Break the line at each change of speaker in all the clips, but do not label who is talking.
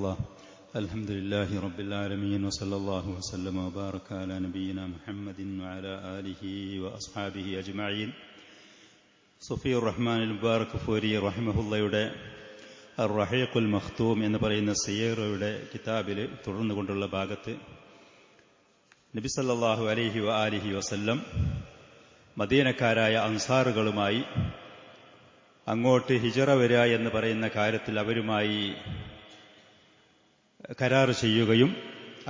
الله. الحمد لله رب العالمين وصلى الله وسلم وبارك على نبينا محمد وعلى آله وأصحابه أجمعين. സഫിയുർ Rahman Mubarak ഫൂരി റഹിമഹുള്ളയുടെ അർ-റഹീഖുൽ Maktoum എന്ന് പറയുന്ന സിയറയുടെ കിതാബിൽ തുടർന്നുകൊണ്ടുള്ള ഭാഗത്ത് നബി സല്ലല്ലാഹു അലൈഹി വആലിഹി വസല്ലം മദീനക്കാരായ അൻസാറുകളുമായി അങ്ങോട്ട് ഹിജറ വരിക എന്ന് പറയുന്ന കാര്യത്തിൽ അവരുമായി കരാർ ചെയ്യുകയും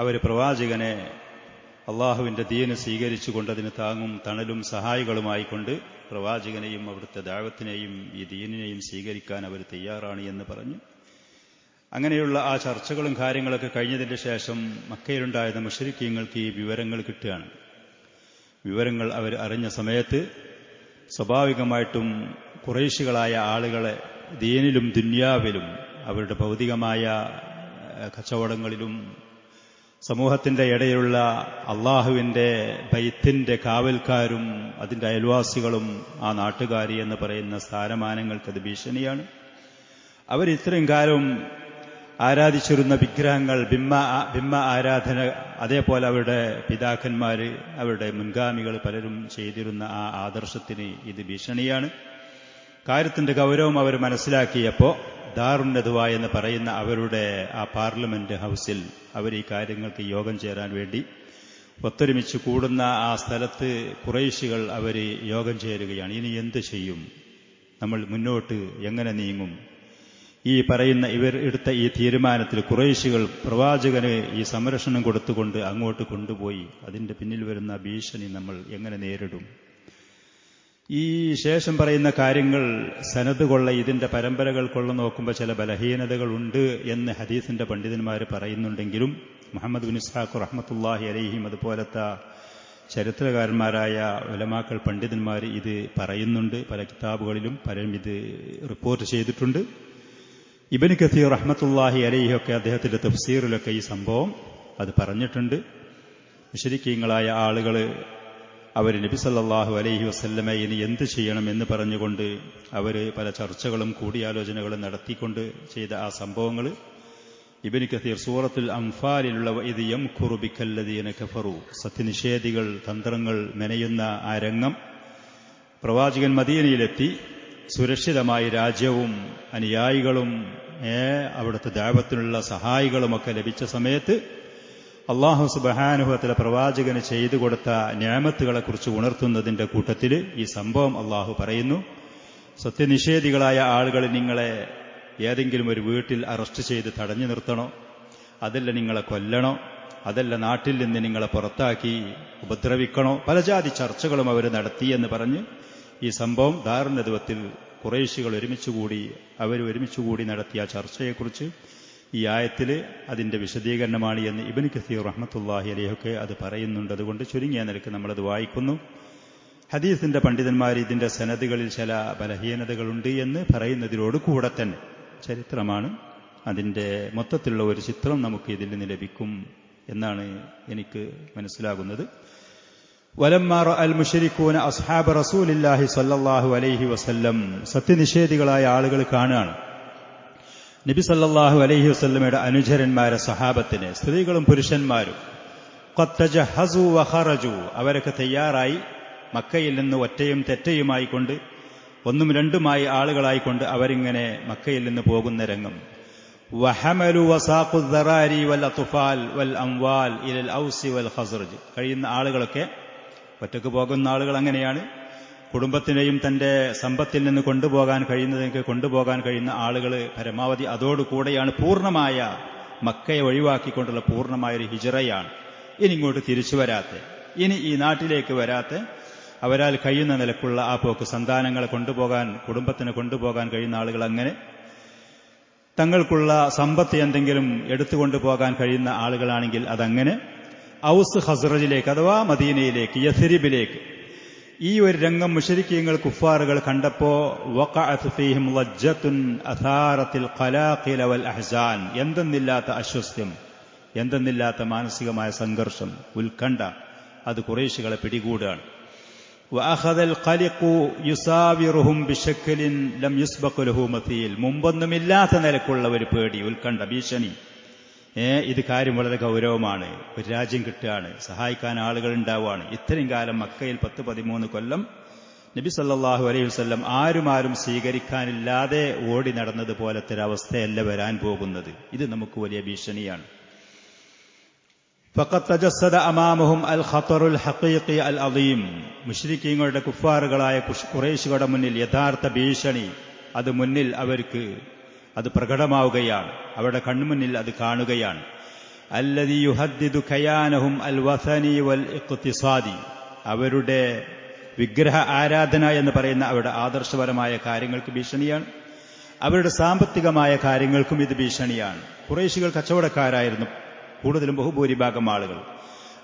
അവർ പ്രവാചകനെ അള്ളാഹുവിന്റെ ദീന് സ്വീകരിച്ചുകൊണ്ട് അതിന് താങ്ങും തണലും സഹായികളുമായി കൊണ്ട് പ്രവാചകനെയും അവിടുത്തെ ദഅവത്തിനെയും ഈ ദീനിനെയും സ്വീകരിക്കാൻ അവർ തയ്യാറാണ് എന്ന് പറഞ്ഞു. അങ്ങനെയുള്ള ആ ചർച്ചകളും കാര്യങ്ങളൊക്കെ കഴിഞ്ഞതിന്റെ ശേഷം മക്കയിലുണ്ടായിരുന്ന മുശ്രിക്കീങ്ങൾക്ക് ഈ വിവരങ്ങൾ കിട്ടുകയാണ്. വിവരങ്ങൾ അവർ അറിഞ്ഞ സമയത്ത് സ്വാഭാവികമായിട്ടും ഖുറൈശികളായ ആളുകളെ ദീനിലും ദുന്യാവിലും അവരുടെ ഭൗതികമായ കച്ചവടങ്ങളിലും സമൂഹത്തിന്റെ ഇടയിലുള്ള അള്ളാഹുവിന്റെ ബൈത്തിന്റെ കാവൽക്കാരും അതിന്റെ അയൽവാസികളും ആ നാട്ടുകാരി എന്ന് പറയുന്ന സ്ഥാനമാനങ്ങൾക്കത് ഭീഷണിയാണ്. അവർ ഇത്രയും കാലം ആരാധിച്ചിരുന്ന വിഗ്രഹങ്ങൾ, ബിംബ ആരാധന, അതേപോലെ അവരുടെ പിതാക്കന്മാര്, അവരുടെ മുൻഗാമികൾ പലരും ചെയ്തിരുന്ന ആ ആദർശത്തിന് ഇത് ഭീഷണിയാണ്. കാര്യത്തിന്റെ ഗൗരവം അവർ മനസ്സിലാക്കിയപ്പോൾ ദാറുൻ നദ്വ എന്ന് പറയുന്ന അവരുടെ ആ പാർലമെന്റ് ഹൌസിൽ അവർ ഈ കാര്യങ്ങൾക്ക് യോഗം ചേരാൻ വേണ്ടി ഒത്തൊരുമിച്ച് കൂടുന്ന ആ സ്ഥലത്ത് ഖുറൈശികൾ അവർ യോഗം ചേരുകയാണ്. ഇനി എന്ത് ചെയ്യും, നമ്മൾ മുന്നോട്ട് എങ്ങനെ നീങ്ങും? ഈ പറയുന്ന ഇവർ എടുത്ത ഈ തീരുമാനത്തിൽ ഖുറൈശികൾ പ്രവാചകന് ഈ സംരക്ഷണം കൊടുത്തുകൊണ്ട് അങ്ങോട്ട് കൊണ്ടുപോയി അതിന്റെ പിന്നിൽ വരുന്ന ഭീഷണി നമ്മൾ എങ്ങനെ നേരിടും? ഈ ശേഷം പറയുന്ന കാര്യങ്ങൾ സനദ് കൊള്ള ഇതിന്റെ പരമ്പരകൾ കൊള്ള നോക്കുമ്പോൾ ചില ബലഹീനതകളുണ്ട് എന്ന് ഹദീസിന്റെ പണ്ഡിതന്മാർ പറയുന്നുണ്ടെങ്കിലും മുഹമ്മദ് ബിൻ ഇസ്ഹാഖ് റഹ്മത്തുള്ളാഹി അലൈഹിം അതുപോലത്തെ ചരിത്രകാരന്മാരായ ഉലമാക്കൾ പണ്ഡിതന്മാർ ഇത് പറയുന്നുണ്ട്. പല കിതാബുകളിലും പലരും ഇത് റിപ്പോർട്ട് ചെയ്തിട്ടുണ്ട്. ഇബ്നു കസീർ റഹ്മത്തുള്ളാഹി അലൈഹിയൊക്കെ അദ്ദേഹത്തിന്റെ തഫ്സീറിലൊക്കെ ഈ സംഭവം അത് പറഞ്ഞിട്ടുണ്ട്. മുശ്രിക്കീങ്ങളായ ആളുകൾ അവർ നബി സല്ലല്ലാഹു അലൈഹി വസല്ലമയെ ഇനി എന്ത് ചെയ്യണം എന്ന് പറഞ്ഞുകൊണ്ട് അവർ പല ചർച്ചകളും കൂടിയാലോചനകളും നടത്തിക്കൊണ്ട് ചെയ്ത ആ സംഭവങ്ങൾ ഇബ്നു കസീർ സൂറത്തുൽ അംഫാലിലുള്ള ഇത് യംകുറു ബിക്കല്ലദീന കഫറു, സത്യനിഷേധികൾ തന്ത്രങ്ങൾ മെനയുന്ന ആ രംഗം, പ്രവാചകൻ മദീനയിലെത്തി സുരക്ഷിതമായി രാജ്യവും അനുയായികളും അവിടുത്തെ ദഅവത്തിനുള്ള സഹായികളുമൊക്കെ ലഭിച്ച സമയത്ത് അല്ലാഹു സുബ്ഹാനഹു വ തആല പ്രവാചകന് ചെയ്തു കൊടുത്ത നിഅമത്തുകളെക്കുറിച്ച് ഉണർത്തുന്നതിന്റെ കൂട്ടത്തിൽ ഈ സംഭവം അല്ലാഹു പറയുന്നു. സത്യനിഷേധികളായ ആളുകൾ നിങ്ങളെ ഏതെങ്കിലും ഒരു വീട്ടിൽ അറസ്റ്റ് ചെയ്ത് തടഞ്ഞു നിർത്തണോ, അതല്ല നിങ്ങളെ കൊല്ലണോ, അതല്ല നാട്ടിൽ നിന്ന് നിങ്ങളെ പുറത്താക്കി ഉപദ്രവിക്കണോ, പല ജാതി ചർച്ചകളും അവർ നടത്തിയെന്ന് പറഞ്ഞ് ഈ സംഭവം ദാറുൻ നദ്വത്തിൽ ഖുറൈശികൾ ഒരുമിച്ചുകൂടി നടത്തിയ ചർച്ചയെക്കുറിച്ച് ഈ ആയത്തിൽ അതിന്റെ വിശദീകരണമാണ് എന്ന് ഇബ്നു കസീർ റഹ്മത്തുള്ളാഹി അലൈഹിയൊക്കെ അത് പറയുന്നുണ്ട്. അതുകൊണ്ട് ചുരുങ്ങിയ നിലക്ക് നമ്മളത് വായിക്കുന്നു. ഹദീസിന്റെ പണ്ഡിതന്മാർ ഇതിന്റെ സനദുകളിൽ ചില ബലഹീനതകളുണ്ട് എന്ന് പറയുന്നതിനോട് കൂടെ തന്നെ ചരിത്രമാണ്, അതിന്റെ മൊത്തത്തിലുള്ള ഒരു ചിത്രം നമുക്ക് ഇതിൽ നിന്ന് ലഭിക്കും എന്നാണ് എനിക്ക് മനസ്സിലാകുന്നത്. വലമ്മാ റഅൽ മുശ്രികൂന അസ്ഹാബ റസൂലില്ലാഹി സ്വല്ലല്ലാഹു അലൈഹി വസല്ലം, സത്യനിഷേധികളായ ആളുകൾ കാണുകയാണ് നബി സല്ലല്ലാഹു അലൈഹി വസല്ലമയുടെ അനുചരന്മാരെ, സഹാബത്തിനെ, സ്ത്രീകളും പുരുഷന്മാരും, ഖദ് തജഹസു വഖറജു, അവരൊക്കെ തയ്യാറായി മക്കയിൽ നിന്ന് ഒറ്റയും തെറ്റയുമായി കൊണ്ട് ഒന്നും രണ്ടുമായി ആളുകളായിക്കൊണ്ട് അവരിങ്ങനെ മക്കയിൽ നിന്ന് പോകുന്ന രംഗം. വഹമലു വസാഖു ദറാരി വൽ അത്ഫാൽ വൽ അംവാൽ ഇലൽ ഔസ് വൽ ഖസ്റജ്, കഴിയുന്ന ആളുകളൊക്കെ ഒറ്റക്ക് പോകുന്ന ആളുകൾ അങ്ങനെയാണ്. കുടുംബത്തിനെയും തന്റെ സമ്പത്തിൽ നിന്ന് കൊണ്ടുപോകാൻ കഴിയുന്നതൊക്കെ കൊണ്ടുപോകാൻ കഴിയുന്ന ആളുകൾ പരമാവധി അതോടുകൂടെയാണ്. പൂർണ്ണമായ മക്കയെ ഒഴിവാക്കിക്കൊണ്ടുള്ള പൂർണ്ണമായൊരു ഹിജറയാണ്. ഇനി ഇങ്ങോട്ട് തിരിച്ചു വരാത്ത, ഇനി ഈ നാട്ടിലേക്ക് വരാത്ത, അവരാൽ കഴിയുന്ന നിലക്കുള്ള ആ പോക്ക്, സന്താനങ്ങളെ കൊണ്ടുപോകാൻ, കുടുംബത്തിനെ കൊണ്ടുപോകാൻ കഴിയുന്ന ആളുകൾ അങ്ങനെ തങ്ങൾക്കുള്ള സമ്പത്ത് എന്തെങ്കിലും എടുത്തുകൊണ്ടുപോകാൻ കഴിയുന്ന ആളുകളാണെങ്കിൽ അതങ്ങനെ ഔസ് ഖസ്റജിലേക്ക് അഥവാ മദീനയിലേക്ക്, യസ്രിബിലേക്ക്. ഈ ഒരു രംഗം മുശ്രിക്കീങ്ങൾ കുഫാറുകൾ കണ്ടപ്പോ വഖഅത് ഫീഹിം ലജ്ജത്തുൻ അഥാറത്തിൽ ഖലാഖില വൽ അഹ്സാൻ, എന്തെന്നില്ലാത്ത അസ്വസ്ഥ്യം, എന്തെന്നില്ലാത്ത മാനസികമായ സംഘർഷം, ഉത്കണ്ഠ, അത് ഖുറൈശികളെ പിടികൂടാണ്. വഅഖദൽ ഖലിഖു യുസാവിറുഹും ബിശക്ലിൻ ലം യുസ്ബഖ ലഹു മതീൽ, മുമ്പൊന്നുമില്ലാത്ത നിലക്കുള്ള ഒരു പേടി, ഉത്കണ്ഠ, ഭീഷണി ഇത് കാര്യം വളരെ ഗൗരവമാണ്. ഒരു രാജ്യം കിട്ടുകയാണ്, സഹായിക്കാൻ ആളുകൾ ഉണ്ടാവുകയാണ്. ഇത്രയും കാലം മക്കയിൽ 10-13 കൊല്ലം നബി സല്ലല്ലാഹു അലൈഹി വസല്ലം ആരും സ്വീകരിക്കാനില്ലാതെ ഓടി നടന്നതുപോലത്തെ ഒരവസ്ഥയല്ല വരാൻ പോകുന്നത്. ഇത് നമുക്ക് വലിയ ഭീഷണിയാണ്. ഫഖദ് തജസ്സദ അമാമഹും അൽ ഖതറുൽ ഹഖീഖി അൽ അദീം. മുശ്രിക്കീങ്ങളുടെ കുഫാറുകളായ ഖുറൈശുകളുടെ മുന്നിൽ യഥാർത്ഥ ഭീഷണി അത് മുന്നിൽ അവർക്ക് അത് പ്രകടമാവുകയാണ്. അവരുടെ കൺമുന്നിൽ അത് കാണുകയാണ്. അല്ലദീ യുഹദ്ദിദു കയാനഹും അൽ വസനി വൽ ഇഖ്തിസാദി. അവരുടെ വിഗ്രഹ ആരാധന എന്ന് പറയുന്ന അവരുടെ ആദർശപരമായ കാര്യങ്ങൾക്ക് ഭീഷണിയാണ്. അവരുടെ സാമ്പത്തികമായ കാര്യങ്ങൾക്കും ഇത് ഭീഷണിയാണ്. ഖുറൈശികൾ കച്ചവടക്കാരായിരുന്നു, കൂടുതലും ബഹുഭൂരിഭാഗം ആളുകൾ.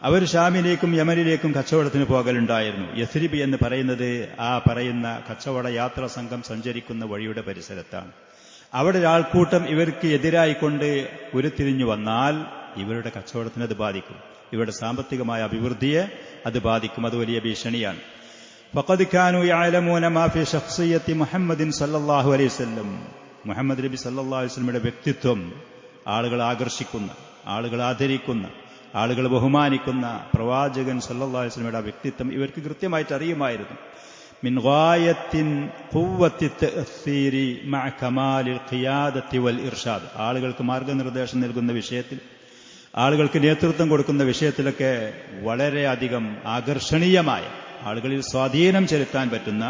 അവർ ഷാമിലേക്കും യമനിലേക്കും കച്ചവടത്തിന് പോകലുണ്ടായിരുന്നു. യസ്രിബ് എന്ന് പറയുന്നത് ആ പറയുന്ന കച്ചവട യാത്രാ സംഘം സഞ്ചരിക്കുന്ന വഴിയുടെ പരിസരത്താണ്. അവിടെ ഒരാൾക്കൂട്ടം ഇവർക്ക് എതിരായിക്കൊണ്ട് ഉരുത്തിരിഞ്ഞു വന്നാൽ ഇവരുടെ കച്ചവടത്തിന് അത് ബാധിക്കും, ഇവരുടെ സാമ്പത്തികമായ അഭിവൃദ്ധിയെ അത് ബാധിക്കും. അത് വലിയ ഭീഷണിയാണ്. ഫഖദ് കാനൂ യഅലമൂന മാ ഫീ ശഖ്സിയ്യത്തി മുഹമ്മദിൻ സല്ലല്ലാഹു അലൈഹി വസല്ലം. മുഹമ്മദ് നബി സല്ലല്ലാഹു അലൈഹി വസല്ലമയുടെ വ്യക്തിത്വം ആളുകൾ ആകർഷിക്കുന്ന, ആളുകൾ ആദരിക്കുന്ന, ആളുകൾ ബഹുമാനിക്കുന്ന പ്രവാചകൻ സല്ലല്ലാഹു അലൈഹി വസല്ലമയുടെ വ്യക്തിത്വം ഇവർക്ക് കൃത്യമായിട്ട് അറിയുമായിരുന്നു. മിൻ ഗായത്തിൻ ഖുവ്വത്തി തഅ്സീരി മഅ കമാലിൽ ഖിയാദത്തി വൽ ഇർഷാദ്. ആളുകൾക്ക് മാർഗനിർദ്ദേശം നൽകുന്ന വിഷയത്തിൽ, ആളുകൾക്ക് നേതൃത്വം കൊടുക്കുന്ന വിഷയത്തിലൊക്കെ വളരെയധികം ആകർഷണീയമായ, ആളുകളിൽ സ്വാധീനം ചെലുത്താൻ പറ്റുന്ന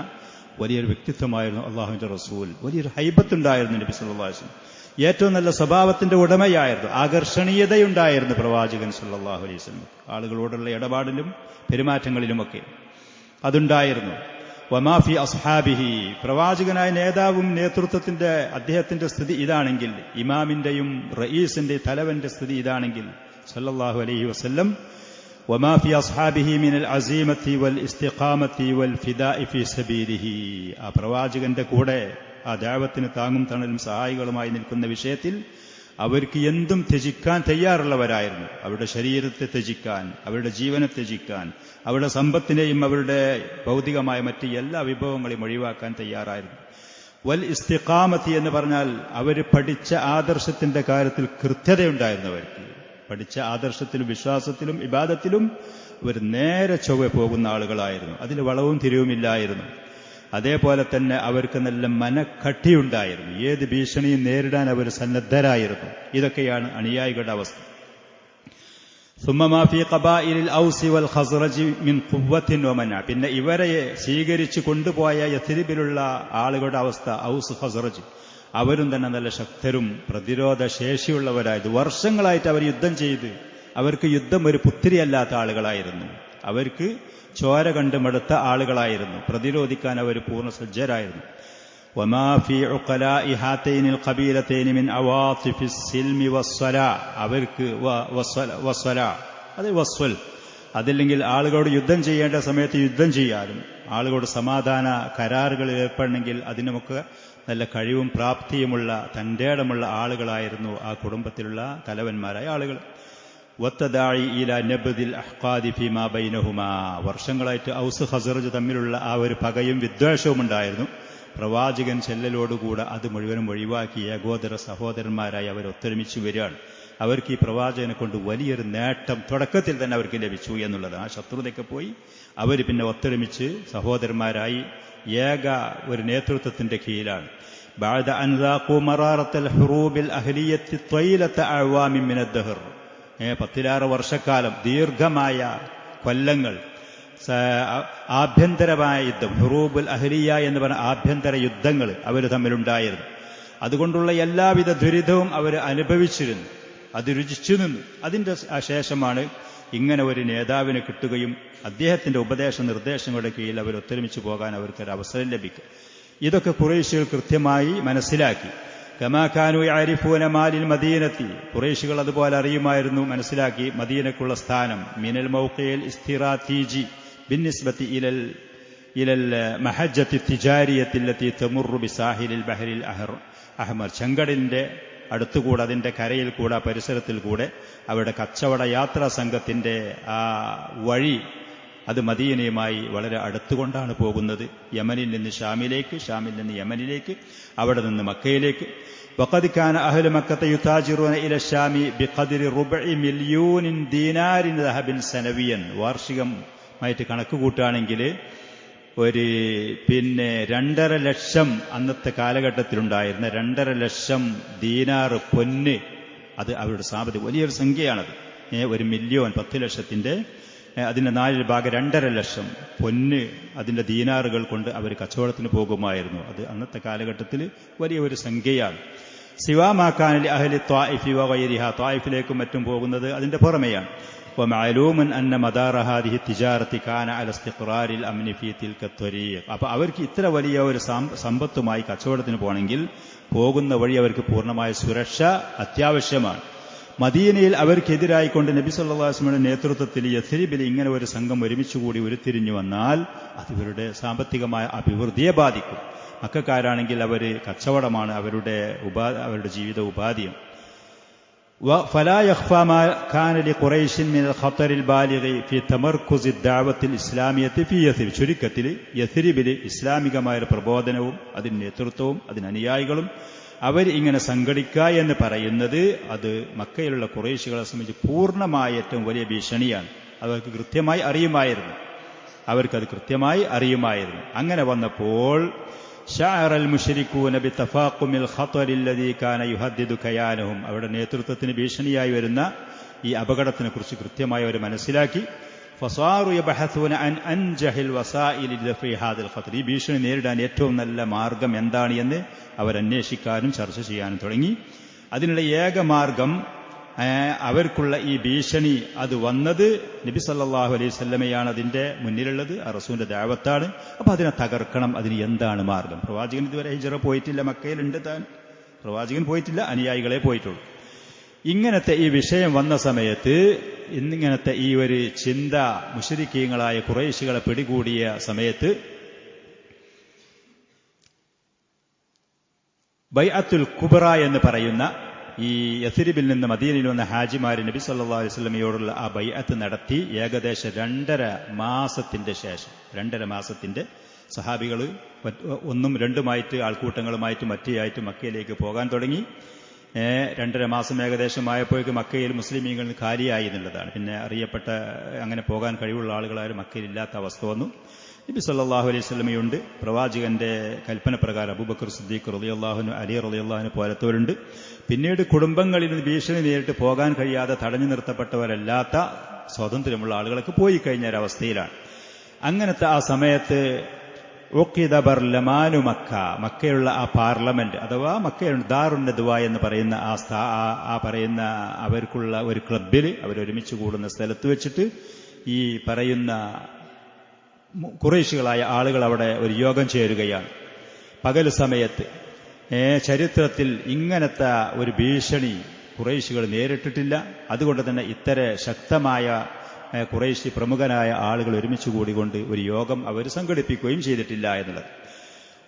വലിയൊരു വ്യക്തിത്വമായിരുന്നു അള്ളാഹുവിന്റെ റസൂൽ. വലിയൊരു ഹൈബത്തുണ്ടായിരുന്നു നബി സല്ലല്ലാഹു അലൈഹി വസല്ലം. ഏറ്റവും നല്ല സ്വഭാവത്തിന്റെ ഉടമയായിരുന്നു, ആകർഷണീയതയുണ്ടായിരുന്നു പ്രവാചകൻ സല്ലല്ലാഹു അലൈഹി വസല്ലം. ആളുകളോടുള്ള ഇടപാടിലും പെരുമാറ്റങ്ങളിലുമൊക്കെ അതുണ്ടായിരുന്നു. വമാഫി അസ്ഹാബിഹി. പ്രവാചകനായ നേതാവും നേതൃത്വത്തിന്റെ അദ്ദേഹത്തിന്റെ സ്ഥിതി ഇതാണെങ്കിൽ, ഇമാമിന്റെയും റഈസിന്റെയും തലവന്റെ സ്ഥിതി ഇതാണെങ്കിൽ സല്ലല്ലാഹു അലൈഹി വസല്ലം, വമാഫി അസ്ഹാബിഹി മിനൽ അസീമത്തി വൽ ഇസ്തിഖാമത്തി വൽ ഫിദാഇ ഫീ സബീലിഹി. ആ പ്രവാചകന്റെ കൂടെ ആ ദഅവത്തിന് താങ്ങും തണലും സഹായികളുമായി നിൽക്കുന്ന വിഷയത്തിൽ അവർക്ക് എന്തും ത്യജിക്കാൻ തയ്യാറുള്ളവരായിരുന്നു. അവരുടെ ശരീരത്തെ ത്യജിക്കാൻ, അവരുടെ ജീവനെ ത്യജിക്കാൻ, അവരുടെ സമ്പത്തിനെയും അവരുടെ ഭൗതികമായ മറ്റ് എല്ലാ വിഭവങ്ങളെയും ഒഴിവാക്കാൻ തയ്യാറായിരുന്നു. വൽ ഇസ്തിഖാമത്തി എന്ന് പറഞ്ഞാൽ അവർ പഠിച്ച ആദർശത്തിന്റെ കാര്യത്തിൽ കൃത്യതയുണ്ടായിരുന്നു. അവർക്ക് പഠിച്ച ആദർശത്തിലും വിശ്വാസത്തിലും ഇബാദത്തിലും അവർ നേരെ ചൊവ്വെ പോകുന്ന ആളുകളായിരുന്നു. അതിൽ വളവും തിരിവുമില്ലായിരുന്നു. അതേപോലെ തന്നെ അവർക്ക് നല്ല മനക്കട്ടിയുണ്ടായിരുന്നു. ഏത് ഭീഷണിയും നേരിടാൻ അവർ സന്നദ്ധരായിരുന്നു. ഇതൊക്കെയാണ് അനുയായികളുടെ അവസ്ഥ. സുമ്മമാ ഫീ ഖബായിലിൽ ഔസ് വൽ ഖസ്റജ് മിൻ ഖുവ്വത്തിൻ വമന. പിന്നെ ഇവരെ സ്വീകരിച്ചു കൊണ്ടുപോയ യസ്രിബിലുള്ള ആളുകളുടെ അവസ്ഥ, ഔസ് ഖസ്റജ്, അവരും തന്നെ നല്ല ശക്തരും പ്രതിരോധ ശേഷിയുള്ളവരായത്. വർഷങ്ങളായിട്ട് അവർ യുദ്ധം ചെയ്ത്, അവർക്ക് യുദ്ധം ഒരു പുത്തിരിയല്ലാത്ത ആളുകളായിരുന്നു. അവർക്ക് ചോര കണ്ടുമെടുത്ത ആളുകളായിരുന്നു. പ്രതിരോധിക്കാൻ അവർ പൂർണ്ണസജ്ജരായിരുന്നു. വമാ ഫീ ഉഖലാഇ ഹാതൈനിൽ ഖബീലതൈനി മിൻ അവാതിഫിസ് സിൽമി വസ്സലാ. അവർക്ക് വസ്സലാ, അത് വസ്വൽ, അതല്ലെങ്കിൽ ആളുകളോട് യുദ്ധം ചെയ്യേണ്ട സമയത്ത് യുദ്ധം ചെയ്യാനും ആളുകളോട് സമാധാന കരാറുകളിൽ ഏർപ്പെടണമെങ്കിൽ അതിനുമൊക്കെ നല്ല കഴിവും പ്രാപ്തിയുമുള്ള തന്റേടമുള്ള ആളുകളായിരുന്നു ആ കുടുംബത്തിലുള്ള തലവന്മാരായ ആളുകൾ. വത്തദാഇ ഇലാ നബ്ദിൽ അഹ്ഖാദി ഫീമാ ബൈനഹുമാ. വർഷങ്ങളായിട്ട് ഔസ് ഖസ്റജ് തമ്മിലുള്ള ആ ഒരു പകയും വിദ്വേഷവും ഉണ്ടായിരുന്നു. പ്രവാചകൻ ചെല്ലലോടുകൂടെ അത് മുഴുവനും ഒഴിവാക്കി ഏകോദര സഹോദരന്മാരായി അവർ ഒത്തൊരുമിച്ച് വരികയാണ്. അവർക്ക് ഈ പ്രവാചകനെ കൊണ്ട് വലിയൊരു നേട്ടം തുടക്കത്തിൽ തന്നെ അവർക്ക് ലഭിച്ചു എന്നുള്ളത്. ആ ശത്രുതയൊക്കെ പോയി അവർ പിന്നെ ഒത്തൊരുമിച്ച് സഹോദരന്മാരായി ഏക ഒരു നേതൃത്വത്തിന്റെ കീഴിലാണ്. ബഅദ അൻ ذاقوا مرارة الحروب الأهلية طويلة أعوام من الدهر. 10 വർഷക്കാലം ദീർഘമായ കൊല്ലങ്ങൾ ആഭ്യന്തരമായ യുദ്ധം, ഹുറൂബുൽ അഹ്ലിയ എന്ന് പറഞ്ഞ ആഭ്യന്തര യുദ്ധങ്ങൾ അവർ തമ്മിലുണ്ടായിരുന്നു. അതുകൊണ്ടുള്ള എല്ലാവിധ ദുരിതവും അവർ അനുഭവിച്ചിരുന്നു, അത് രുചിച്ചു നിന്നു. അതിന്റെ ശേഷമാണ് ഇങ്ങനെ ഒരു നേതാവിനെ കിട്ടുകയും അദ്ദേഹത്തിന്റെ ഉപദേശ നിർദ്ദേശങ്ങളുടെ കീഴിൽ അവർ ഒത്തൊരുമിച്ച് പോകാൻ അവർക്കൊരു അവസരം ലഭിക്കും. ഇതൊക്കെ ഖുറൈശികൾ കൃത്യമായി മനസ്സിലാക്കി. കമാ കാനൂ യഅരിഫൂന മാലിൽ മദീനത്തി. ഖുറൈശികൾ അതുപോലെ അറിയുമായിരുന്നു, മനസ്സിലാക്കി മദീനക്കുള്ള സ്ഥാനം. മിനൽ മൗഖിഇൽ ഇസ്തിറാതീജി ബിന്നിസ്ബത്തി ഇലൽ മഹജ്ജത്തി തിജാരിയത്തി അല്ലതി തമുറു ബിസാഹിലിൽ ബഹരിൽ അഹ്മർ. ചെങ്കടലിന്റെ അടുത്തുകൂടെ, അതിന്റെ കരയിൽ കൂടെ, പരിസരത്തിൽ കൂടെ അവരുടെ കച്ചവട യാത്രാ സംഘത്തിന്റെ ആ വഴി അത് മദീനയുമായി വളരെ അടുത്തുകൊണ്ടാണ് പോകുന്നത്. യമനിൽ നിന്ന് ഷാമിലേക്ക്, ഷാമിൽ നിന്ന് യമനിലേക്ക്, അവിടെ നിന്ന് മക്കയിലേക്ക്. വഖദ് കാന അഹ്ലു മക്കത യുതാജിറൂന ഇല ശാമി ബിഖദ്രി റുബ്ഇ മില്യൂനിൻ ദീനാരിൻ ദഹബിൻ സനവിയൻ. വാർഷികമായിട്ട് കണക്ക് കൂട്ടുകയാണെങ്കിൽ ഒരു 2.5 ലക്ഷം അന്നത്തെ കാലഘട്ടത്തിലുണ്ടായിരുന്ന 2.5 ലക്ഷം ദീനാറ് പൊന്ന്, അത് അവരുടെ സാമ്പത്തിക വലിയൊരു സംഖ്യയാണത്. 1 മില്യൺ 10 ലക്ഷത്തിന്റെ അതിന്റെ 4 ഭാഗം 2.5 ലക്ഷം പൊന്ന് അതിന്റെ ദീനാറുകൾ കൊണ്ട് അവർ കച്ചവടത്തിന് പോകുമായിരുന്നു. അത് അന്നത്തെ കാലഘട്ടത്തിൽ വലിയ ഒരു സംഖ്യയാണ്. സിവാമാക്കാനിൽ അഹ്ലി ത്വാഇഫി വഗൈരിഹ, ത്വാഇഫിലേക്കും മറ്റും പോകുന്നത് അതിന്റെ പുറമെയാണ്. വമഅലൂമുൻ അന്ന മദാറ ഹാദിഹി തിജാറത്തി കാന അല ഇസ്തിഖ്റാരിൽ അംനി ഫീ തിൽക ത്വരീഖ്. അപ്പോൾ അവർക്ക് ഇത്ര വലിയ ഒരു സമ്പത്തുമായി കച്ചവടത്തിന് പോകണമെങ്കിൽ പോകുന്ന വഴി അവർക്ക് പൂർണ്ണമായ സുരക്ഷ അത്യാവശ്യമാണ്. മദീനയിൽ അവർക്കെതിരായിക്കൊണ്ട് നബി സല്ലല്ലാഹു അലൈഹി വസല്ലമയുടെ നേതൃത്വത്തിൽ യസ്രിബിൽ ഇങ്ങനെ ഒരു സംഘം ഒരുമിച്ചുകൂടി ഉരുത്തിരിഞ്ഞു വന്നാൽ അത് ഇവരുടെ സാമ്പത്തികമായ അഭിവൃദ്ധിയെ ബാധിക്കും. മക്കക്കാരാണെങ്കിൽ അവർ കച്ചവടമാണ് അവരുടെ ജീവിത ഉപാധിയും. فلا يخفى ما كان لقريش من الخطر البالغ في تمركز الدعوة الإسلامية في يثرب. ചുരുക്കത്തിൽ യസ്രിബിൽ ഇസ്ലാമികമായ പ്രബോധനവും അതിന് നേതൃത്വവും അതിന് അനുയായികളും അവർ ഇങ്ങനെ സംഘടിക്കുക എന്ന് പറയുന്നത് അത് മക്കയിലുള്ള ഖുറൈശികളെ സംബന്ധിച്ച് പൂർണ്ണമായ ഏറ്റവും വലിയ ഭീഷണിയാണ്. അവർക്കത് കൃത്യമായി അറിയുമായിരുന്നു. അങ്ങനെ വന്നപ്പോൾ ശഅറ അൽ-മുശ്രികൂന ബിതഫാഖുമിൽ ഖതറിൽ ലദീ കാന യുഹദ്ദിദു കയാനഹും. അവരുടെ നേതൃത്വത്തിന് ഭീഷണിയായി വരുന്ന ഈ അപകടത്തിനെ കുറിച്ച് കൃത്യമായി അവർ മനസ്സിലാക്കി. ഫസാറു യബഹസൂന അൻ അൻജഹിൽ വസാഇലി ലിദഫി ഹാദിൽ ഖതർ. ഈ ഭീഷണി നേരിടാൻ ഏറ്റവും നല്ല മാർഗം എന്താണ് എന്ന് അവരന്വേഷിക്കാനും ചർച്ച ചെയ്യാനും തുടങ്ങി. അതിനുള്ള ഏക മാർഗം അവർക്കുള്ള ഈ ഭീഷണി അത് വന്നത് നബി സല്ലല്ലാഹു അലൈഹി വസല്ലമയാണ് അതിന്റെ മുന്നിലുള്ളത്, റസൂലിന്റെ ദഅവത്താണ്. അപ്പൊ അതിനെ തകർക്കണം. അതിന് എന്താണ് മാർഗം? പ്രവാചകൻ ഇതുവരെ ഹിജ്റ പോയിട്ടില്ല, മക്കയിലുണ്ട് താൻ. പ്രവാചകൻ പോയിട്ടില്ല, അനുയായികളെ പോയിട്ടുള്ളൂ. ഇങ്ങനത്തെ ഈ വിഷയം വന്ന സമയത്ത് ഇന്നിങ്ങനത്തെ ഈ ഒരു ചിന്ത മുശ്രിക്കീങ്ങളായ ഖുറൈശികളെ പിടികൂടിയ സമയത്ത് ബൈഅത്തുൽ കുബ്ര എന്ന് പറയുന്ന ഈ യസ്രിബിൽ നിന്ന് മദീനയിൽ വന്ന ഹാജിമാർ നബി സല്ലല്ലാഹു അലൈഹി വസല്ലമയോടുള്ള ആ ബൈഅത്ത് നടത്തി ഏകദേശം 2.5 മാസത്തിന്റെ ശേഷം 2.5 മാസത്തിന്റെ സഹാബികൾ 1ഉം 2ഉമായിട്ട് ആൾക്കൂട്ടങ്ങളുമായിട്ട് മറ്റേയായിട്ട് മക്കയിലേക്ക് പോകാൻ തുടങ്ങി. 2.5 മാസം ഏകദേശമായപ്പോഴേക്ക് മക്കയിൽ മുസ്ലിമീങ്ങൾ കാലിയായി എന്നുള്ളതാണ്. പിന്നെ അറിയപ്പെട്ട അങ്ങനെ പോകാൻ കഴിവുള്ള ആളുകളാരും മക്കയിൽ ഇല്ലാത്ത അവസ്ഥ വന്നു. നബി സല്ലല്ലാഹു അലൈഹി വസല്ലമയുണ്ട്. പ്രവാചകന്റെ കൽപ്പന പ്രകാരം അബൂബക്കർ സിദ്ദീഖ് റളിയല്ലാഹു അൻഹു, അലി റളിയല്ലാഹു അൻഹു പോലത്തവരുണ്ട്. പിന്നീട് കുടുംബങ്ങളിൽ നിന്ന് ഭീഷണി നേരിട്ട് പോകാൻ കഴിയാതെ തടഞ്ഞു നിർത്തപ്പെട്ടവരല്ലാത്ത സ്വാതന്ത്ര്യമുള്ള ആളുകളൊക്കെ പോയി കഴിഞ്ഞ ഒരവസ്ഥയിലാണ്. അങ്ങനത്തെ ആ സമയത്ത് ഉഖിദ ബർലമാനു മക്ക, മക്കയിലുള്ള ആ പാർലമെന്റ് അഥവാ മക്കയുടെ ദാറുൻ നദ്വ എന്ന് പറയുന്ന ആ പറയുന്ന അവർക്കുള്ള ഒരു ക്ലബിൽ അവരൊരുമിച്ച് കൂടുന്ന സ്ഥലത്ത് വെച്ചിട്ട് ഈ പറയുന്ന ഖുറൈശികളായ ആളുകൾ അവിടെ ഒരു യോഗം ചേരുകയാണ്. പകൽ സമയത്ത്. ചരിത്രത്തിൽ ഇങ്ങനത്തെ ഒരു ഭീഷണി ഖുറൈശികൾ നേരിട്ടിട്ടില്ല. അതുകൊണ്ട് തന്നെ ഇത്തര ശക്തമായ ഖുറൈശി പ്രമുഖനായ ആളുകൾ ഒരുമിച്ച് കൂടിക്കൊണ്ട് ഒരു യോഗം അവർ സംഘടിപ്പിക്കുകയും ചെയ്തിട്ടില്ല എന്നുള്ളത്.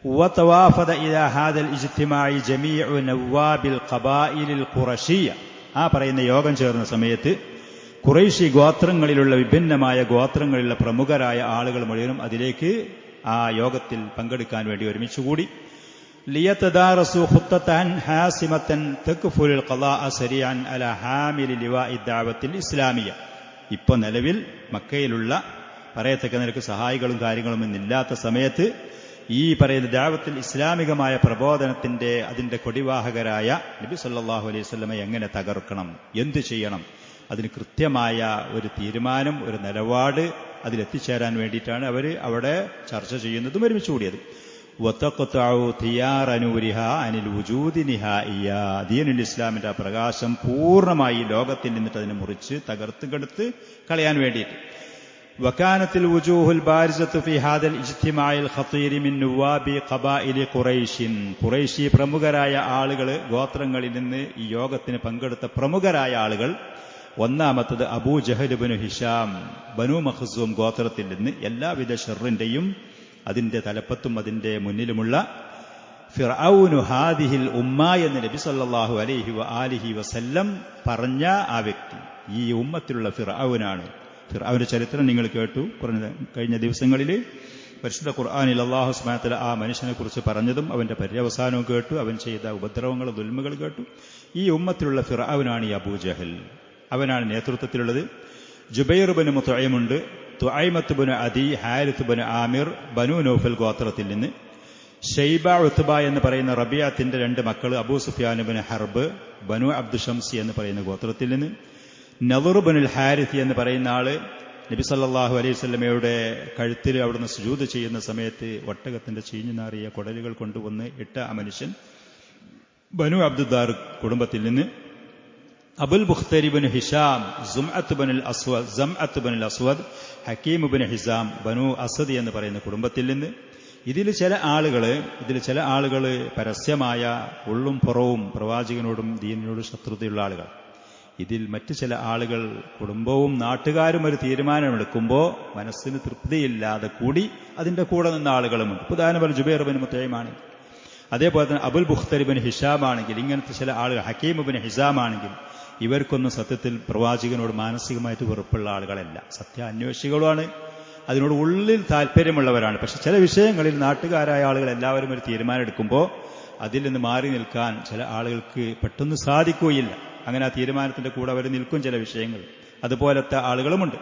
വതവാഫദ ഇലാ ഹാദൽ ഇജ്തിമാഇ ജമീഉ നവാബിൽ ഖബായിലിൽ ഖുറശിയ. ആ പറയുന്ന യോഗം ചേർന്ന സമയത്ത് ഖുറൈശി ഗോത്രങ്ങളിലുള്ള വിഭിന്നമായ ഗോത്രങ്ങളിലുള്ള പ്രമുഖരായ ആളുകൾ മുഴുവനും അതിലേക്ക് ആ യോഗത്തിൽ പങ്കെടുക്കാൻ വേണ്ടി ഒരുമിച്ചുകൂടി. ലിയതദാറസു ഖുത്തതൻ ഹാസിമതൻ തക്ഫുൽ ഖളാഅ സരിഅൻ അലാ ഹാമിൽ ലിവാഇ ദഅവത്തിൽ ഇസ്ലാമിയ. ഇപ്പോൾ നിലവിൽ മക്കയിലുള്ള പറയത്തക്ക നിലക്ക് സഹായികളും കാര്യങ്ങളും ഇല്ലാത്ത സമയത്ത് ഈ പറയുന്ന ദഅവത്തിൽ ഇസ്ലാമികമായ പ്രബോധനത്തിന്റെ അതിന്റെ കൊടിവാഹകരായ നബി സല്ലല്ലാഹു അലൈഹി വസല്ലമ എങ്ങനെ തകർക്കണം, എന്ത് ചെയ്യണം, അതിന് കൃത്യമായ ഒരു തീരുമാനം, ഒരു നിലപാട് അതിലെത്തിച്ചേരാൻ വേണ്ടിയിട്ടാണ് അവർ അവിടെ ചർച്ച ചെയ്യുന്നതും ഒരുമിച്ച് കൂടിയത്. ദീനുൽ ഇസ്ലാമിന്റെ ആ പ്രകാശം പൂർണ്ണമായി ലോകത്തിൽ നിന്നിട്ട് അതിനെ മുറിച്ച് തകർത്ത് കളയാൻ വേണ്ടിയിട്ട്. വകാനത്തിൽ വുജൂഹുൽ ബാരിസത്തു ഫി ഹാദൽ ഇജ്തിമാഇൽ ഖതീർ മിൻ നവാബി ഖബായിലി ഖുറൈശിൻ. ഖുറൈശി പ്രമുഖരായ ആളുകൾ, ഗോത്രങ്ങളിൽ നിന്ന് ഈ യോഗത്തിന് പങ്കെടുത്ത പ്രമുഖരായ ആളുകൾ. ഒന്നാമത്തത് അബൂ ജഹൽ ഇബ്നു ഹിഷാം, ബനു മഖ്സൂം ഗോത്രത്തിൽ നിന്ന് എല്ലാവിധ ഷർറിന്റെയും അതിന്റെ തലപ്പത്തും അതിന്റെ മുന്നിലുമുള്ള ഫിർഔനു ഹാദിഹിൽ ഉമ്മ എന്ന് നബി സല്ലല്ലാഹു അലൈഹി വആലിഹി വസല്ലം പറഞ്ഞ ആ വ്യക്തി ഈ ഉമ്മത്തിലുള്ള ഫിർഔനാണ്. ഫിർഔന്റെ ചരിത്രം നിങ്ങൾ കേട്ടു കഴിഞ്ഞ ദിവസങ്ങളിൽ. പരിശുദ്ധ ഖുർആനിൽ അല്ലാഹു സുബ്ഹാനഹു വ തആല ആ മനുഷ്യനെ കുറിച്ച് പറഞ്ഞതും അവന്റെ പര്യവസാനവും കേട്ടു, അവൻ ചെയ്ത ഉപദ്രവങ്ങൾ ദുൽമുകൾ കേട്ടു. ഈ ഉമ്മത്തിലുള്ള ഫിർഔനാണ് ഈ അബൂജഹൽ. അവനാണ് നേതൃത്വത്തിലുള്ളത്. ജുബൈർ ഇബ്നു മുത്ഇമുണ്ട്, തുഐമത്ത് ഇബ്നു അദി, ഹാരിത്ത് ഇബ്നു ആമിർ, ബനു നൗഫൽ ഗോത്രത്തിൽ നിന്ന്, ഷൈബ ഉത്ബ എന്ന് പറയുന്ന റബിയത്തിന്റെ 2 മക്കൾ, അബൂ സുഫിയാൻ ഇബ്നു ഹർബ്, ബനു അബ്ദു ഷംസി എന്ന് പറയുന്ന ഗോത്രത്തിൽ നിന്ന്, നദർ ഇബ്നുൽ ഹാരിത്ത് എന്ന് പറയുന്ന ആള് നബി സല്ലല്ലാഹു അലൈഹി വസല്ലമയുടെ കഴുത്തിൽ അവിടുന്ന് സുജൂദ് ചെയ്യുന്ന സമയത്ത് ഒട്ടകത്തിന്റെ ചീഞ്ഞു നാറിയ കുടലുകൾ കൊണ്ടുവന്ന് ഇട്ട ആ മനുഷ്യൻ, ബനു അബ്ദുദ്ദാർ കുടുംബത്തിൽ നിന്ന്, അബുൽ ബുഖ്തരി ഇബ്നു ഹിഷാം, സുംഅത്ത് ഇബ്നുൽ അസ്വദ്, ഹക്കീം ഇബ്നു ഹിസാം, ബനു അസദ് എന്ന് പറയുന്ന കുടുംബത്തിൽ നിന്ന്. ഇതിൽ ചില ആളുകൾ പരസ്യമായ ഉള്ളും പുറവും പ്രവാചകനോടും ദീനിനോടും ശത്രുതയുള്ള ആളുകൾ. ഇതിൽ മറ്റു ചില ആളുകൾ കുടുംബവും നാട്ടുകാരും ഒരു തീരുമാനമെടുക്കുമ്പോൾ മനസ്സിന് തൃപ്തിയില്ലാതെ കൂടി അതിന്റെ കൂടെ നിന്ന ആളുകളുമുണ്ട്. ഉദാഹരണം ജുബൈർ ഇബ്നു മുത്ഇമാണ്, അതേപോലെ തന്നെ അബുൽ ബുഖ്തരി ഇബ്നു ഹിഷാം ആണെങ്കിൽ, ഇങ്ങനത്തെ ചില ആളുകൾ, ഹക്കീം ഇബ്നു ഹിസാം ആണെങ്കിൽ, ഇവർക്കൊന്നും സത്യത്തിൽ പ്രവാചകനോട് മാനസികമായിട്ട് വെറുപ്പുള്ള ആളുകളല്ല, സത്യാന്വേഷികളുമാണ്, അതിനോട് ഉള്ളിൽ താല്പര്യമുള്ളവരാണ്. പക്ഷെ ചില വിഷയങ്ങളിൽ നാട്ടുകാരായ ആളുകൾ എല്ലാവരും ഒരു തീരുമാനം എടുക്കുമ്പോൾ അതിൽ നിന്ന് മാറി നിൽക്കാൻ ചില ആളുകൾക്ക് പെട്ടെന്ന് സാധിക്കുകയില്ല. അങ്ങനെ ആ തീരുമാനത്തിന്റെ കൂടെ അവർ നിൽക്കും ചില വിഷയങ്ങൾ. അതുപോലത്തെ ആളുകളുമുണ്ട്.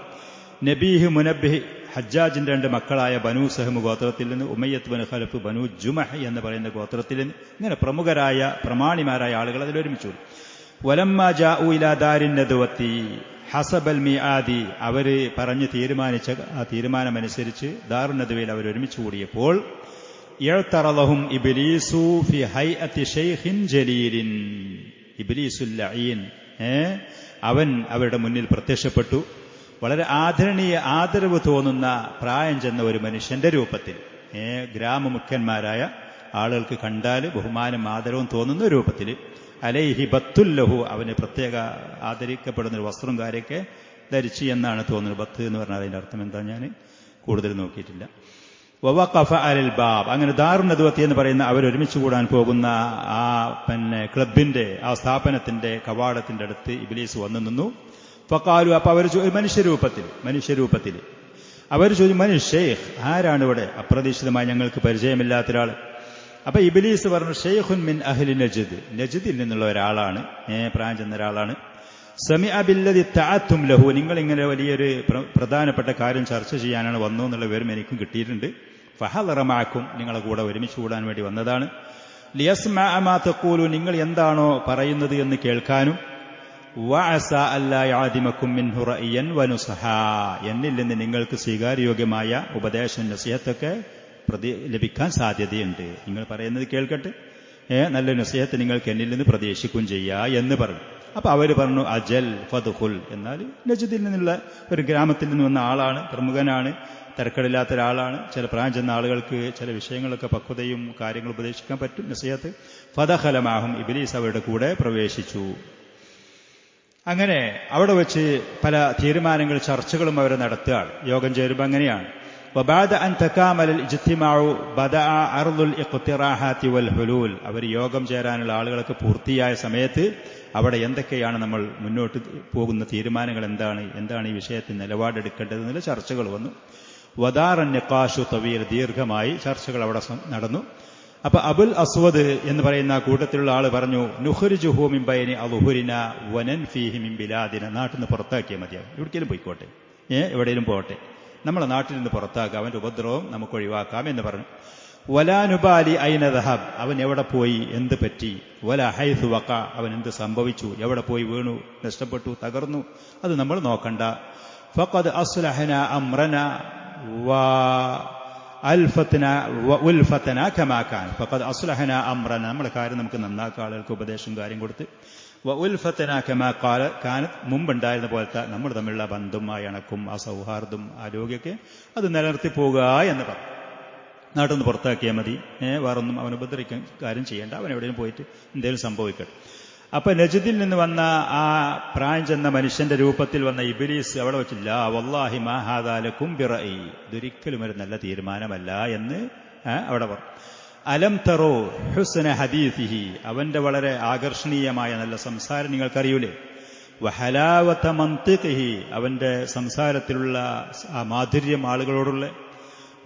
നബീഹ്, മുനബ്ബിഹ്, ഹജ്ജാജിന്റെ 2 മക്കളായ ബനു സഹ്മ് ഗോത്രത്തിൽ നിന്ന്, ഉമയ്യത്ത് ബിൻ ഖലഫ്, ബനു ജുമഹ് എന്ന് പറയുന്ന ഗോത്രത്തിൽ നിന്ന്, ഇങ്ങനെ പ്രമുഖരായ പ്രമാണിമാരായ ആളുകൾ അതിലൊരുമിച്ചു. വലമ്മാ ജാഉ ഇലാ ദാരിൻ നദ്വത്തി ഹസബൽ മിആദി, അവര് പറഞ്ഞ് തീരുമാനിച്ച ആ തീരുമാനമനുസരിച്ച് ദാറുൻ നദ്വയിൽ അവർ ഒരുമിച്ച് കൂടിയപ്പോൾ, ഇഅ്തറലഹും ഇബ്ലീസു ഫി ഹൈഅത്തി ശൈഖിൻ ജലീലിൻ, ഇബ്ലീസുൽ ലഈൻ, അവൻ അവരുടെ മുന്നിൽ പ്രത്യക്ഷപ്പെട്ടു. വളരെ ആദരവ് തോന്നുന്ന പ്രായം ചെന്ന ഒരു മനുഷ്യന്റെ രൂപത്തിൽ, ഗ്രാമമുഖ്യന്മാരായ ആളുകൾക്ക് കണ്ടാൽ ബഹുമാനം ആദരവും തോന്നുന്ന രൂപത്തിൽ, അലൈഹി ബത്തുല്ലഹു, അവന് പ്രത്യേക ആദരിക്കപ്പെടുന്ന ഒരു വസ്ത്രം കാര്യമൊക്കെ ധരിച്ചു എന്നാണ് തോന്നുന്നത്. ബത്ത് എന്ന് പറഞ്ഞാൽ അതിന്റെ അർത്ഥം എന്താ ഞാൻ കൂടുതൽ നോക്കിയിട്ടില്ല. വവഖഫ അലൽ ബാബ്, അങ്ങനെ ദാറുൻ നദ്വത്തി എന്ന് പറയുന്ന അവരൊരുമിച്ച് കൂടാൻ പോകുന്ന ആ ക്ലബിന്റെ ആ സ്ഥാപനത്തിന്റെ കവാടത്തിന്റെ അടുത്ത് ഇബ്ലീസ് വന്നു നിന്നു. ഫഖാലു, അപ്പൊ അവർ മനുഷ്യരൂപത്തിൽ അവർ ചോദിച്ചു, മനുഷ്യഖ്, ആരാണ് ഇവിടെ? അപ്രതീക്ഷിതമായി ഞങ്ങൾക്ക് പരിചയമില്ലാത്ത ഒരാൾ. അപ്പൊ ഇബ്ലീസ് പറഞ്ഞു, ഷെയ്ഖുൻ മിൻ അഹ്ലി നജ്ദ്, നജ്ദിൽ നിന്നുള്ള ഒരാളാണ്, പ്രായം ചെന്ന ഒരാളാണ്. സമിഅ ബില്ലദി തഅത്തും ലഹു, നിങ്ങൾ ഇങ്ങനെ വലിയൊരു പ്രധാനപ്പെട്ട കാര്യം ചർച്ച ചെയ്യാനാണ് വന്നു എന്നുള്ള വിവരം എനിക്കും കിട്ടിയിട്ടുണ്ട്. ഫഹദറ മഅക്കും, നിങ്ങളെ കൂടെ ഒരുമിച്ച് കൂടാൻ വേണ്ടി വന്നതാണ്. ലിയസ്മഅ മാ തഖൂലു, നിങ്ങൾ എന്താണോ പറയുന്നത് എന്ന് കേൾക്കാനും. വഅസ അല്ലാ യഅദിമക്കും മിൻഹു റഅയൻ വനുസഹാ, എന്നിൽ നിന്ന് നിങ്ങൾക്ക് സ്വീകാര്യോഗ്യമായ ഉപദേശം നസീഹത്തൊക്കെ ലഭിക്കാൻ സാധ്യതയുണ്ട്. നിങ്ങൾ പറയുന്നത് കേൾക്കട്ടെ, നല്ല നസീഹത്ത് നിങ്ങൾക്ക് എന്നിൽ നിന്ന് പ്രതീക്ഷിക്കുകയും ചെയ്യാ എന്ന് പറഞ്ഞു. അപ്പൊ അവര് പറഞ്ഞു, അജൽ ഫദ്ഖുൽ, എന്നാൽ നജ്ദിൽ നിന്നുള്ള ഒരു ഗ്രാമത്തിൽ നിന്ന് വന്ന ആളാണ്, പ്രമുഖനാണ്, തിരക്കടില്ലാത്ത ഒരാളാണ്. ചില പ്രായം ചെന്ന ആളുകൾക്ക് ചില വിഷയങ്ങളൊക്കെ പക്വതയും കാര്യങ്ങൾ ഉപദേശിക്കാൻ പറ്റും, നസീഹത്ത്. ഫദഖല മഅഹും, ഇബ്ലീസ് അവരുടെ കൂടെ പ്രവേശിച്ചു. അങ്ങനെ അവിടെ വെച്ച് പല തീരുമാനങ്ങൾ, ചർച്ചകളും അവർ നടത്തുകയാണ്. യോഗം ചേരുമ്പോൾ അങ്ങനെയാണ്. വബഅദ അൻ തകാമല ഇജ്തിമാഉ ബദഅ അർളുൽ ഇഖ്തിറാഹാത്തി വൽ ഹുലൂൽ, അവർ യോഗം ചേരാനുള്ള ആളുകളൊക്കെ പൂർത്തിയായ സമയത്ത് അവിടെ എന്തൊക്കെയാണ് നമ്മൾ മുന്നോട്ട് പോകുന്ന തീരുമാനങ്ങൾ, എന്താണ് ഈ വിഷയത്തിൽ നിലപാടെടുക്കേണ്ടത് എന്നുള്ള ചർച്ചകൾ വന്നു. വദാറൻ നിഖാഷു തവീൽ, ദീർഘമായി ചർച്ചകൾ അവിടെ നടന്നു. അപ്പൊ അബുൽ അസ്വദ് എന്ന് പറയുന്ന കൂട്ടത്തിലുള്ള ആള് പറഞ്ഞു, നുഖ്രിജുഹു മിൻ ബൈനി അദ്ഹുരിന വനൻഫീഹി മിൻ ബിലാദിന, നാട്ടിൽ നിന്ന് പുറത്താക്കിയാൽ മതിയാകും, എവിടേക്കെങ്കിലും പോയിക്കോട്ടെ, എവിടെയും പോട്ടെ, നമ്മളെ നാട്ടിൽ നിന്ന് പുറത്താക്കാം, അവന്റെ ഉപദ്രവം നമുക്ക് ഒഴിവാക്കാം എന്ന് പറഞ്ഞു. വലാ നുബാലി ഐന ദഹബ്, അവൻ എവിടെ പോയി, എന്ത് പറ്റി, വല ഹൈസു വഖ, അവൻ എന്ത് സംഭവിച്ചു, എവിടെ പോയി വീണു, നഷ്ടപ്പെട്ടു, തകർന്നു, അത് നമ്മൾ നോക്കണ്ട. ഫഖദ് അസ്ലഹന അംറന വ അൽഫതന വ ഉൽഫതന കമാ കാൻ, ഫഖദ് അസ്ലഹന അംറന, നമ്മുടെ കാര്യം നമുക്ക് നന്നാക്കാൻ ആളുകൾക്ക് ഉപദേശം കാര്യം കൊടുത്ത്, വ ഉൽഫതന കമാ കാനത്, മുമ്പുണ്ടായിരുന്ന പോലത്തെ നമ്മൾ തമ്മിലുള്ള ബന്ധുമായി അണക്കും, ആ സൗഹാർദ്ദം, ആരോഗ്യമൊക്കെ അത് നിലനിർത്തി പോകുക എന്ന് പറഞ്ഞു. നാട്ടിൽ നിന്ന് പുറത്താക്കിയാൽ മതി, വേറൊന്നും അവൻ ഉപദ്രവിക്കാൻ കാര്യം ചെയ്യേണ്ട, അവൻ എവിടെയും പോയിട്ട് എന്തെങ്കിലും സംഭവിക്കട്ടെ. അപ്പൊ നജ്ദിൽ നിന്ന് വന്ന ആ പ്രായം ചെന്ന മനുഷ്യന്റെ രൂപത്തിൽ വന്ന ഇബ്ലീസ് അവിടെ വെച്ചില്ല, വല്ലാഹി മാ ഹാദാ ലക്കും ബിറഈ, ഇതൊരിക്കലും ഒരു നല്ല തീരുമാനമല്ല എന്ന് അവിടെ പറഞ്ഞു. അലം തറോ ഹുസ്ന ഹദീസിഹി, അവന്റെ വളരെ ആകർഷണീയമായ നല്ല സംസാരം നിങ്ങൾക്കറിയൂലേ. വഹലാവത മന്തിഖിഹി, അവന്റെ സംസാരത്തിലുള്ള ആ മാധുര്യം ആളുകളോടുള്ള.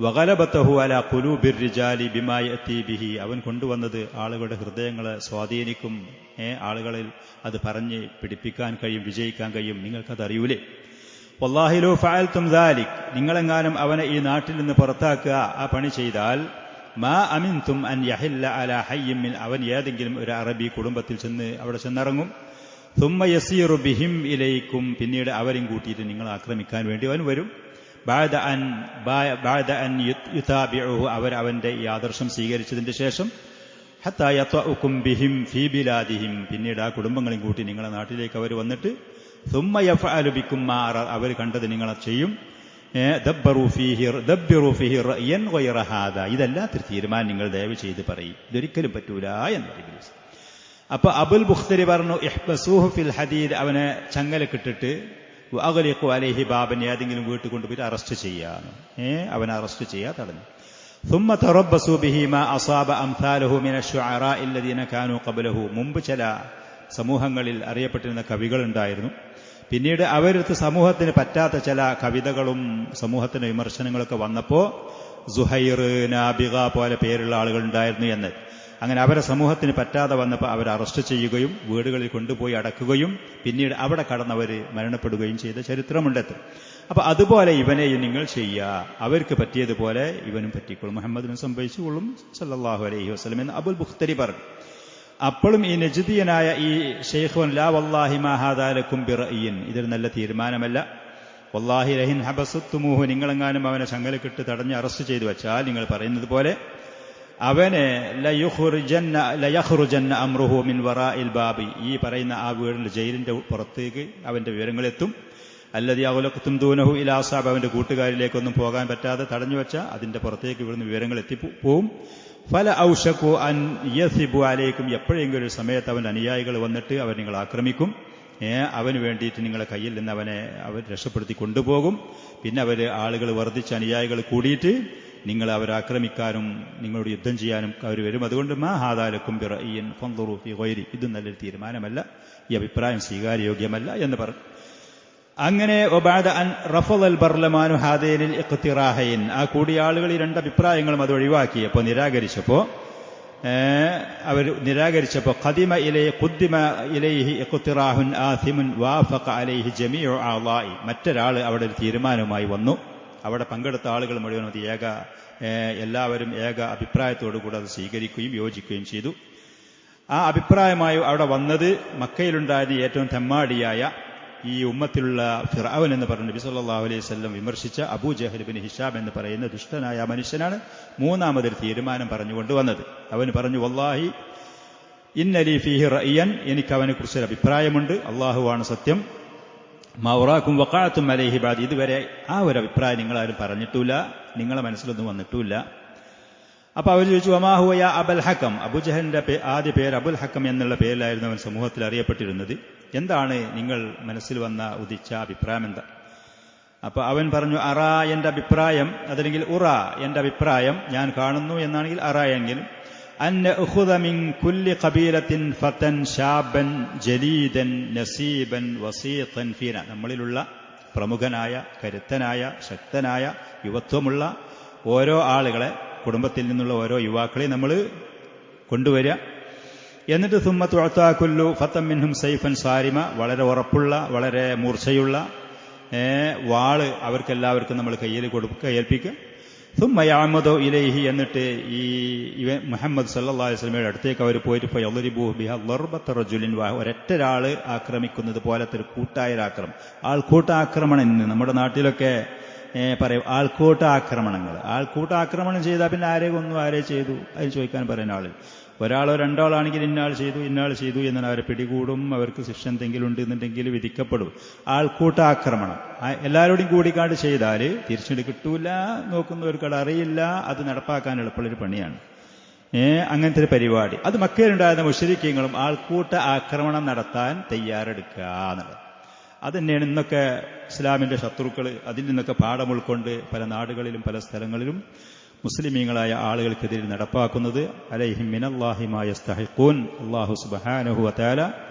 വഗലബതഹു അലാ ഖുലൂബിർ റിജാലി ബിമാ യഅതി ബിഹി, അവൻ കൊണ്ടുവന്നത് ആളുകളുടെ ഹൃദയങ്ങളെ സ്വാധീനിക്കും, ആളുകളിൽ അത് പറഞ്ഞ് പിടിപ്പിക്കാൻ കഴിയും, വിജയിക്കാൻ കഴിയും. നിങ്ങൾക്കത് അറിയൂലേ? വല്ലാഹി ലൗ ഫഅൽതും ദാലിക്, നിങ്ങളെങ്ങാനും അവനെ ഈ നാട്ടിൽ നിന്ന് പുറത്താക്കുക, ആ പണി ചെയ്താൽ, മാ അമിൻതും അൻ യഹില്ല അലാ ഹയ്യിൻ മിൻ, അവൻ ഏതെങ്കിലും ഒരു അറബി കുടുംബത്തിൽ അവിടെ ചെന്നിറങ്ങും. സുമ്മ യസീറു ബിഹിം ഇലൈക്കും, പിന്നീട് അവരെയും കൂട്ടിയിട്ട് നിങ്ങൾ ആക്രമിക്കാൻ വേണ്ടി അവൻ വരും. ബഅദ അൻ യുതാബിഉഹു, അവന്റെ ഈ ആദർശം സ്വീകരിച്ചതിന്റെ ശേഷം, ഹത്താ യത്വഉകും ബിഹിം ഫീ ബിലാദിഹിം, പിന്നീട് ആ കുടുംബങ്ങളെയും കൂട്ടി നിങ്ങളെ നാട്ടിലേക്ക് അവർ വന്നിട്ട്, സുമ്മ യഫഅലു ബിക്കും മാ അവർ കണ്ടത് നിങ്ങളെ ചെയ്യും. ദബ്ബിറു ഫീഹി റഅയൻ ഗൈറ ഹാദാ, ഇതല്ലാത്തൊരു തീരുമാനം നിങ്ങൾ ദയവ് ചെയ്ത് പറയും, ഇതൊരിക്കലും പറ്റൂല എന്ന് ഇബ്ലീസ്. അപ്പൊ അബുൽ ബുഖ്തരി പറഞ്ഞു, ഇഹ്ബസൂഹു ഫിൽ ഹദീദ്, അവനെ ചങ്ങലക്കിട്ടിട്ട്, വഅഗ്ലിഖു അലൈഹി ബാബൻ, ഏതെങ്കിലും വീട്ടിൽ കൊണ്ടുപോയിട്ട് അറസ്റ്റ് ചെയ്യാന്ന്, അവനെ അറസ്റ്റ് ചെയ്യാ തടഞ്ഞു. ثم تربصوا به ما أصاب أمثاله من الشعراء الذين كانوا قبله, മുമ്പ് ചില സമൂഹങ്ങളിൽ അറിയപ്പെട്ടിരുന്ന കവികളുണ്ടായിരുന്നു. പിന്നീട് അവർക്ക് സമൂഹത്തിന് പറ്റാത്ത ചില കവിതകളും സമൂഹത്തിന് വിമർശനങ്ങളൊക്കെ വന്നപ്പോ സുഹൈർ, നാബിഗ പോലെ പേരുള്ള ആളുകൾ ഉണ്ടായിരുന്നു എന്ന്. അങ്ങനെ അവരെ സമൂഹത്തിന് പറ്റാതെ വന്നപ്പോൾ അവർ അറസ്റ്റ് ചെയ്യുകയും വീടുകളിൽ കൊണ്ടുപോയി അടക്കുകയും പിന്നീട് അവിടെ കടന്നവർ മരണപ്പെടുകയും ചെയ്ത ചരിത്രമുണ്ടെത്തും. അപ്പൊ അതുപോലെ ഇവനെയും നിങ്ങൾ ചെയ്യുക, അവർക്ക് പറ്റിയതുപോലെ ഇവനും പറ്റിക്കൊള്ളും, മുഹമ്മദിനും സംഭവിച്ചുകൊള്ളും സല്ലല്ലാഹു അലൈഹി വസല്ലം എന്ന് അബുൽ ബുഖ്തരി പറഞ്ഞു. അപ്പോഴും ഈ നജ്ദിയനായ ഈ ശൈഖുൻ ലാ വല്ലാഹി മാ ഹാദാ ലക്കും ബിറഅയിൻ, ഇതൊരു നല്ല തീരുമാനമല്ല. വല്ലാഹി ലഹിൻ ഹബസത്തുമൂഹു, നിങ്ങളെങ്ങാനും അവനെ ചങ്ങലക്കിട്ട് തടഞ്ഞ് അറസ്റ്റ് ചെയ്തു വെച്ചാൽ നിങ്ങൾ പറയുന്നത് പോലെ അവനെ ലയഖ്റുജന്ന അംറുഹു മിൻ വറാഇൽ ബാബി, ഈ പറയുന്ന ആ വീടിന്റെ ജയിലിന്റെ പുറത്തേക്ക് അവന്റെ വിവരങ്ങളെത്തും. അല്ലദീ അഗ്ലഖ്തും ദൂനഹു ഇലാ അസ്ഹാബ്, അവന്റെ കൂട്ടുകാരിലേക്കൊന്നും പോകാൻ പറ്റാതെ തടഞ്ഞു വെച്ച അതിന്റെ പുറത്തേക്ക് ഇവിടുന്ന് വിവരങ്ങൾ എത്തിപ്പോവും. ഫല ഔഷകു അൻ യസിബു അലൈക്കും, എപ്പോഴെങ്കിലും ഒരു സമയത്ത് അവന്റെ അനുയായികൾ വന്നിട്ട് അവർ നിങ്ങൾ ആക്രമിക്കും. അവന് വേണ്ടിയിട്ട് നിങ്ങളെ കയ്യിൽ നിന്ന് അവർ രക്ഷപ്പെടുത്തി കൊണ്ടുപോകും. പിന്നെ ആളുകൾ വർദ്ധിച്ച് അനുയായികൾ കൂടിയിട്ട് നിങ്ങൾ അവരെ ആക്രമിക്കാനും നിങ്ങളോട് യുദ്ധം ചെയ്യാനും അവർ വരും. അതുകൊണ്ട് മാ ഹാദാ ലക്കും ബിറഅയിൻ ഫൻദുറു ഫീ ഗൈരി, ഇത് നല്ലൊരു തീരുമാനമല്ല, ഈ അഭിപ്രായം സ്വീകാര്യോഗ്യമല്ല എന്ന് പറഞ്ഞു. അങ്ങനെ വബഅദ അൻ റഫളൽ ബർലമാനു ഹാദൈനിൽ ഇഖ്തിറാഹൈൻ, ആ കൂടിയ ആളുകൾ ഈ രണ്ട് അഭിപ്രായങ്ങളും അത് ഒഴിവാക്കിയപ്പോൾ നിരാകരിച്ചപ്പോൾ ഖദിമ ഇലൈഹി ഇഖ്തിറാഹുൻ ആസിമുൻ വാഫഖ അലൈഹി ജമീഉ അഅളാഇ, മറ്റൊരാൾ അവിടെ ഒരു തീരുമാനവുമായി വന്നു. അവിടെ പങ്കെടുത്ത ആളുകൾ മുഴുവൻ അത് എല്ലാവരും ഏക അഭിപ്രായത്തോടുകൂടെ അത് സ്വീകരിക്കുകയും യോജിക്കുകയും ചെയ്തു. ആ അഭിപ്രായമായി അവിടെ വന്നത് മക്കയിലുണ്ടായിരുന്ന ഏറ്റവും തെമ്മാടിയായ ഈ ഉമ്മത്തിലുള്ള ഫിർഔൻ എന്ന് പറഞ്ഞ നബി സല്ലല്ലാഹു അലൈഹി വസല്ലം വിമർശിച്ച അബൂ ജഹൽ ഇബ്നു ഹിഷാം എന്ന് പറയുന്ന ദുഷ്ടനായ മനുഷ്യനാണ് മൂന്നാമതൊരു തീരുമാനം പറഞ്ഞുകൊണ്ട് വന്നത്. അവന് പറഞ്ഞു, വല്ലാഹി ഇന്നലി ഫീഹി റഅയൻ, എനിക്ക് അവനെ കുറിച്ചൊരു അഭിപ്രായമുണ്ട്, അല്ലാഹുവാണ് സത്യം. മൗറാക്കും വഖഅത്തും അലൈഹി ബാദി, ഇതുവരെ ആ ഒരു അഭിപ്രായം നിങ്ങളാരും പറഞ്ഞിട്ടില്ല, നിങ്ങളെ മനസ്സിലൊന്നും വന്നിട്ടില്ല. അപ്പൊ അവർ ചോദിച്ചു, വമാ ഹുവ യാ അബുൽ ഹക്കം, അബൂജഹലിന്റെ ആദ്യ പേര് അബുൽ ഹക്കം എന്നുള്ള പേരിലായിരുന്നു അവൻ സമൂഹത്തിൽ അറിയപ്പെട്ടിരുന്നത്. എന്താണ് നിങ്ങൾ മനസ്സിൽ ഉദിച്ച അഭിപ്രായം എന്താ? അപ്പൊ അവൻ പറഞ്ഞു, അറാ, എന്റെ അഭിപ്രായം, അതല്ലെങ്കിൽ ഉറ, എന്റെ അഭിപ്രായം, ഞാൻ കാണുന്നു എന്നാണെങ്കിൽ അറ എങ്കിലും, അന്ന ഉഖുദ മിൻ കുല്ലി ഖബീലത്തിൻ ഫതൻ ശാബൻ ജലീദൻ നസീബൻ വസീഖൻ ഫീന, നമ്മളിലുള്ള പ്രമുഖനായ കരുത്തനായ ശക്തനായ യുവത്വമുള്ള ഓരോ ആളുകളെ, കുടുംബത്തിൽ നിന്നുള്ള ഓരോ യുവാക്കളെ നമ്മൾ കൊണ്ടുവരിക. എന്നിട്ട് സുമ്മ തുഅതാ കുല്ലു ഫതൻ മിൻഹും സൈഫൻ സാരിമ, വളരെ ഉറപ്പുള്ള വളരെ മൂർച്ചയുള്ള വാള് അവർക്കെല്ലാവർക്കും നമ്മൾ ഏൽപ്പിക്കുക. സുമ്മ യഅമദു ഇലൈഹി, എന്നിട്ട് ഈ മുഹമ്മദ് സല്ലല്ലാഹു അലൈഹി വസല്ലമയുടെ അടുത്തേക്ക് അവർ പോയിട്ട് യദ്രിബൂഹു ബിഹാ ദർബത റജുലിൻ വാഹിദ്, ഒരൊറ്റൊരാള് ആക്രമിക്കുന്നത് പോലത്തെ ഒരു കൂട്ടായൊരാക്രമണം, ആൾക്കൂട്ടാക്രമണം. ഇന്ന് നമ്മുടെ നാട്ടിലൊക്കെ പറയും ആൾക്കൂട്ടാക്രമണം ചെയ്താൽ പിന്നെ ആരെ കൊന്നു, ആരെ ചെയ്തു, അതിന് ചോദിക്കാൻ പറയുന്ന ആള്. ഒരാളോ രണ്ടാളാണെങ്കിൽ ഇന്നാൾ ചെയ്തു എന്നാൽ അവരെ പിടികൂടും, അവർക്ക് ശിക്ഷ എന്തെങ്കിലും ഉണ്ട് എന്നുണ്ടെങ്കിൽ വിധിക്കപ്പെടും. ആൾക്കൂട്ടാക്രമണം എല്ലാവരോടും കൂടിക്കാണ്ട് ചെയ്താൽ തിരിച്ചടി കിട്ടൂല, നോക്കുന്നവർക്കത് അറിയില്ല, അത് നടപ്പാക്കാൻ എളുപ്പമുള്ളൊരു പണിയാണ്. അങ്ങനത്തെ ഒരു പരിപാടി അത് മക്കയിലുണ്ടായിരുന്ന മുശ്രിക്കീങ്ങളും ആൾക്കൂട്ട ആക്രമണം നടത്താൻ തയ്യാറെടുക്കുക എന്നുള്ളത്. അതുതന്നെയാണ് ഇന്നൊക്കെ ഇസ്ലാമിന്റെ ശത്രുക്കൾ അതിൽ നിന്നൊക്കെ പാഠം ഉൾക്കൊണ്ട് പല നാടുകളിലും പല സ്ഥലങ്ങളിലും മുസ്ലിമീങ്ങളായ ആളുകൾക്കെതിരെ നടപ്പാക്കുന്നത്. അലൈഹിം മിനല്ലാഹി മാ യസ്തഹിഖൂൻ, അല്ലാഹു സുബ്ഹാനഹു വ തആല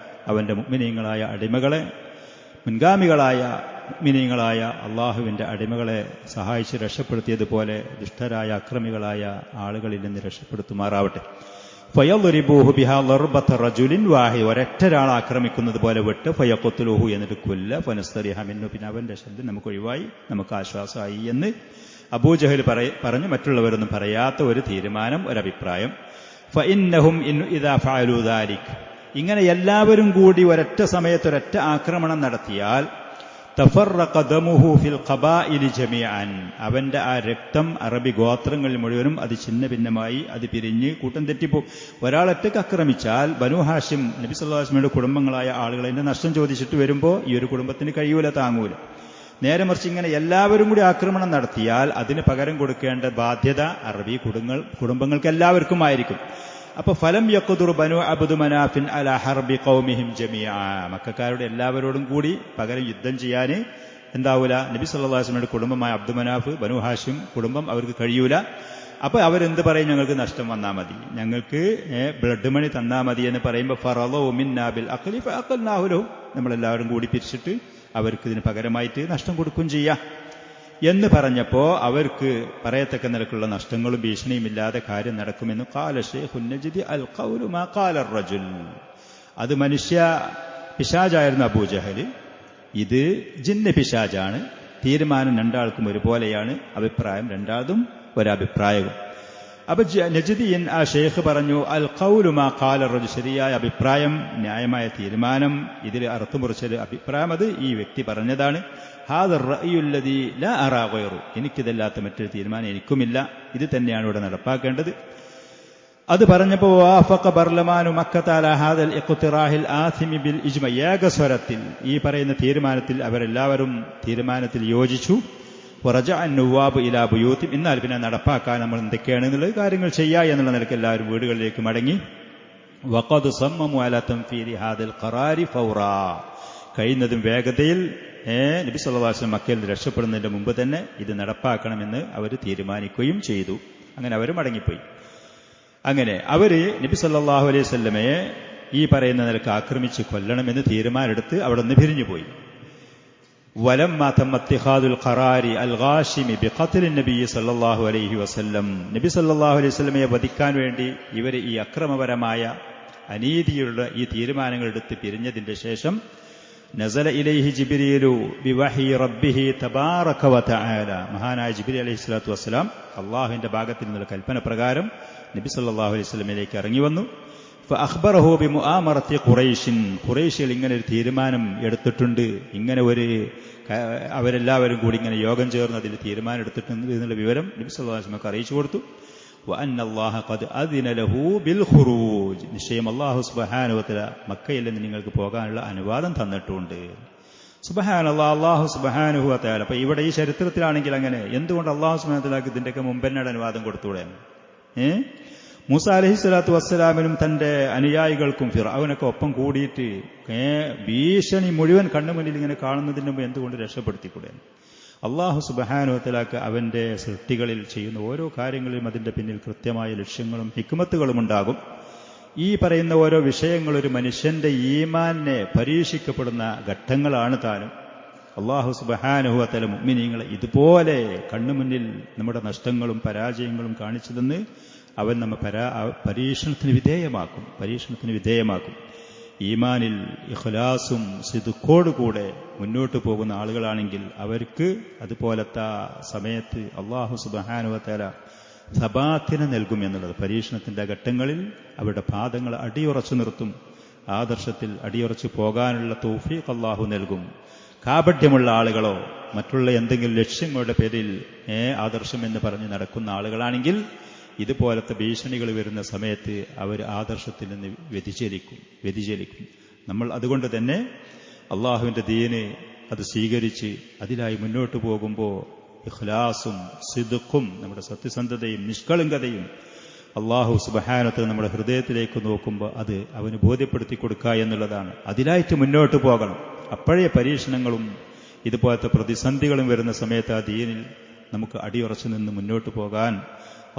അവന്റെ മുഅ്മിനീങ്ങളായ അടിമകളെ, മുൻഗാമികളായ മുഅ്മിനീങ്ങളായ അള്ളാഹുവിന്റെ അടിമകളെ സഹായിച്ച് രക്ഷപ്പെടുത്തിയതുപോലെ ദുഷ്ടരായ അക്രമികളായ ആളുകളിൽ നിന്ന് രക്ഷപ്പെടുത്തുമാറാവട്ടെ. ഫയദ്രിബൂഹു ബിഹാ ളർബത റജുലിൻ വാഹിദ്, ഒരൊറ്റൊരാൾ ആക്രമിക്കുന്നത് പോലെ വിട്ട് ഫയഖ്തുലുഹു, എന്നിട്ട് കൊല്ല. ഫനസ്തരിഹ മിൻഹു, പിന്നെ അവന്റെ ശല്യം നമുക്ക് ഒഴിവായി, നമുക്ക് ആശ്വാസമായി എന്ന് അബൂജഹൽ പറഞ്ഞു. മറ്റുള്ളവരൊന്നും പറയാത്ത ഒരു തീരുമാനം, ഒരഭിപ്രായം. ഫഇന്നഹും ഇദാ ഫഅലൂ ദാലിക്, ഇങ്ങനെ എല്ലാവരും കൂടി ഒരൊറ്റ സമയത്ത് ഒരൊറ്റ ആക്രമണം നടത്തിയാൽ തഫറഖ ദമുഹു ഫിൽ ഖബാഇലി ജമീഅൻ, അവന്റെ ആ രക്തം അറബി ഗോത്രങ്ങളിൽ മുഴുവനും അത് ഛിന്ന ഭിന്നമായി, അത് പിരിഞ്ഞ് കൂട്ടം തെറ്റിപ്പോകും. ഒരാളൊറ്റയ്ക്ക് ആക്രമിച്ചാൽ ബനൂ ഹാഷിം നബി സല്ലല്ലാഹു അലൈഹി വസല്ലമയുടെ കുടുംബങ്ങളായ ആളുകളെ നഷ്ടം ചോദിച്ചിട്ട് വരുമ്പോൾ ഈ ഒരു കുടുംബത്തിന് കഴിയൂല, താങ്ങൂല. നേരെ മറിച്ച് ഇങ്ങനെ എല്ലാവരും കൂടി ആക്രമണം നടത്തിയാൽ അതിന് പകരം കൊടുക്കേണ്ട ബാധ്യത അറബി കുടുംബങ്ങൾക്ക് എല്ലാവർക്കുമായിരിക്കും. അപ്പൊ ഫലം യഖ്ദുർ ബനു അബ്ദു മനാഫിൻ അലാ ഹർബി ഖൗമിഹിം ജമീഅ, മക്കക്കാരുടെ എല്ലാവരോടും കൂടി പകരം യുദ്ധം ചെയ്യാൻ എന്താവൂല, നബി സല്ലല്ലാഹു അലൈഹി വസല്ലമയുടെ കുടുംബമായ അബ്ദു മനാഫ് ബനു ഹാഷിം കുടുംബം അവർക്ക് കഴിയൂല. അപ്പൊ അവരെന്ത് പറയും, ഞങ്ങൾക്ക് നഷ്ടം വന്നാൽ മതി, ഞങ്ങൾക്ക് ബ്ലഡ് മണി തന്നാൽ മതി എന്ന് പറയുമ്പോൾ ഫറളൂ മിന്നാ ബിൽ അഖ്ലി ഫഅഖൽനാഹു ലഹു, നമ്മളെല്ലാവരും കൂടി പിരിച്ചിട്ട് അവർക്ക് ഇതിന് പകരമായിട്ട് നഷ്ടം കൊടുക്കുകയും ചെയ്യാം എന്ന് പറഞ്ഞപ്പോ അവർക്ക് പറയത്തക്ക നിലക്കുള്ള നഷ്ടങ്ങളും ഭീഷണിയും ഇല്ലാതെ കാര്യം നടക്കുമെന്ന് ഖാല ശൈഖുൻ നജ്ദി അൽ ഖൗലു മാ ഖാല റജുൽ, അത് മനുഷ്യ പിശാചായിരുന്നു അബൂജഹൽ, ഇത് ജിന്ന് പിശാചാണ്. തീരുമാനം രണ്ടാൾക്കും ഒരുപോലെയാണ്, അഭിപ്രായം രണ്ടാളും ഒരഭിപ്രായവും. അപ്പൊ നജ്ദിയൻ ആ ഷെയ്ഖ് പറഞ്ഞു അൽ ഖൗലു മാ ഖാല റജുൽ, ശരിയായ അഭിപ്രായം, ന്യായമായ തീരുമാനം, ഇതിൽ അർത്ഥമുറിച്ചൊരു അഭിപ്രായം അത് ഈ വ്യക്തി പറഞ്ഞതാണ്. ഹാദ റഅയുല്ലദീ ലാ അറാ ഗൈറു, എനിക്കിതല്ലാത്ത മറ്റൊരു തീരുമാനം എനിക്കുമില്ല, ഇത് തന്നെയാണ് ഇവിടെ നടപ്പാക്കേണ്ടത്. അത് പറഞ്ഞപ്പോ വാഫഖ ബർലമാനു മക്കത അലാ ഹാദൽ ഇഖ്തിറാഹിൽ ആസിമി ബിൽ ഇജ്മ, ഏകസ്വരത്തിൽ ഈ പറയുന്ന തീരുമാനത്തിൽ അവരെല്ലാവരും തീരുമാനത്തിൽ യോജിച്ചു. വറജഅ അൻ-നുവാബ് ഇലാ ബുയൂത്തി, എന്നാൽ പിന്നെ നടപ്പാക്കാൻ നമ്മൾ എന്തൊക്കെയാണ് എന്നുള്ളത് കാര്യങ്ങൾ ചെയ്യുക എന്നുള്ള നിലയ്ക്ക് എല്ലാവരും വീടുകളിലേക്ക് മടങ്ങി. വഖദ് സമ്മമു അലാ തൻഫീദി ഹാദൽ ഖറാരി ഫൗറാ, കഴിയുന്നതും വേഗതയിൽ നബി സല്ലല്ലാഹു അലൈഹി വസല്ലം മക്കയിൽ രക്ഷപ്പെടുന്നതിന്റെ മുമ്പ് തന്നെ ഇത് നടപ്പാക്കണമെന്ന് അവർ തീരുമാനിക്കുകയും ചെയ്തു. അങ്ങനെ അവർ മടങ്ങിപ്പോയി. അങ്ങനെ അവര് നബി സല്ലല്ലാഹു അലൈഹി വസല്ലമയെ ഈ പറയുന്ന നിലക്ക് ആക്രമിച്ച് കൊല്ലണമെന്ന് തീരുമാനമെടുത്ത് അവിടെ നിന്ന് പിരിഞ്ഞുപോയി. വലമ്മാ തമ്മ ഇത്തിഖാദുൽ ഖറാരി അൽ ഗാശിമി ബിഖത്ലി നബി സല്ലല്ലാഹു അലൈഹി വസല്ലം, നബി സല്ലല്ലാഹു അലൈഹി വസല്ലമയെ വധിക്കാൻ വേണ്ടി ഇവർ ഈ അക്രമപരമായ അനീതിയുടെ ഈ തീരുമാനങ്ങൾ എടുത്ത് പിരിഞ്ഞതിന്റെ ശേഷം നസല ഇലൈഹി ജിബ്രീലു ബിവഹി റബ്ബിഹി തബാറക വതആല, മഹാനായ ജിബ്രീൽ അലൈഹിസ്സലാത്തു വസ്സലാം അള്ളാഹുവിന്റെ ഭാഗത്തിൽ നിന്നുള്ള കൽപ്പന പ്രകാരം നബി സല്ലല്ലാഹു അലൈഹി വസല്ലമയിലേക്ക് ഇറങ്ങി വന്നു. ഫഅഖ്ബറഹു ബിമുആമറത്തി ഖുറൈശിൻ, ഖുറൈശികൾ ഇങ്ങനെ ഒരു തീരുമാനം എടുത്തിട്ടുണ്ട്, ഇങ്ങനെ ഒരു അവരെല്ലാവരും കൂടി ഇങ്ങനെ യോഗം ചേർന്ന് അതിൽ തീരുമാനം എടുത്തിട്ടുണ്ട് എന്നുള്ള വിവരം നബി സല്ലല്ലാഹു അലൈഹി വസല്ലമക്ക് അറിയിച്ചു കൊടുത്തു. വഅന്ന അല്ലാഹ ഖദ് അദിന ലഹു ബിൽ ഖുറൂജ്, നിശ്ചയം അല്ലാഹു സുബ്ഹാനഹു വ തആല മക്കയിൽ നിന്ന് നിങ്ങൾക്ക് പോകാനുള്ള അനുവാദം തന്നിട്ടുണ്ട്. സുബ്ഹാനല്ലാഹ്, അല്ലാഹു സുബ്ഹാനഹു വ തആല. അപ്പൊ ഇവിടെ ഈ ചരിത്രത്തിലാണെങ്കിൽ അങ്ങനെ എന്തുകൊണ്ട് അല്ലാഹു സുബ്ഹാനഹു വ തആലക്ക് ഇതിന്റെയൊക്കെ മുമ്പെന്നോട് അനുവാദം കൊടുത്തൂടെ? മൂസ അലൈഹിസ്സലാത്തു വസ്സലാമിനും തന്റെ അനുയായികൾക്കും ഫിർഔനൊക്കെ ഒപ്പം കൂടിയിട്ട് ഭീഷണി മുഴുവൻ കണ്ണുമുന്നിൽ ഇങ്ങനെ കാണുന്നതിന് മുമ്പ് എന്തുകൊണ്ട് രക്ഷപ്പെടുത്തിക്കൂടെ? അല്ലാഹു സുബ്ഹാനഹു വ തആലക്ക് അവന്റെ സൃഷ്ടികളിൽ ചെയ്യുന്ന ഓരോ കാര്യങ്ങളിലും അതിന്റെ പിന്നിൽ കൃത്യമായ ലക്ഷ്യങ്ങളും ഹിക്മത്തുകളും ഉണ്ടാകും. ഈ പറയുന്ന ഓരോ വിഷയങ്ങൾ ഒരു മനുഷ്യന്റെ ഈമാനെ പരീക്ഷിക്കപ്പെടുന്ന ഘട്ടങ്ങളാണ് താനും. അല്ലാഹു സുബ്ഹാനഹു വ തആല മുഅ്മിനീങ്ങളെ ഇതുപോലെ കണ്ണുമുന്നിൽ നമ്മുടെ നഷ്ടങ്ങളും പരാജയങ്ങളും കാണിച്ചു തന്ന് അവൻ നമ്മെ പരീക്ഷണത്തിന് വിധേയമാക്കും. ഈമാനിൽ ഇഖ്ലാസും സിദ്ഖോടുകൂടെ മുന്നോട്ട് പോകുന്ന ആളുകളാണെങ്കിൽ അവർക്ക് അതുപോലത്തെ സമയത്ത് അല്ലാഹു സുബ്ഹാനഹു വ തആല സബാത്തിനെ നൽകും എന്നുള്ളത്. പരീക്ഷണത്തിന്റെ ഘട്ടങ്ങളിൽ അവരുടെ പാദങ്ങൾ അടിയുറച്ചു നിർത്തും. ആദർശത്തിൽ അടിയുറച്ചു പോകാനുള്ള തൗഫീഖ് അല്ലാഹു നൽകും. കാപഢ്യമുള്ള ആളുകളോ മറ്റുള്ള എന്തെങ്കിലും ലക്ഷ്യങ്ങളുടെ പേരിൽ ആദർശം എന്ന് പറഞ്ഞ് നടക്കുന്ന ആളുകളാണെങ്കിൽ ഇതുപോലത്തെ ഭീഷണികൾ വരുന്ന സമയത്ത് അവർ ആദർശത്തിൽ നിന്ന് വ്യതിചലിക്കും. നമ്മൾ അതുകൊണ്ട് തന്നെ അള്ളാഹുവിന്റെ ദീന് അത് സ്വീകരിച്ച് അതിലായി മുന്നോട്ട് പോകുമ്പോൾ ഇഖ്ലാസും സിദ്ഖും നമ്മുടെ സത്യസന്ധതയും നിഷ്കളങ്കതയും അള്ളാഹു സുബ്ഹാനഹു വ തആല നമ്മുടെ ഹൃദയത്തിലേക്ക് നോക്കുമ്പോൾ അത് അവന് ബോധ്യപ്പെടുത്തി കൊടുക്കുക എന്നുള്ളതാണ്. അതിലായിട്ട് മുന്നോട്ട് പോകണം. അപ്പോഴേ പരീക്ഷണങ്ങളും ഇതുപോലത്തെ പ്രതിസന്ധികളും വരുന്ന സമയത്ത് ആ ദീനിൽ നമുക്ക് അടിയുറച്ചു നിന്ന് മുന്നോട്ട് പോകാൻ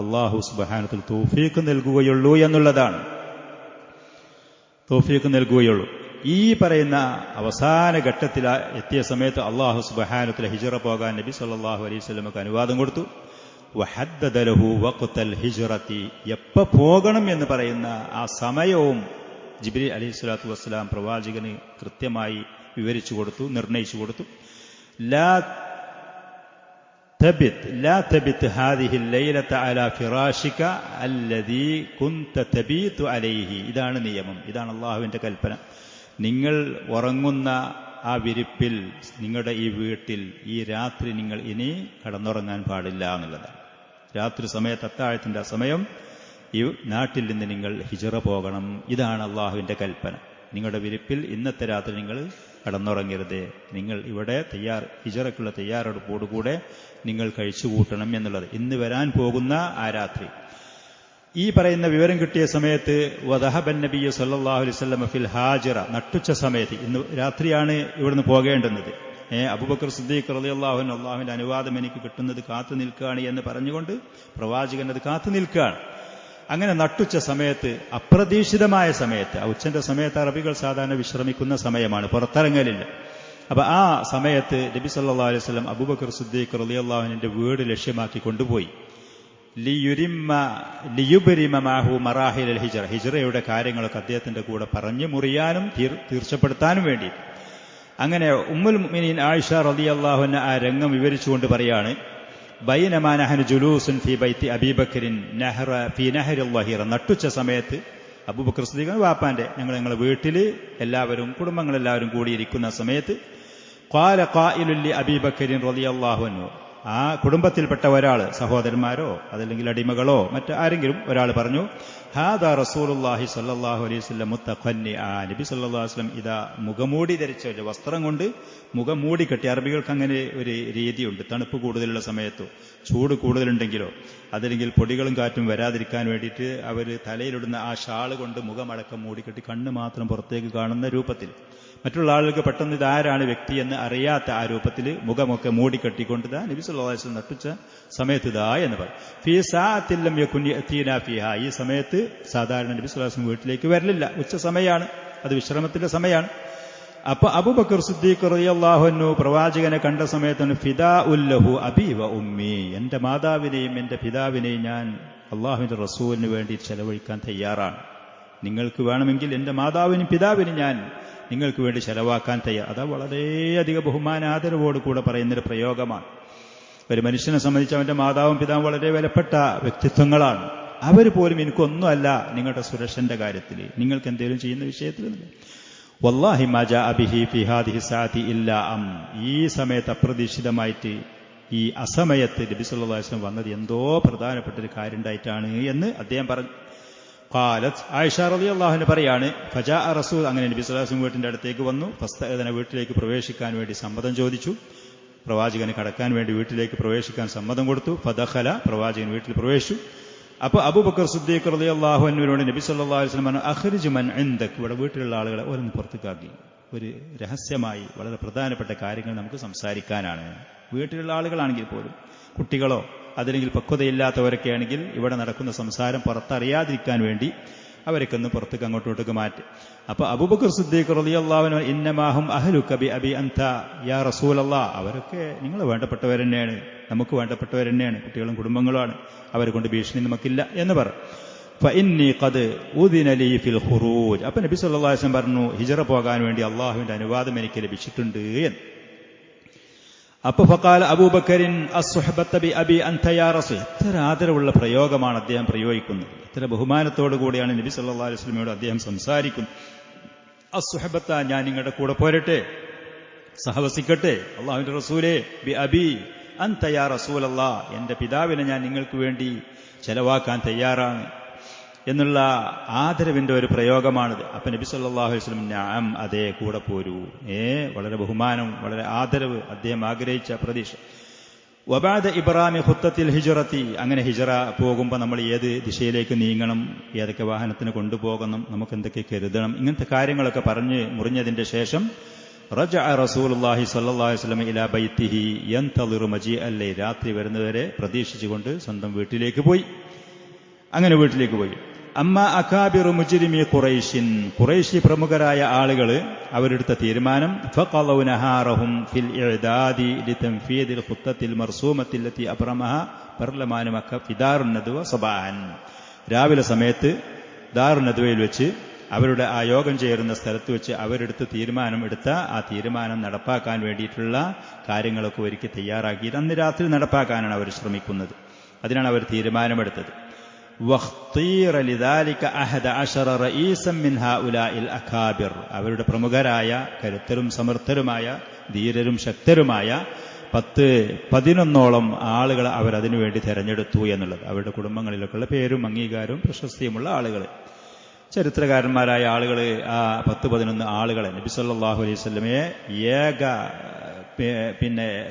അല്ലാഹു സുബ്ഹാനഹു വ തആല തൗഫീഖ് നൽകുകയുള്ളൂ എന്നുള്ളതാണ്. ഈ പറയുന്ന അവസാന ഘട്ടത്തിൽ എത്തിയ സമയത്ത് അല്ലാഹു സുബ്ഹാനഹു വ തആല ഹിജ്റ പോകാൻ നബി സല്ലല്ലാഹു അലൈഹി വസല്ലമക്ക് അനുവാദം കൊടുത്തു. വഹദ്ദദ ലഹു വഖ്തൽ ഹിജ്റതി, എപ്പോ പോകണം എന്ന് പറയുന്ന ആ സമയവും ജിബ്രീൽ അലൈഹിസ്സലാത്തു വസ്സലാം പ്രവാചകന് കൃത്യമായി വിവരിച്ചു കൊടുത്തു, നിർണയിച്ചു കൊടുത്തു. ലാ തബിത് ഹാദിഹി ലൈലത അലാ ഫിറാഷിക അല്ലദീ കുൻത തബീതു അലൈഹി. ഇതാണ് നിയമം, ഇതാണ് അല്ലാഹുവിന്റെ കൽപ്പന. നിങ്ങൾ ഉറങ്ങുന്ന ആ വിരിപ്പിൽ, നിങ്ങളുടെ ഈ വീട്ടിൽ ഈ രാത്രി നിങ്ങൾ ഇനി കടന്നുറങ്ങാൻ പാടില്ല എന്നുള്ളതാണ്. രാത്രി സമയത്ത്, അത്താഴത്തിന്റെ ആ സമയം, ഈ നാട്ടിൽ നിന്ന് നിങ്ങൾ ഹിജ്റ പോകണം. ഇതാണ് അല്ലാഹുവിന്റെ കൽപ്പന. നിങ്ങളുടെ വിരിപ്പിൽ ഇന്നത്തെ രാത്രി നിങ്ങൾ കടന്നുറങ്ങരുത്. നിങ്ങൾ ഇവിടെ ഹിജ്റക്കുള്ള തയ്യാറെടുപ്പോടുകൂടെ നിങ്ങൾ കഴിച്ചുകൂട്ടണം എന്നുള്ളത്. ഇന്ന് വരാൻ പോകുന്ന ആ രാത്രി. ഈ പറയുന്ന വിവരം കിട്ടിയ സമയത്ത് വദഹബൻ നബിയ്യു സല്ലല്ലാഹു അലൈഹി വസല്ലം ഫിൽ ഹാജിറ, നട്ടുച്ച സമയത്ത്, ഇന്ന് രാത്രിയാണ് ഇവിടുന്ന് പോകേണ്ടുന്നത്. അബൂബക്കർ സിദ്ദീഖ് റളിയല്ലാഹു അൻഹു, അല്ലാഹുവിന്റെ അനുവാദം എനിക്ക് കിട്ടുന്നത് കാത്തു നിൽക്കുകയാണ് എന്ന് പറഞ്ഞുകൊണ്ട് പ്രവാചകൻ അത് കാത്തു നിൽക്കുകയാണ്. അങ്ങനെ നട്ടുച്ച സമയത്ത്, അപ്രതീക്ഷിതമായ സമയത്ത്, ഉച്ചന്റെ സമയത്ത് അറബികൾ സാധാരണ വിശ്രമിക്കുന്ന സമയമാണ്, പുറത്തിറങ്ങലില്ല. അപ്പൊ ആ സമയത്ത് നബി സല്ലല്ലാഹു അലൈഹി വസല്ലം അബൂബക്കർ സിദ്ദീഖ് റളിയല്ലാഹു അൻഹുവിന്റെ വീട് ലക്ഷ്യമാക്കി കൊണ്ടുപോയി. ലിയുബരിമ മാഹു മറാഹിൽ ഹിജ്റ, ഹിജ്റയുടെ കാര്യങ്ങളൊക്കെ അദ്ദേഹത്തിന്റെ കൂടെ പറഞ്ഞു മുറിയാനും തീർച്ചപ്പെടുത്താനും വേണ്ടി. അങ്ങനെ ഉമ്മുൽ മുഅ്മിനീൻ ആയിഷ റളിയല്ലാഹു അൻഹ ആ രംഗം വിവരിച്ചുകൊണ്ട് പറയാണ്, ബൈനമാ നഹ്നു ജുലൂസുൻ ഫീ ബൈത്തി അബീബക്കറിൻ നഹറ ഫീ നഹരിൽ വഹീറ, നട്ടുച്ച സമയത്ത് അബൂബക്കർ സിദ്ദീഖ് വാപ്പാന്റെ ഞങ്ങളുടെ വീട്ടിൽ എല്ലാവരും, കുടുംബങ്ങളെല്ലാവരും കൂടിയിരിക്കുന്ന സമയത്ത് ഖാല ഖായിലുൻ ലി അബീബക്കറിൻ റളിയല്ലാഹു അൻഹു, ആ കുടുംബത്തിൽപ്പെട്ട ഒരാൾ, സഹോദരന്മാരോ അതല്ലെങ്കിൽ അടിമകളോ മറ്റാരെങ്കിലും ഒരാൾ പറഞ്ഞു, ഹാദാ റസൂലുള്ളാഹി സ്വല്ലല്ലാഹു അലൈഹി വസല്ലം മുത്തഖന്നിഅ, നബി സല്ലല്ലാഹു അലൈഹി വസല്ലം ഇതാ മുഖമൂടി ധരിച്ച ഒരു വസ്ത്രം കൊണ്ട് മുഖം മൂടി കെട്ടി. അറബികൾക്ക് അങ്ങനെ ഒരു രീതിയുണ്ട്, തണുപ്പ് കൂടുതലുള്ള സമയത്തോ ചൂട് കൂടുതലുണ്ടെങ്കിലോ അതല്ലെങ്കിൽ പൊടികളും കാറ്റും വരാതിരിക്കാൻ വേണ്ടിയിട്ട് അവർ തലയിലിടുന്ന ആ ഷാള് കൊണ്ട് മുഖമടക്കം മൂടിക്കെട്ടി കണ്ണ് മാത്രം പുറത്തേക്ക് കാണുന്ന രൂപത്തിൽ, മറ്റുള്ള ആളുകൾക്ക് പെട്ടെന്ന് ഇതാരാണ് വ്യക്തി എന്ന് അറിയാത്ത ആ രൂപത്തിൽ മുഖമൊക്കെ മൂടിക്കെട്ടിക്കൊണ്ട് നബി സല്ലല്ലാഹു അലൈഹി വസല്ലം നട്ടുച്ച സമയത്ത് ഇതാ എന്ന് പറയും. ഫീ സഅത്തിൻ ലം യകുൻ യഅതീനാ ഫീഹാ, ഈ സമയത്ത് സാധാരണ നബി സല്ലല്ലാഹു അലൈഹി വസല്ലം വീട്ടിലേക്ക് വരലില്ല, ഉച്ച സമയമാണ്, അത് വിശ്രമത്തിന്റെ സമയമാണ്. അപ്പൊ അബൂബക്കർ സിദ്ദീഖ് റളിയല്ലാഹു അൻഹു പ്രവാചകനെ കണ്ട സമയത്താണ് ഫിദാഉൽ ലഹു അബീ വ ഉമ്മി, എന്റെ മാതാവിനെയും എന്റെ പിതാവിനെയും ഞാൻ അല്ലാഹുവിന്റെ റസൂലിന് വേണ്ടി ചെലവഴിക്കാൻ തയ്യാറാണ്. നിങ്ങൾക്ക് വേണമെങ്കിൽ എന്റെ മാതാവിനും പിതാവിനും ഞാൻ നിങ്ങൾക്ക് വേണ്ടി ചെലവാക്കാൻ തയ്യാർ. അത് വളരെയധികം ബഹുമാനാദരവോട് കൂടെ പറയുന്നൊരു പ്രയോഗമാണ്. ഒരു മനുഷ്യനെ സംബന്ധിച്ച് അവന്റെ മാതാവും പിതാവും വളരെ വിലപ്പെട്ട വ്യക്തിത്വങ്ങളാണ്. അവർ പോലും എനിക്കൊന്നുമല്ല നിങ്ങളുടെ സുരക്ഷന്റെ കാര്യത്തിൽ, നിങ്ങൾക്ക് എന്തെങ്കിലും ചെയ്യുന്ന വിഷയത്തിൽ. വല്ലാഹി മാ ജാഅ ബിഹി ഫീ ഹാദിഹി സഅതി ഇല്ലാ അം, ഈ സമയത്ത് അപ്രതീക്ഷിതമായിട്ട് ഈ അസമയത്ത് നബി സല്ലല്ലാഹു അലൈഹി വസല്ലം വന്നത് എന്തോ പ്രധാനപ്പെട്ട ഒരു കാര്യം ഉണ്ടായിട്ടാണ് എന്ന് അദ്ദേഹം പറഞ്ഞു. ഖാലത്ത്, ആയിഷ റളിയല്ലാഹു അൻഹ പറയാണ്, ഫജാഅ റസൂൽ, അങ്ങനെ നബി സല്ലല്ലാഹു അലൈഹി വസല്ലം വീട്ടിന്റെ അടുത്തേക്ക് വന്നു. ഫസ്തഅദന, വീട്ടിലേക്ക് പ്രവേശിക്കാൻ വേണ്ടി സമ്മതം ചോദിച്ചു. പ്രവാചകന് കടക്കാൻ വേണ്ടി വീട്ടിലേക്ക് പ്രവേശിക്കാൻ സമ്മതം കൊടുത്തു. ഫദഖല, പ്രവാചകൻ വീട്ടിൽ പ്രവേശിച്ചു. അപ്പൊ അബൂബക്കർ സിദ്ദീഖ് റളിയല്ലാഹു അൻഹുവിനോട് നബി സല്ലല്ലാഹു അലൈഹി വസല്ലം പറഞ്ഞു, അഖ്രിജ് മൻ ഇൻദക്, ഇവിടെ വീട്ടിലുള്ള ആളുകളെ ഓരോന്ന് പുറത്തേക്കാക്കി. ഒരു രഹസ്യമായി വളരെ പ്രധാനപ്പെട്ട കാര്യങ്ങൾ നമുക്ക് സംസാരിക്കാനാണ്. വീട്ടിലുള്ള ആളുകളാണെങ്കിൽ പോലും, കുട്ടികളോ അതല്ലെങ്കിൽ പക്വതയില്ലാത്തവരൊക്കെ ആണെങ്കിൽ ഇവിടെ നടക്കുന്ന സംസാരം പുറത്തറിയാതിരിക്കാൻ വേണ്ടി അവരൊക്കെ ഒന്ന് പുറത്തേക്ക് അങ്ങോട്ടോട്ടൊക്കെ മാറ്റി. അപ്പൊ അബൂബക്കർ സിദ്ദീഖ് റളിയല്ലാഹു അൻഹു, ഇന്നമാഹും അഹ്ലുക ബി അബി അൻത യാ റസൂലല്ലാഹ്, അവരൊക്കെ നിങ്ങൾ വേണ്ടപ്പെട്ടവർ തന്നെയാണ്, നമുക്ക് വേണ്ടപ്പെട്ടവർ തന്നെയാണ്, കുട്ടികളും കുടുംബങ്ങളുമാണ്, അവരെ കൊണ്ട് ഭീഷണി നമുക്കില്ല എന്ന് പറ. ഫഇന്നി ഖദ് ഉദിന ലീ ഫിൽ ഖുറൂജ്, അപ്പൊ നബി സല്ലല്ലാഹു അലൈഹി വസല്ലം പറഞ്ഞു, ഹിജ്റ പോകാൻ വേണ്ടി അല്ലാഹുവിന്റെ അനുവാദം എനിക്ക് ലഭിച്ചിട്ടുണ്ട് എന്ന്. അപ്പൊ ഫഖാല അബൂബക്കറിൻ അസ്സുഹബത ബി അബി അൻത യാ റസൂൽ, എത്ര ആദരവുള്ള പ്രയോഗമാണ് അദ്ദേഹം പ്രയോഗിക്കുന്നത്, എത്ര ബഹുമാനത്തോടു കൂടിയാണ് നബി സല്ലല്ലാഹു അലൈഹി വസല്ലമയോട് അദ്ദേഹം സംസാരിക്കുന്നത്. അസ്സുഹബത, ഞാൻ നിങ്ങളുടെ കൂടെ പോരട്ടെ, സഹവസിക്കട്ടെ, അല്ലാഹുവിന്റെ റസൂലേ, ബി അബി അൻത യാ റസൂലല്ലാഹ്, എന്റെ പിതാവിനെ ഞാൻ നിങ്ങൾക്ക് വേണ്ടി ചെലവാക്കാൻ തയ്യാറാണ് എന്നുള്ള ആദരവിന്റെ ഒരു പ്രയോഗമാണിത്. അപ്പൊ നബി സല്ലല്ലാഹു അലൈഹി വസല്ലം നഅം, അതേ, കൂടെ പോരൂ. വളരെ ബഹുമാനം, വളരെ ആദരവ്, അദ്ദേഹം ആഗ്രഹിച്ച പ്രതീക്ഷ. വബഅദ ഇബ്റാമി ഖുത്തത്തിൽ ഹിജ്റത്തി, അങ്ങനെ ഹിജ്റ പോകുമ്പോൾ നമ്മൾ ഏത് ദിശയിലേക്ക് നീങ്ങണം, ഏതൊക്കെ വാഹനത്തിന് കൊണ്ടുപോകണം, നമുക്ക് എന്തൊക്കെ കരുതണം, ഇങ്ങനത്തെ കാര്യങ്ങളൊക്കെ പറഞ്ഞ് മുറിഞ്ഞതിന്റെ ശേഷം റജഅ റസൂലുള്ളാഹി സ്വല്ലല്ലാഹു അലൈഹി വസല്ലം ഇലാ ബൈത്തിഹി യൻതളിറു മജീഅൽ ലൈൽ, രാത്രി വരുന്നവരെ പ്രതീക്ഷിച്ചുകൊണ്ട് സ്വന്തം വീട്ടിലേക്ക് പോയി. അങ്ങനെ വീട്ടിലേക്ക് പോയി. അമ്മ അകാബിറു മുജ്രിമി ഖുറൈശിൻ, ഖുറൈശി പ്രമുഖരായ ആളുകൾ അവരെടുത്ത തീരുമാനം ഫഖളൗ നഹാറഹും ഫിൽ ഇഅദാദി ലിതൻഫീദിൽ ഖുത്തത്തിൽ മർസൂമത്തി ലത്തി അബ്റമഹ ബർലമാൻ മക്ക ഫിദാറുൻ നദ്വ സബാൻ. രാവിലെ സമയത്ത് ദാറുൻ നദ്വയിൽ വെച്ച് അവരുടെ ആ യോഗം ചേരുന്ന സ്ഥലത്ത് വെച്ച് അവരെടുത്ത് തീരുമാനമെടുത്ത ആ തീരുമാനം നടപ്പാക്കാൻ വേണ്ടിയിട്ടുള്ള കാര്യങ്ങളൊക്കെ ഒരുക്കി തയ്യാറാക്കിയിട്ട് അന്ന് രാത്രി നടപ്പാക്കാനാണ് അവർ ശ്രമിക്കുന്നത്. അതിനാണ് അവർ തീരുമാനമെടുത്തത്. വഖ്തീറ ലിദാലിക 11 റഈസൻ മിൻ ഹൗലാഇൽ അകാബിർ, അവരുടെ പ്രമുഖരായ കരുത്തരും സമർത്ഥരുമായ ധീരരും ശക്തരുമായ 10-11 ആളുകൾ അവരതിനു വേണ്ടി തെരഞ്ഞെടുത്തു എന്നുള്ളത്. അവരുടെ കുടുംബങ്ങളിലൊക്കെയുള്ള പേരും അംഗീകാരവും പ്രശസ്തിയുമുള്ള ആളുകൾ, ചരിത്രകാരന്മാരായ ആളുകൾ. ആ 10-11 ആളുകളെ നബി സല്ലല്ലാഹു അലൈഹി വസല്ലമയെ ഏക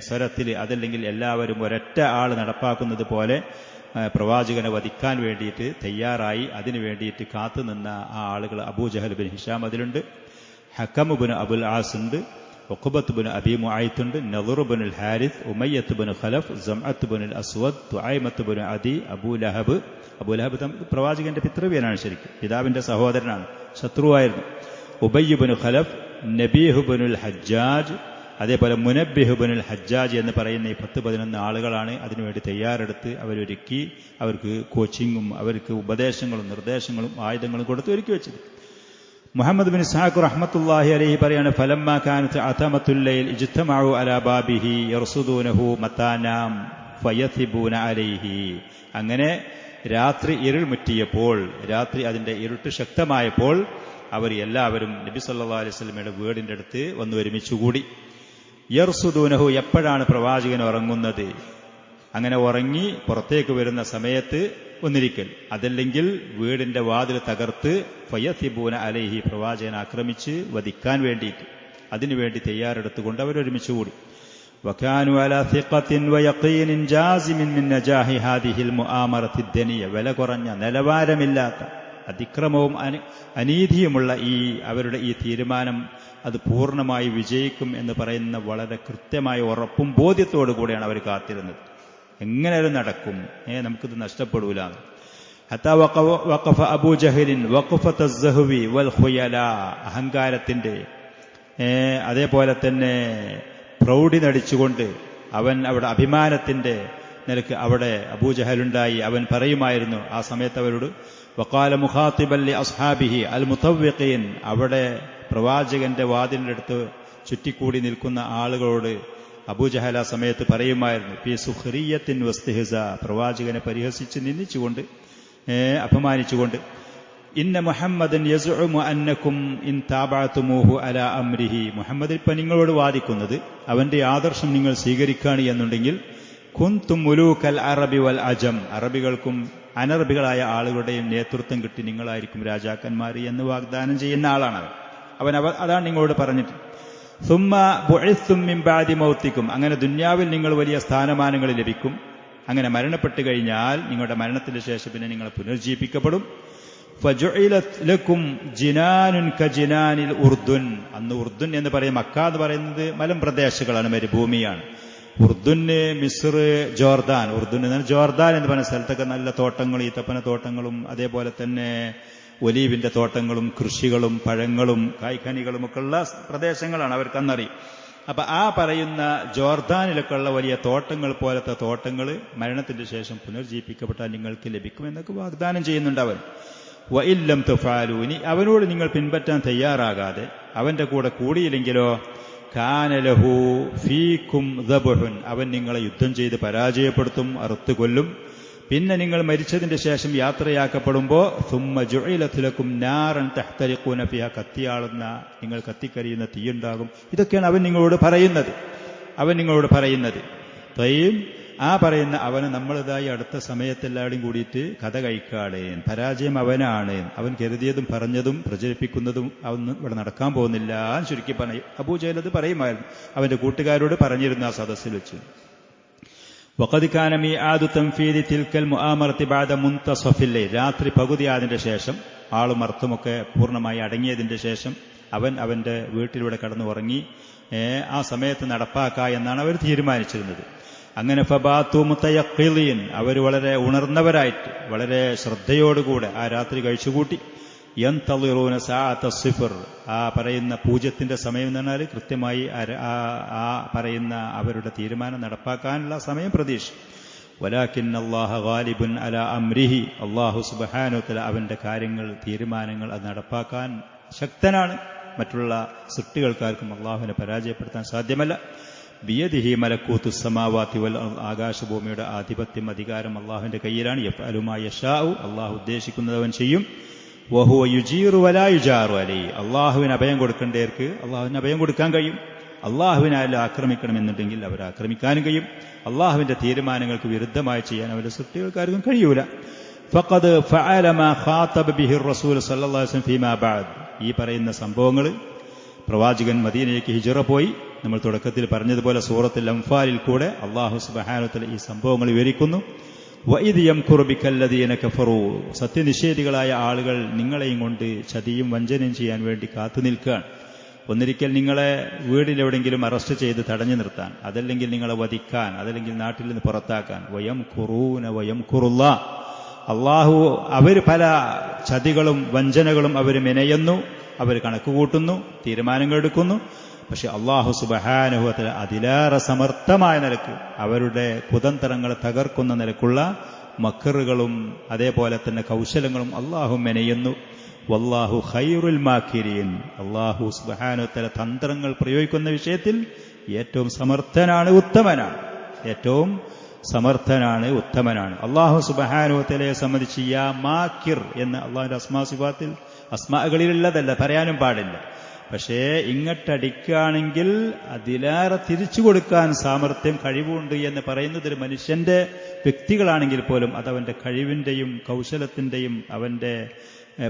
സ്വരത്തിൽ, അതല്ലെങ്കിൽ എല്ലാവരും ഒരൊറ്റ ആൾ നടപ്പാക്കുന്നത് പോലെ പ്രവാചകനെ വധിക്കാൻ വേണ്ടിയിട്ട് തയ്യാറായി അതിനു വേണ്ടിയിട്ട് കാത്തുനിന്ന ആ ആളുകൾ അബൂജഹൽ ബിൻ ഹിഷാം അതിലുണ്ട്, ഹക്കം ബിൻ അബുൽ ആസ് ഉണ്ട്, ഉഖബത്ത് ബിൻ അബി മുഅയ്ത്ത്, നദർ ബിൻ അൽ ഹാരിസ്, ഉമയ്യത്ത് ബിൻ ഖലഫ്, സംഅത്ത് ബിൻ അൽ അസ്വദ്, തുഐമത്ത് ബിൻ അദി, അബൂലഹബ് പ്രവാചകന്റെ പിതൃവ്യനാണ്, ശരിക്കും പിതാവിന്റെ സഹോദരനാണ്, ശത്രുവായിരുന്നു. Ubayy bin Khalaf, Nabih bin al Hajjaj, അതേപോലെ മുനബ്ബിഹ് ബിൻ അൽ ഹജ്ജാജ് എന്ന് പറയുന്ന ഈ 10-11 ആളുകളാണ് അതിനുവേണ്ടി തയ്യാറെടുത്ത് അവരൊരുക്കി, അവർക്ക് കോച്ചിങ്ങും അവർക്ക് ഉപദേശങ്ങളും നിർദ്ദേശങ്ങളും ആയുധങ്ങളും കൊടുത്ത് ഒരുക്കി വെച്ചത്. മുഹമ്മദ് ബിൻ ഇസ്ഹാഖ് റഹ്മത്തുള്ളാഹി അലൈഹി പറയാണ്, ഫലമ്മാ കാനത്ത് അതമത്തുൽ ലൈൽ ഇജ്തമഉ അലാ ബാബിഹി യർസുദൂനഹു മതാനാം ഫയഥിബൂന അലൈഹി. അങ്ങനെ രാത്രി ഇരുൾ മുറ്റിയപ്പോൾ, രാത്രി അതിന്റെ ഇരുട്ട് ശക്തമായപ്പോൾ അവർ എല്ലാവരും നബി സല്ലല്ലാഹു അലൈഹി വസല്ലമയുടെ വീടിന്റെ അടുത്ത് വന്ന് ഒരുമിച്ചുകൂടി. യർസുദൂനഹു, എപ്പോഴാണ് പ്രവാചകൻ ഉറങ്ങുന്നത്, അങ്ങനെ ഉറങ്ങി പുറത്തേക്ക് വരുന്ന സമയത്ത് ഒന്നിരിക്കൽ, അതല്ലെങ്കിൽ വീടിന്റെ വാതിൽ തകർത്ത് ഫയഥിബൂന അലൈഹി, പ്രവാചകൻ ആക്രമിച്ച് വധിക്കാൻ വേണ്ടിയിട്ട് അതിനുവേണ്ടി തയ്യാറെടുത്തുകൊണ്ട് അവരൊരുമിച്ചുകൂടി. വകാനു അലാ സിഖത്തിൻ വയഖീനിൻ ജാസിമിൻ മിൻ നജാഹി ഹാദിഹിൽ മുആമറത്തി ദനിയ, വില കുറഞ്ഞ നിലവാരമില്ലാത്ത അതിക്രമവും അനീതിയുമുള്ള അവരുടെ ഈ തീരുമാനം അത് പൂർണ്ണമായി വിജയിക്കും എന്ന് പറയുന്ന വളരെ കൃത്യമായ ഉറപ്പും ബോധ്യത്തോടു കൂടിയാണ് അവർ കാത്തിരുന്നത്. എങ്ങനെ അത് നടക്കും, നമുക്കിത് നഷ്ടപ്പെടൂല. ഹത്താ വഖഫ അബൂജഹലിൻ വഖഫത അസ്സഹവി വൽ ഖുയല, അഹങ്കാരത്തിന്റെ അതേപോലെ തന്നെ പ്രൗഢി നടിച്ചുകൊണ്ട് അവൻ അവിടെ അഭിമാനത്തിന്റെ നിലക്ക് അവിടെ അബൂജഹലുണ്ടായി. അവൻ പറയുമായിരുന്നു ആ സമയത്ത് അവരോട്, വഖാല മുഖാത്തിബൻ ലി അസ്ഹാബിഹി അൽ മുതവ്വിഖീൻ, അവിടെ പ്രവാചകന്റെ വാതിലിന്റെ അടുത്ത് ചുറ്റിക്കൂടി നിൽക്കുന്ന ആളുകളോട് അബൂജഹൽ ആ സമയത്ത് പറയുമായിരുന്നു, ഫീ സുഖ്രിയത്തിൻ വസ്തിഹ്സ, പ്രവാചകനെ പരിഹസിച്ച് നിന്ദിച്ചുകൊണ്ട് അപമാനിച്ചുകൊണ്ട്, ഇന്ന മുഹമ്മദൻ യസ്ഉമു അന്നകും ഇൻ താബഅതുമൂഹു അലാ അംരിഹി, മുഹമ്മദ് ഇപ്പം നിങ്ങളോട് വാദിക്കുന്നത് അവന്റെ ആദർശം നിങ്ങൾ സ്വീകരിക്കുകയാണ് എന്നുണ്ടെങ്കിൽ കുന്തും മുലൂക്കൽ അറബി വൽ അജം, അറബികൾക്കും അനറബികളായ ആളുകളുടെയും നേതൃത്വം കിട്ടി നിങ്ങളായിരിക്കും രാജാക്കന്മാർ എന്ന് വാഗ്ദാനം ചെയ്യുന്ന ആളാണ് അവൻ. അതാണ് നിങ്ങളോട് പറഞ്ഞിട്ട്, സുമ്മ ബുഇസ്തും മിൻ ബഅദി മൗതിക്കും, അങ്ങനെ ദുന്യാവിൽ നിങ്ങൾ വലിയ സ്ഥാനമാനങ്ങൾ ലഭിക്കും. അങ്ങനെ മരണപ്പെട്ടു കഴിഞ്ഞാൽ നിങ്ങളുടെ മരണത്തിന് ശേഷം പിന്നെ നിങ്ങൾ പുനർജീവിക്കപ്പെടും. ഫജുഇലത് ലക്കും ജിനാനുൻ കജിനാനിൽ ഉർദുൻ, അന്ന് ഉർദുൻ എന്ന് പറയും, മക്ക എന്ന് പറയുന്നത് മലമ്പ്രദേശങ്ങളാണ്, മരുഭൂമിയാണ്. ഉർദുന് മിസ്ർ, ജോർദാൻ, ഉർദുൻ എന്നാൽ ജോർദാൻ എന്ന് പറയുന്ന സ്ഥലത്തൊക്കെ നല്ല തോട്ടങ്ങളും ഈത്തപ്പന തോട്ടങ്ങളും അതേപോലെ തന്നെ ഒലീവിന്റെ തോട്ടങ്ങളും കൃഷികളും പഴങ്ങളും കായ്ക്കനികളും ഒക്കെ ഉള്ള പ്രദേശങ്ങളാണ് അവർക്ക് അന്നറിയും. അപ്പൊ ആ പറയുന്ന ജോർദാനിലൊക്കെ ഉള്ള വലിയ തോട്ടങ്ങൾ പോലത്തെ തോട്ടങ്ങൾ മരണത്തിന്റെ ശേഷം പുനർജീവിക്കപ്പെട്ടാൽ നിങ്ങൾക്ക് ലഭിക്കുമെന്നൊക്കെ വാഗ്ദാനം ചെയ്യുന്നുണ്ട് അവൻ. വഇല്ലം തുഫാലു, ഇനി അവനോട് നിങ്ങൾ പിൻപറ്റാൻ തയ്യാറാകാതെ അവന്റെ കൂടെ കൂടിയില്ലെങ്കിലോ കാന ലഹു ഫീക്കും ദബ്ഹുൻ, അവൻ നിങ്ങളെ യുദ്ധം ചെയ്ത് പരാജയപ്പെടുത്തും, അറുത്തു കൊല്ലും. പിന്നെ നിങ്ങൾ മരിച്ചതിന്റെ ശേഷം യാത്രയാക്കപ്പെടുമ്പോ സുമ്മ ജുഇലത് ലക്കും നാറൻ തഹ്തരിഖൂന ഫിഹാ, കത്തിയാളുന്ന നിങ്ങൾ കത്തിക്കരിയുന്ന തീയുണ്ടാകും. ഇതൊക്കെയാണ് അവൻ നിങ്ങളോട് പറയുന്നത്. തയ്യും ആ പറയുന്ന അവന് നമ്മളിതായി അടുത്ത സമയത്തെല്ലാവരും കൂടിയിട്ട് കഥ കഴിക്കാളേ, പരാജയം അവനാണ്, അവൻ കരുതിയതും പറഞ്ഞതും പ്രചരിപ്പിക്കുന്നതും അവന്ന് ഇവിടെ നടക്കാൻ പോകുന്നില്ല എന്ന് ചുരുക്കി പറയും. അബൂജഹൽ അത് പറയുമായിരുന്നു, അവന്റെ കൂട്ടുകാരോട് പറഞ്ഞിരുന്നു ആ സദസ്സിൽ വെച്ച്. വഖദ് കാന മീആദു തൻഫീദി തിൽക്കൽ മുആമറത്തി ബഅദ മുൻതസഫിൽ ലൈൽ, രാത്രി പകുതിയായതിന്റെ ശേഷം ആളും അർത്ഥമൊക്കെ പൂർണ്ണമായി അടങ്ങിയതിന്റെ ശേഷം അവൻ അവന്റെ വീട്ടിലൂടെ കടന്നു ഉറങ്ങി ആ സമയത്ത് നടപ്പാക്ക എന്നാണ് അവർ തീരുമാനിച്ചിരുന്നത്. അങ്ങനെ ഫബാത്തു മുതയഖിലീൻ, അവർ വളരെ ഉണർന്നവരായിട്ട് വളരെ ശ്രദ്ധയോടുകൂടെ ആ രാത്രി കഴിച്ചുകൂട്ടി. യന്തളിറൂന സഅത സിഫർ, ആ പറയുന്ന പൂജ്യത്തിന്റെ സമയം എന്ന് പറഞ്ഞാൽ കൃത്യമായി ആ പറയുന്ന അവരുടെ തീരുമാനം നടപ്പാക്കാനുള്ള സമയം പ്രതീക്ഷ. വലാകിൻ അല്ലാഹ ഗാലിബുൻ അലാ അംരിഹി, അല്ലാഹു സുബ്ഹാനഹു വ തആല അവന്റെ കാര്യങ്ങൾ തീരുമാനങ്ങൾ അത് നടപ്പാക്കാൻ ശക്തനാണ്. മറ്റുള്ള സൃഷ്ടികൾക്കാർക്കും അല്ലാഹുവിനെ പരാജയപ്പെടുത്താൻ സാധ്യമല്ല. ബിയദിഹി മലക്കൂത്തു സമാവാതി വൽ അർദ്, ആകാശഭൂമിയുടെ ആധിപത്യം അധികാരം അല്ലാഹുവിന്റെ കയ്യിലാണ്. യഫ്അലു മാ യശാഉ, അല്ലാഹു ഉദ്ദേശിക്കുന്നത് അവൻ ചെയ്യും. വഹുവ യുജീറു വലാ യുജാറു അലൈഹി, അല്ലാഹുവിന് അഭയം കൊടുക്കേണ്ടവർക്ക് അല്ലാഹുവിന് അഭയം കൊടുക്കാൻ കഴിയും. അല്ലാഹുവിനായാലും ആക്രമിക്കണമെന്നുണ്ടെങ്കിൽ അവർ ആക്രമിക്കാനും കഴിയും. അല്ലാഹുവിന്റെ തീരുമാനങ്ങൾക്ക് വിരുദ്ധമായി ചെയ്യാൻ അവരുടെ സൃഷ്ടികൾക്കാർക്കും കഴിയൂല. ഫഖദ് ഫഅല മാ ഖാതബ ബിഹി റസൂൽ സല്ലല്ലാഹു അലൈഹി വസല്ലം ഫീമാ ബഅദ്, ഈ പറയുന്ന സംഭവങ്ങൾ പ്രവാചകൻ മദീനയിലേക്ക് ഹിജ്റ പോയി. നമ്മൾ തുടക്കത്തിൽ പറഞ്ഞതുപോലെ സൂറത്തുൽ അംഫാലിൽ കൂടെ അല്ലാഹു സുബ്ഹാനഹു വ തആല ഈ സംഭവങ്ങൾ വിവരിക്കുന്നു. വഇദ് യംകുറു ബികല്ലദീന കഫറൂ, സത്യനിഷേധികളായ ആളുകൾ നിങ്ങളെയും കൊണ്ട് ചതിയും വഞ്ചനയും ചെയ്യാൻ വേണ്ടി കാത്തു നിൽക്കുകയാണ്. ഒന്നിരിക്കൽ നിങ്ങളെ വീടിലെവിടെങ്കിലും അറസ്റ്റ് ചെയ്ത് തടഞ്ഞു നിർത്താൻ, അതല്ലെങ്കിൽ നിങ്ങളെ വധിക്കാൻ, അതല്ലെങ്കിൽ നാട്ടിൽ നിന്ന് പുറത്താക്കാൻ. വയംകുറൂന വയംകുറുല്ലാഹ്, അള്ളാഹു അവർ പല ചതികളും വഞ്ചനകളും അവർ മെനയുന്നു, അവർ കണക്കുകൂട്ടുന്നു, തീരുമാനങ്ങൾ എടുക്കുന്നു. പക്ഷെ അള്ളാഹു സുബ്ഹാനഹു വ തആല അതിലേറെ സമർത്ഥമായ നിലക്ക് അവരുടെ കുതന്ത്രങ്ങളെ തകർക്കുന്ന നിലക്കുള്ള മക്കറുകളും അതേപോലെ തന്നെ കൗശലങ്ങളും അള്ളാഹു മെനയുന്നു. വല്ലാഹു ഖൈറുൽ മാക്കിരീൻ, അള്ളാഹു സുബ്ഹാനഹു വ തആല തന്ത്രങ്ങൾ പ്രയോഗിക്കുന്ന വിഷയത്തിൽ ഏറ്റവും സമർത്ഥനാണ്, ഉത്തമനാണ്. ഏറ്റവും സമർത്ഥനാണ്, ഉത്തമനാണ്. അള്ളാഹു സുബ്ഹാനഹു വ തആലയെ സംബന്ധിച്ച് യാ മാക്കിർ എന്ന് അള്ളാഹുവിന്റെ അസ്മാസിഫാത്തിൽ അസ്മാകളിലുള്ളതല്ല, പറയാനും പാടില്ല. പക്ഷേ ഇങ്ങോട്ടടിക്കുകയാണെങ്കിൽ അതിലേറെ തിരിച്ചു കൊടുക്കാൻ സാമർത്ഥ്യം കഴിവുണ്ട് എന്ന് പറയുന്നത് ഒരു മനുഷ്യന്റെ വ്യക്തികളാണെങ്കിൽ പോലും അതവന്റെ കഴിവിന്റെയും കൗശലത്തിന്റെയും അവന്റെ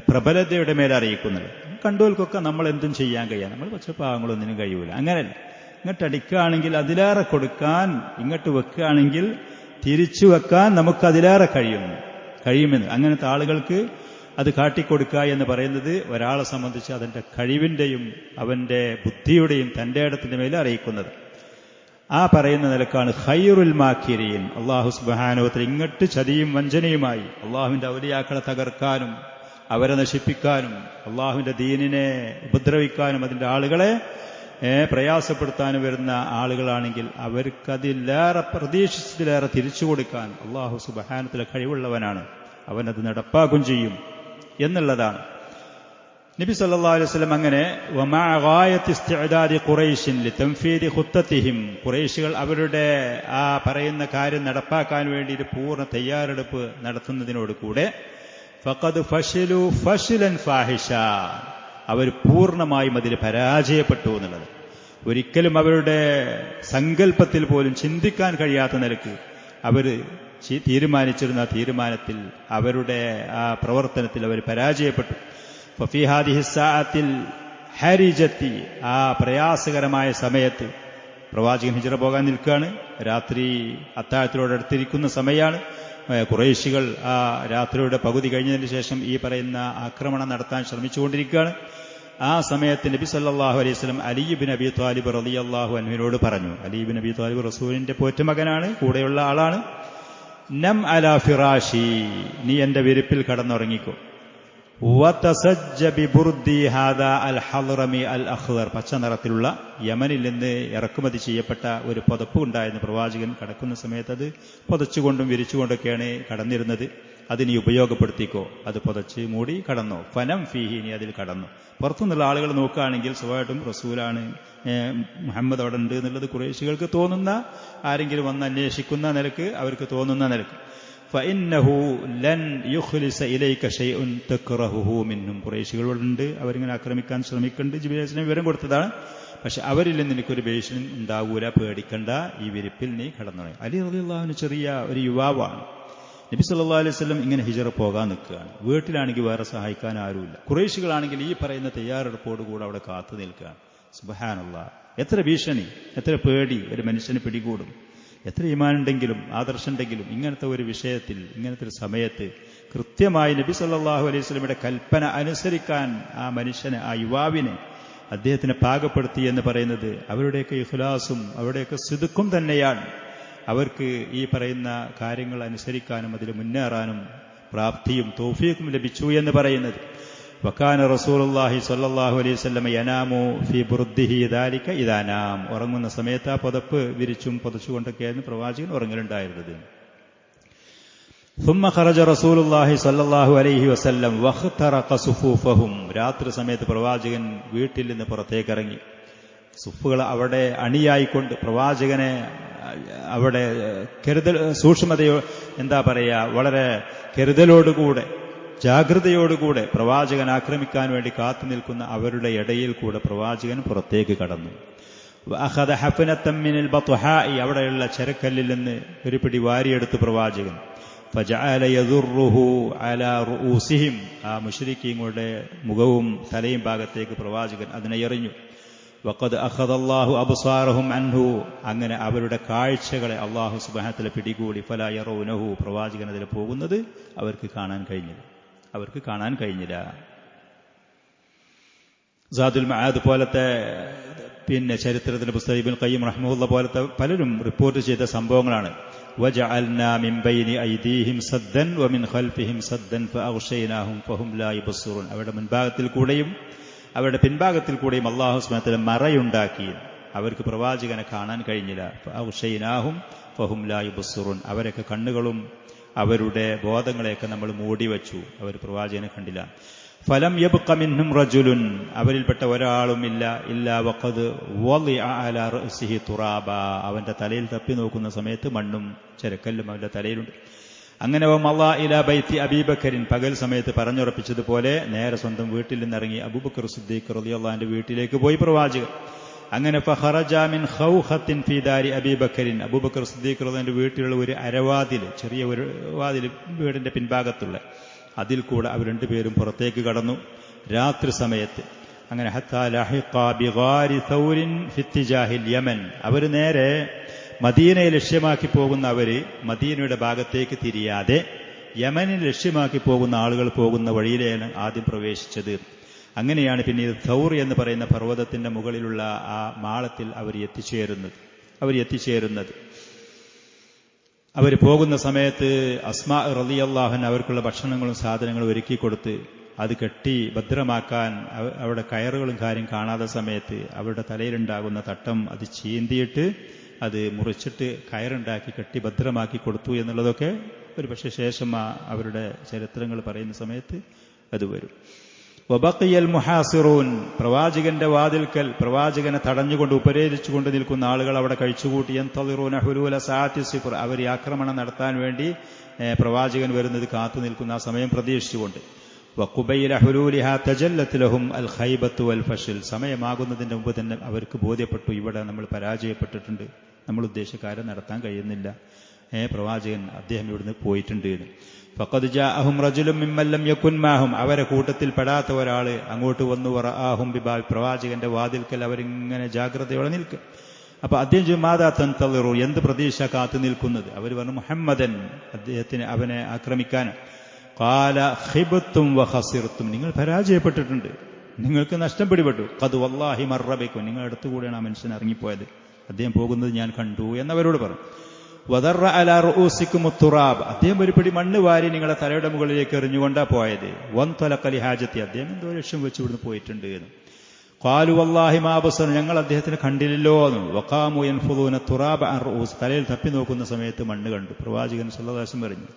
പ്രബലതയുടെ മേലെ അറിയിക്കുന്നത്. കണ്ടോൽക്കൊക്കെ നമ്മൾ എന്തും ചെയ്യാൻ കഴിയാം, നമ്മൾ പക്ഷപാവങ്ങളൊന്നിനും കഴിയൂല. അങ്ങനെയല്ല, ഇങ്ങോട്ടടിക്കുകയാണെങ്കിൽ അതിലേറെ കൊടുക്കാൻ, ഇങ്ങോട്ട് വെക്കുകയാണെങ്കിൽ തിരിച്ചു വെക്കാൻ നമുക്കതിലേറെ കഴിയുമെന്ന് അങ്ങനത്തെ ആളുകൾക്ക് അത് കാട്ടിക്കൊടുക്കുക എന്ന് പറയുന്നത് ഒരാളെ സംബന്ധിച്ച് അതിന്റെ കഴിവിന്റെയും അവന്റെ ബുദ്ധിയുടെയും തന്റെ ഇടത്തിന്റെ മേലെ അറിയിക്കുന്നത്. ആ പറയുന്ന നിലക്കാണ് ഖൈറുൽ മാക്കിരീൻ. അല്ലാഹു സുബ്ഹാനഹു വ തആല ഇങ്ങോട്ട് ചതിയും വഞ്ചനയുമായി അള്ളാഹുവിന്റെ ഔലിയാക്കളെ തകർക്കാനും അവരെ നശിപ്പിക്കാനും അള്ളാഹുവിന്റെ ദീനിനെ ഉപദ്രവിക്കാനും അതിന്റെ ആളുകളെ പ്രയാസപ്പെടുത്താനും വരുന്ന ആളുകളാണെങ്കിൽ അവർക്കതിലേറെ പ്രതീക്ഷിച്ചതിലേറെ തിരിച്ചു കൊടുക്കാൻ അള്ളാഹു സുബ്ഹാനഹു വ തആല കഴിവുള്ളവനാണ്. അവനത് നടപ്പാക്കും ചെയ്യും എന്നുള്ളതാണ്. നബി സല്ലല്ലാഹു അലൈഹി വസല്ലം അങ്ങനെ വമാ ഗായത്തി ഇസ്തിഅദാദി ഖുറൈശിൻ ലിതൻഫീദി ഖുത്തതിഹിം, ഖുറൈശികൾ അവരുടെ ആ പറയുന്ന കാര്യം നടപ്പാക്കാൻ വേണ്ടി ഒരു പൂർണ്ണ തയ്യാറെടുപ്പ് നടത്തുന്നതിനോട് കൂടെ ഫഖദ് ഫശിലു ഫശിലൻ ഫാഹിഷ, അവർ പൂർണ്ണമായും അതിൽ പരാജയപ്പെട്ടു എന്നുള്ളത്. ഒരിക്കലും അവരുടെ സങ്കല്പത്തിൽ പോലും ചിന്തിക്കാൻ കഴിയാത്ത നിലക്ക് അവർ തീരുമാനിച്ചിരുന്ന തീരുമാനത്തിൽ അവരുടെ ആ പ്രവർത്തനത്തിൽ അവർ പരാജയപ്പെട്ടു. ഫഫീ ഹാദിഹി സഅത്തിൽ ഹരിജത്തി, ആ പ്രയാസകരമായ സമയത്ത് പ്രവാചകൻ ഹിജ്റ പോകാൻ നിൽക്കുകയാണ്. രാത്രി അത്താഴത്തിനോടടുത്തിരിക്കുന്ന സമയമാണ്. ഖുറൈശികൾ ആ രാത്രിയുടെ പകുതി കഴിഞ്ഞതിന് ശേഷം ഈ പറയുന്ന ആക്രമണം നടത്താൻ ശ്രമിച്ചുകൊണ്ടിരിക്കുകയാണ്. ആ സമയത്ത് നബി സല്ലല്ലാഹു അലൈഹി വസല്ലം അലി ഇബ്നു അബീ ത്വാലിബ് റളിയല്ലാഹു അൻഹുവിനോട് പറഞ്ഞു. അലി ഇബ്നു അബീ ത്വാലിബ് റസൂലിന്റെ പോറ്റുമകനാണ്, കൂടെയുള്ള ആളാണ്. നം അലാ ഫിറാഷി, നീ എന്റെ വിരിപ്പിൽ കടന്നുറങ്ങിക്കോ. വതസജ്ജ ബിബുർദി ഹാദാ അൽ ഹളറമി അൽ അഖ്ദർ, പച്ച നിറത്തിലുള്ള യമനിൽ നിന്ന് ഇറക്കുമതി ചെയ്യപ്പെട്ട ഒരു പുതപ്പ് ഉണ്ടായിരുന്നു. പ്രവാചകൻ കടക്കുന്ന സമയത്ത് അത് പുതച്ചുകൊണ്ടും വിരിച്ചുകൊണ്ടൊക്കെയാണ് കടന്നിരുന്നത്. അത് നീ ഉപയോഗപ്പെടുത്തിക്കോ, അത് പുതച്ച് മൂടി കടന്നോ. ഫനം ഫീഹി, നീ അതിൽ കടന്നു. പുറത്തുനിന്നുള്ള ആളുകൾ നോക്കുകയാണെങ്കിൽ സ്വാഭാവികമായിട്ടും റസൂലാണ്, മുഹമ്മദ് അവിടെ ഉണ്ട് എന്നുള്ളത് ഖുറൈശികൾക്ക് തോന്നുന്ന, ആരെങ്കിലും വന്ന് അന്വേഷിക്കുന്ന നിലക്ക് അവർക്ക് തോന്നുന്ന നിലക്ക്. ഫഇന്നഹു ലൻ യുഖ്ലിസ ഇലൈക ഷൈഉൻ തക്റഹുഹു മിൻഹും, ഖുറൈശികളുണ്ട്, അവരിങ്ങനെ ആക്രമിക്കാൻ ശ്രമിക്കുന്നുണ്ട്. ജിബ്രീൽ വിവരം കൊടുത്തതാണ്. പക്ഷെ അവരിൽ നിന്ന് എനിക്കൊരു ഭീഷണി ഉണ്ടാകൂല, പേടിക്കണ്ട, ഈ വിരിപ്പിൽ നീ കടന്നു. അലി റളിയല്ലാഹു അൻഹു ചെറിയ ഒരു യുവാവാണ്. നബി സല്ലല്ലാഹു അലൈഹി വസല്ലം ഇങ്ങനെ ഹിജ്റ പോകാൻ നിൽക്കുകയാണ്. വീട്ടിലാണെങ്കിൽ വേറെ സഹായിക്കാൻ ആരുമില്ല. ഖുറൈശികളാണെങ്കിൽ ഈ പറയുന്ന തയ്യാറെടുപ്പോടുകൂടെ അവിടെ കാത്തു നിൽക്കുകയാണ്. സുബ്ഹാനല്ലാഹ്, എത്ര ഭീഷണി, എത്ര പേടി ഒരു മനുഷ്യന് പിടികൂടും. എത്ര ഈമാനുണ്ടെങ്കിലും ആദർശമുണ്ടെങ്കിലും ഇങ്ങനത്തെ ഒരു വിഷയത്തിൽ, ഇങ്ങനത്തെ ഒരു സമയത്ത് കൃത്യമായി നബി സല്ലല്ലാഹു അലൈഹി വസല്ലമയുടെ കൽപ്പന അനുസരിക്കാൻ ആ മനുഷ്യനെ, ആ യുവാവിനെ അദ്ദേഹത്തിനെ പാകപ്പെടുത്തി എന്ന് പറയുന്നത് അവരുടെയൊക്കെ ഇഖ്ലാസും അവരുടെയൊക്കെ സിദ്ഖും തന്നെയാണ്. അവർക്ക് ഈ പറയുന്ന കാര്യങ്ങൾ അനുസരിക്കാനും അതിൽ മുന്നേറാനും പ്രാപ്തിയും തൗഫീഖും ലഭിച്ചു എന്ന് പറയുന്നത്. വകാന റസൂലുള്ളാഹി സ്വല്ലല്ലാഹു അലൈഹി വസല്ലം യനാമു ഫീ ബുർദിഹി ദാലിക ഇദാ നാം. ഉറങ്ങുന്ന സമയത്ത് ആ പുതപ്പ് വിരിച്ചും പുതച്ചുകൊണ്ടൊക്കെയായിരുന്നു പ്രവാചകൻ ഉറങ്ങലുണ്ടായിരുന്നത്. ثم خرج رسول الله صلى الله عليه وسلم واخترق صفوفهم. രാത്രി സമയത്ത് പ്രവാചകൻ വീട്ടിൽ നിന്ന് പുറത്തേക്ക് ഇറങ്ങി. സുഫുകൾ അവിടെ അണിയായിക്കൊണ്ട് പ്രവാചകനെ അവിടെ സൂക്ഷ്മതയോ വളരെ കരുതലോടുകൂടെ ജാഗ്രതയോടുകൂടെ പ്രവാചകൻ ആക്രമിക്കാൻ വേണ്ടി കാത്തു നിൽക്കുന്ന അവരുടെ ഇടയിൽ കൂടെ പ്രവാചകൻ പുറത്തേക്ക് കടന്നു. അഖദ ഹഫനത്തൻ മിനൽ ബത്ഹാഇ. അവിടെയുള്ള ചരക്കല്ലിൽ നിന്ന് ഒരു പിടി വാരിയെടുത്ത് പ്രവാചകൻ ഫജഅല യദുറുഹു അലാ റൂസിഹിം. ആ മുശ്രിക്കീങ്ങളുടെ മുഖവും തലയും ഭാഗത്തേക്ക് പ്രവാചകൻ അതിനെ എറിഞ്ഞു. വഖദ് അഖദല്ലാഹു അബ്സാറഹും അൻഹു. അങ്ങനെ അവരുടെ കാഴ്ചകളെ അല്ലാഹു സുബ്ഹാനഹു വതആല പിടികൂടി. ഫലാ യറൂനഹു. പ്രവാചകൻ അതിൽ പോകുന്നത് അവർക്ക് കാണാൻ കഴിഞ്ഞില്ല. സാദുൽ മആദ് പോലത്തെ ചരിത്രത്തിന്റെ പുസ്തകം ഇബ്നുൽ ഖയ്യിം റഹിമഹുല്ലാഹ് പോലത്തെ പലരും റിപ്പോർട്ട് ചെയ്ത സംഭവങ്ങളാണ്. വജഅൽനാ മിൻ ബൈനി ഐദീഹിം സദ്ദൻ വമിൻ ഖൽഫിഹിം സദ്ദൻ ഫഅഗ്ശൈനാഹും ഫഹും ലാ യബ്സുറൂൻ. അവരുടെ മുൻഭാഗത്തിൽ കൂടെയും അവരുടെ പിൻഭാഗത്തിൽ കൂടെയും അല്ലാഹു സുബ്ഹാനഹു വതആല മറയുണ്ടാക്കി. അവർക്ക് പ്രവാചകനെ കാണാൻ കഴിഞ്ഞില്ല. ഫഅഗ്ശൈനാഹും ഫഹും ലാ യബ്സുറൂൻ. അവരൊക്കെ കണ്ണുകളും അവരുടെ ബോധങ്ങളെയൊക്കെ നമ്മൾ മൂടിവെച്ചു. അവർ പ്രവാചകനെ കണ്ടില്ല. ഫലം യബ്ഖ മിൻഹും റജുലുൻ. അവരിൽപ്പെട്ട ഒരാളും ഇല്ലാ വഖദ് വളിഅ അലാ റഅസിഹി തുറാബ. അവന്റെ തലയിൽ തപ്പി നോക്കുന്ന സമയത്ത് മണ്ണും ചരക്കല്ലും അവന്റെ തലയിലുണ്ട്. അങ്ങനെ വമളാ ഇലാ ബൈത്തി അബീബക്കറിൻ. പകൽ സമയത്ത് പറഞ്ഞുറപ്പിച്ചതുപോലെ നേരെ സ്വന്തം വീട്ടിൽ നിന്നിറങ്ങി അബൂബക്കർ സിദ്ദീഖ് റളിയല്ലാഹു അൻഹു വീട്ടിലേക്ക് പോയി പ്രവാചകൻ. അങ്ങനെ ഫഖറജ മിൻ ഖൗഖത്തിൻ ഫീ ദാരി അബീബക്കറിൻ. അബൂബക്കർ സിദ്ദീഖ് റളിയല്ലാഹു അൻഹു വീട്ടിലുള്ള ഒരു അരവാതിൽ, ചെറിയ ഒരു വാതിൽ വീടിന്റെ പിൻഭാഗത്തുള്ള അതിൽ കൂടെ അവർ രണ്ടുപേരും പുറത്തേക്ക് കടന്നു രാത്രി സമയത്ത്. അങ്ങനെ ഹത്താ ലഹിഖ ബിഗാരി തൗരിൻ ഫിത്തിജാഹിൽ യമൻ. അവർ നേരെ മദീനയെ ലക്ഷ്യമാക്കി പോകുന്ന അവര് മദീനയുടെ ഭാഗത്തേക്ക് തിരിയാതെ യമനിൽ ലക്ഷ്യമാക്കി പോകുന്ന ആളുകൾ പോകുന്ന വഴിയിലാണ് ആദ്യം പ്രവേശിച്ചത്. അങ്ങനെയാണ് പിന്നീട് തൗർ എന്ന് പറയുന്ന പർവ്വതത്തിന്റെ മുകളിലുള്ള ആ മാളത്തിൽ അവർ എത്തിച്ചേരുന്നത്. അവർ പോകുന്ന സമയത്ത് അസ്മാ റളിയല്ലാഹു അൻഹ അവർക്കുള്ള ഭക്ഷണങ്ങളും സാധനങ്ങളും ഒരുക്കി കൊടുത്ത് അത് കെട്ടി ഭദ്രമാക്കാൻ അവിടെ കയറുകളും കാര്യം കാണാത്ത സമയത്ത് അവരുടെ തലയിലുണ്ടാകുന്ന തട്ടം അത് ചീന്തിയിട്ട് അത് മുറിച്ചിട്ട് കയറുണ്ടാക്കി കെട്ടി ഭദ്രമാക്കി കൊടുത്തു എന്നുള്ളതൊക്കെ ഒരു പക്ഷേ ശേഷം അവരുടെ ചരിത്രങ്ങൾ പറയുന്ന സമയത്ത് അത് വരും. വബഖിയൽ മുഹാസിറൂൻ. പ്രവാചകന്റെ വാതിൽക്കൽ പ്രവാചകനെ തടഞ്ഞുകൊണ്ട് ഉപരോധിച്ചുകൊണ്ട് നിൽക്കുന്ന ആളുകൾ അവിടെ കഴിച്ചുകൂട്ടി. യന്തളിറൂന ഹുലൂല സഅത്തി സിഫർ. അവർ ആക്രമണം നടത്താൻ വേണ്ടി പ്രവാചകൻ വരുന്നത് കാത്തു നിൽക്കുന്ന ആ സമയം പ്രതീക്ഷിച്ചുകൊണ്ട്. വഖുബൈല ഹുലൂലിഹാ തജല്ലത് ലഹും അൽ ഖൈബത്തു വൽ ഫശൽ. സമയമാകുന്നതിന്റെ മുമ്പ് തന്നെ അവർക്ക് ബോധ്യപ്പെട്ടു, ഇവിടെ നമ്മൾ പരാജയപ്പെട്ടിട്ടുണ്ട്, നമ്മൾ ഉദ്ദേശിച്ച കാര്യം നടത്താൻ കഴിയുന്നില്ല. പ്രവാചകൻ അദ്ദേഹം ഇവിടുന്ന് പോയിട്ടുണ്ട്. ഫഖദ് ജാഅഹും റജുലുൻ മിമ്മൻ ലം യകുൻ മാഹും. അവരെ കൂട്ടത്തിൽ പെടാത്ത ഒരാൾ അങ്ങോട്ട് വന്നു. വറആഹും ബിബാബ്. പ്രവാചകന്റെ വാതിൽക്കൽ അവരിങ്ങനെ ജാഗ്രതയോടെ നിൽക്കും. അപ്പൊ അദ്ദേഹം മാദാ തന്തളിറു. എന്ത് പ്രതീക്ഷ കാത്തു നിൽക്കുന്നത്? അവർ പറഞ്ഞു മുഹമ്മദൻ, അദ്ദേഹത്തിന് അവനെ ആക്രമിക്കാൻ. ഖാല ഖിബ്തും വഖസിർതും. നിങ്ങൾ പരാജയപ്പെട്ടിട്ടുണ്ട്, നിങ്ങൾക്ക് നഷ്ടം പിടിപെട്ടു. ഖദ് വല്ലാഹി മർറബിക്കും. നിങ്ങൾ അടുത്തുകൂടെയാണ് ആ മനുഷ്യൻ ഇറങ്ങിപ്പോയത്, അദ്ദേഹം പോകുന്നത് ഞാൻ കണ്ടു എന്നവരോട് പറഞ്ഞു. വദറ അലാ റൂസിക്കും തുറാബ്. അദ്ദേഹം ഒരു പിടി മണ്ണ് വാരി നിങ്ങളെ തലയുടെ മുകളിലേക്ക് എറിഞ്ഞുകൊണ്ടാ പോയത്. വൻതലഖലി ഹാജത്തി. അദ്ദേഹം എന്തോ ലക്ഷ്യം വെച്ച് ഇവിടുന്ന് പോയിട്ടുണ്ട് എന്ന്. ഖാലു വല്ലാഹി മാ ബസർ. ഞങ്ങൾ അദ്ദേഹത്തിന് കണ്ടില്ലല്ലോ എന്ന്. വഖാമു യൻഫുദൂന തുറാബ അൻ റൂസ്. തലയിൽ തപ്പി നോക്കുന്ന സമയത്ത് മണ്ണ് കണ്ടു. പ്രവാചകൻ സല്ലല്ലാഹു അലൈഹി വസല്ലം പറഞ്ഞു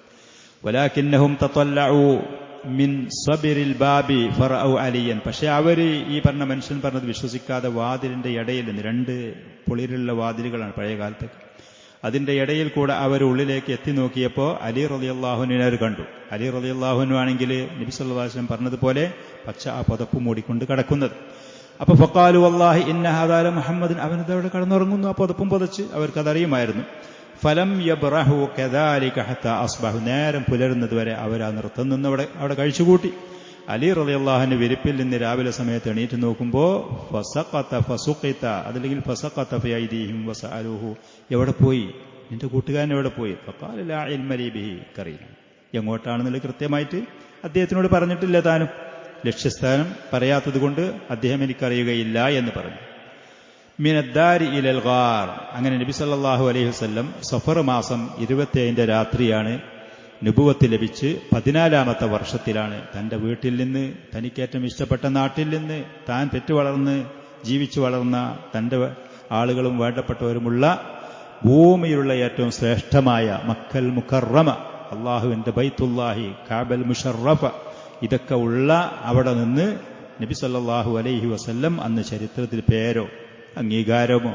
വലാകിന്നഹും തതല്ലഉ മിൻ സബിരിൽ ബാബി ഫറഉ അലിയൻ. പക്ഷെ അവര് ഈ പറഞ്ഞ മനുഷ്യൻ പറഞ്ഞത് വിശ്വസിക്കാതെ വാതിലിന്റെ ഇടയിൽ നിന്ന്, രണ്ട് പൊളിരുള്ള വാതിലുകളാണ് പഴയ കാലത്തൊക്കെ, അതിന്റെ ഇടയിൽ കൂടെ അവർ ഉള്ളിലേക്ക് എത്തി നോക്കിയപ്പോൾ അലി റളിയല്ലാഹുവിനെ അവർ കണ്ടു. അലി റളിയല്ലാഹു ആണെങ്കിൽ നബി സല്ലല്ലാഹു അലൈഹി വസല്ലം പറഞ്ഞതുപോലെ പച്ച ആ പുതപ്പ് മൂടിക്കൊണ്ട് കിടക്കുന്നത്. അപ്പൊ ഫഖാലു വല്ലാഹി ഇന്ന ഹാദാ മുഹമ്മദൻ. അവനതവിടെ കടന്നുറങ്ങുന്നു, ആ പുതപ്പും പുതച്ച്. അവർക്കതറിയുമായിരുന്നു. ഫലം യബ്റഹു കദാലിക ഹത്താ അസ്ബഹു. നേരം പുലരുന്നത് വരെ അവർ ആ നൃത്തം നിന്ന് അവിടെ കഴിച്ചുകൂട്ടി. അലി റളിയല്ലാഹുവിന്റെ വിരിപ്പിൽ നിന്ന് രാവിലെ സമയത്ത് എണീറ്റ് നോക്കുമ്പോൾ ഫസഖത ഫസുഖിത, അതല്ലെങ്കിൽ ഫസഖത ഫി ഐദീഹിം വസഅലുഹു. എവിടെ പോയി, നിന്റെ കൂട്ടുകാരൻ എവിടെ പോയി? ഫഖാല ലാ ഇൽമ ലി ബിഹി. കറിയില്ല എങ്ങോട്ടാണെന്നുള്ള കൃത്യമായിട്ട് അദ്ദേഹത്തിനോട് പറഞ്ഞിട്ടില്ല. താനും ലക്ഷ്യസ്ഥാനം പറയാത്തത് കൊണ്ട് അദ്ദേഹം എനിക്കറിയുകയില്ല എന്ന് പറഞ്ഞു. മിനദ്ദാരി ഇലൽ ഗാർ. അങ്ങനെ നബി സല്ലല്ലാഹു അലൈഹി വസല്ലം സഫർ മാസം 27 രാത്രിയാണ് നുബുവത്ത് ലഭിച്ച് 14ാമത്തെ വർഷത്തിലാണ് തന്റെ വീട്ടിൽ നിന്ന്, തനിക്കേറ്റവും ഇഷ്ടപ്പെട്ട നാട്ടിൽ നിന്ന്, താൻ പെറ്റുവളർന്ന് ജീവിച്ചു വളർന്ന തന്റെ ആളുകളും വേണ്ടപ്പെട്ടവരുമുള്ള ഭൂമിയിലുള്ള ഏറ്റവും ശ്രേഷ്ഠമായ മക്കൽ മുക്കറമ, അള്ളാഹുവിന്റെ ബൈത്തുല്ലാഹി കഅബൽ മുശറഫ, ഇതൊക്കെ ഉള്ള അവിടെ നിന്ന് നബി സല്ലല്ലാഹു അലൈഹി വസല്ലം അന്ന് ചരിത്രത്തിൽ പേരോ അംഗീകാരമോ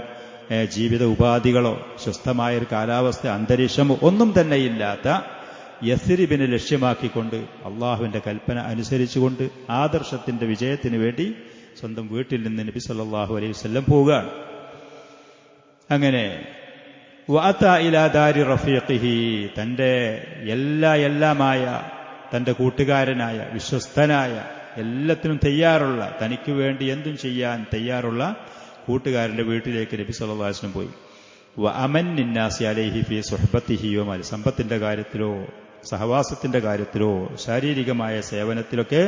ജീവിത ഉപാധികളോ സ്വസ്ഥമായൊരു കാലാവസ്ഥ അന്തരീക്ഷമോ ഒന്നും തന്നെയില്ലാത്ത യസ്രിബിനെ ലക്ഷ്യമാക്കിക്കൊണ്ട് അള്ളാഹുവിന്റെ കൽപ്പന അനുസരിച്ചുകൊണ്ട് ആദർശത്തിന്റെ വിജയത്തിന് വേണ്ടി സ്വന്തം വീട്ടിൽ നിന്ന് നബി സല്ലല്ലാഹു അലൈഹി വസല്ലം പോവുകയാണ്. അങ്ങനെ വഅത ഇലാ ദാരി റഫീഖിഹി, തന്റെ എല്ലാമായ തന്റെ കൂട്ടുകാരനായ വിശ്വസ്തനായ എല്ലാത്തിനും തയ്യാറുള്ള, തനിക്ക് വേണ്ടി എന്തും ചെയ്യാൻ തയ്യാറുള്ള കൂട്ടുകാരന്റെ വീട്ടിലേക്ക് നബി സല്ലല്ലാഹു അലൈഹി വസല്ലം പോയി. വഅമന്നിന്നാസി അലൈഹി ഫീ സുഹ്ബത്തിഹി വമാൽ, സമ്പത്തിന്റെ കാര്യത്തിലോ സഹവാസത്തിന്റെ കാര്യത്തിലോ ശാരീരികമായ സേവനത്തിലൊക്കെ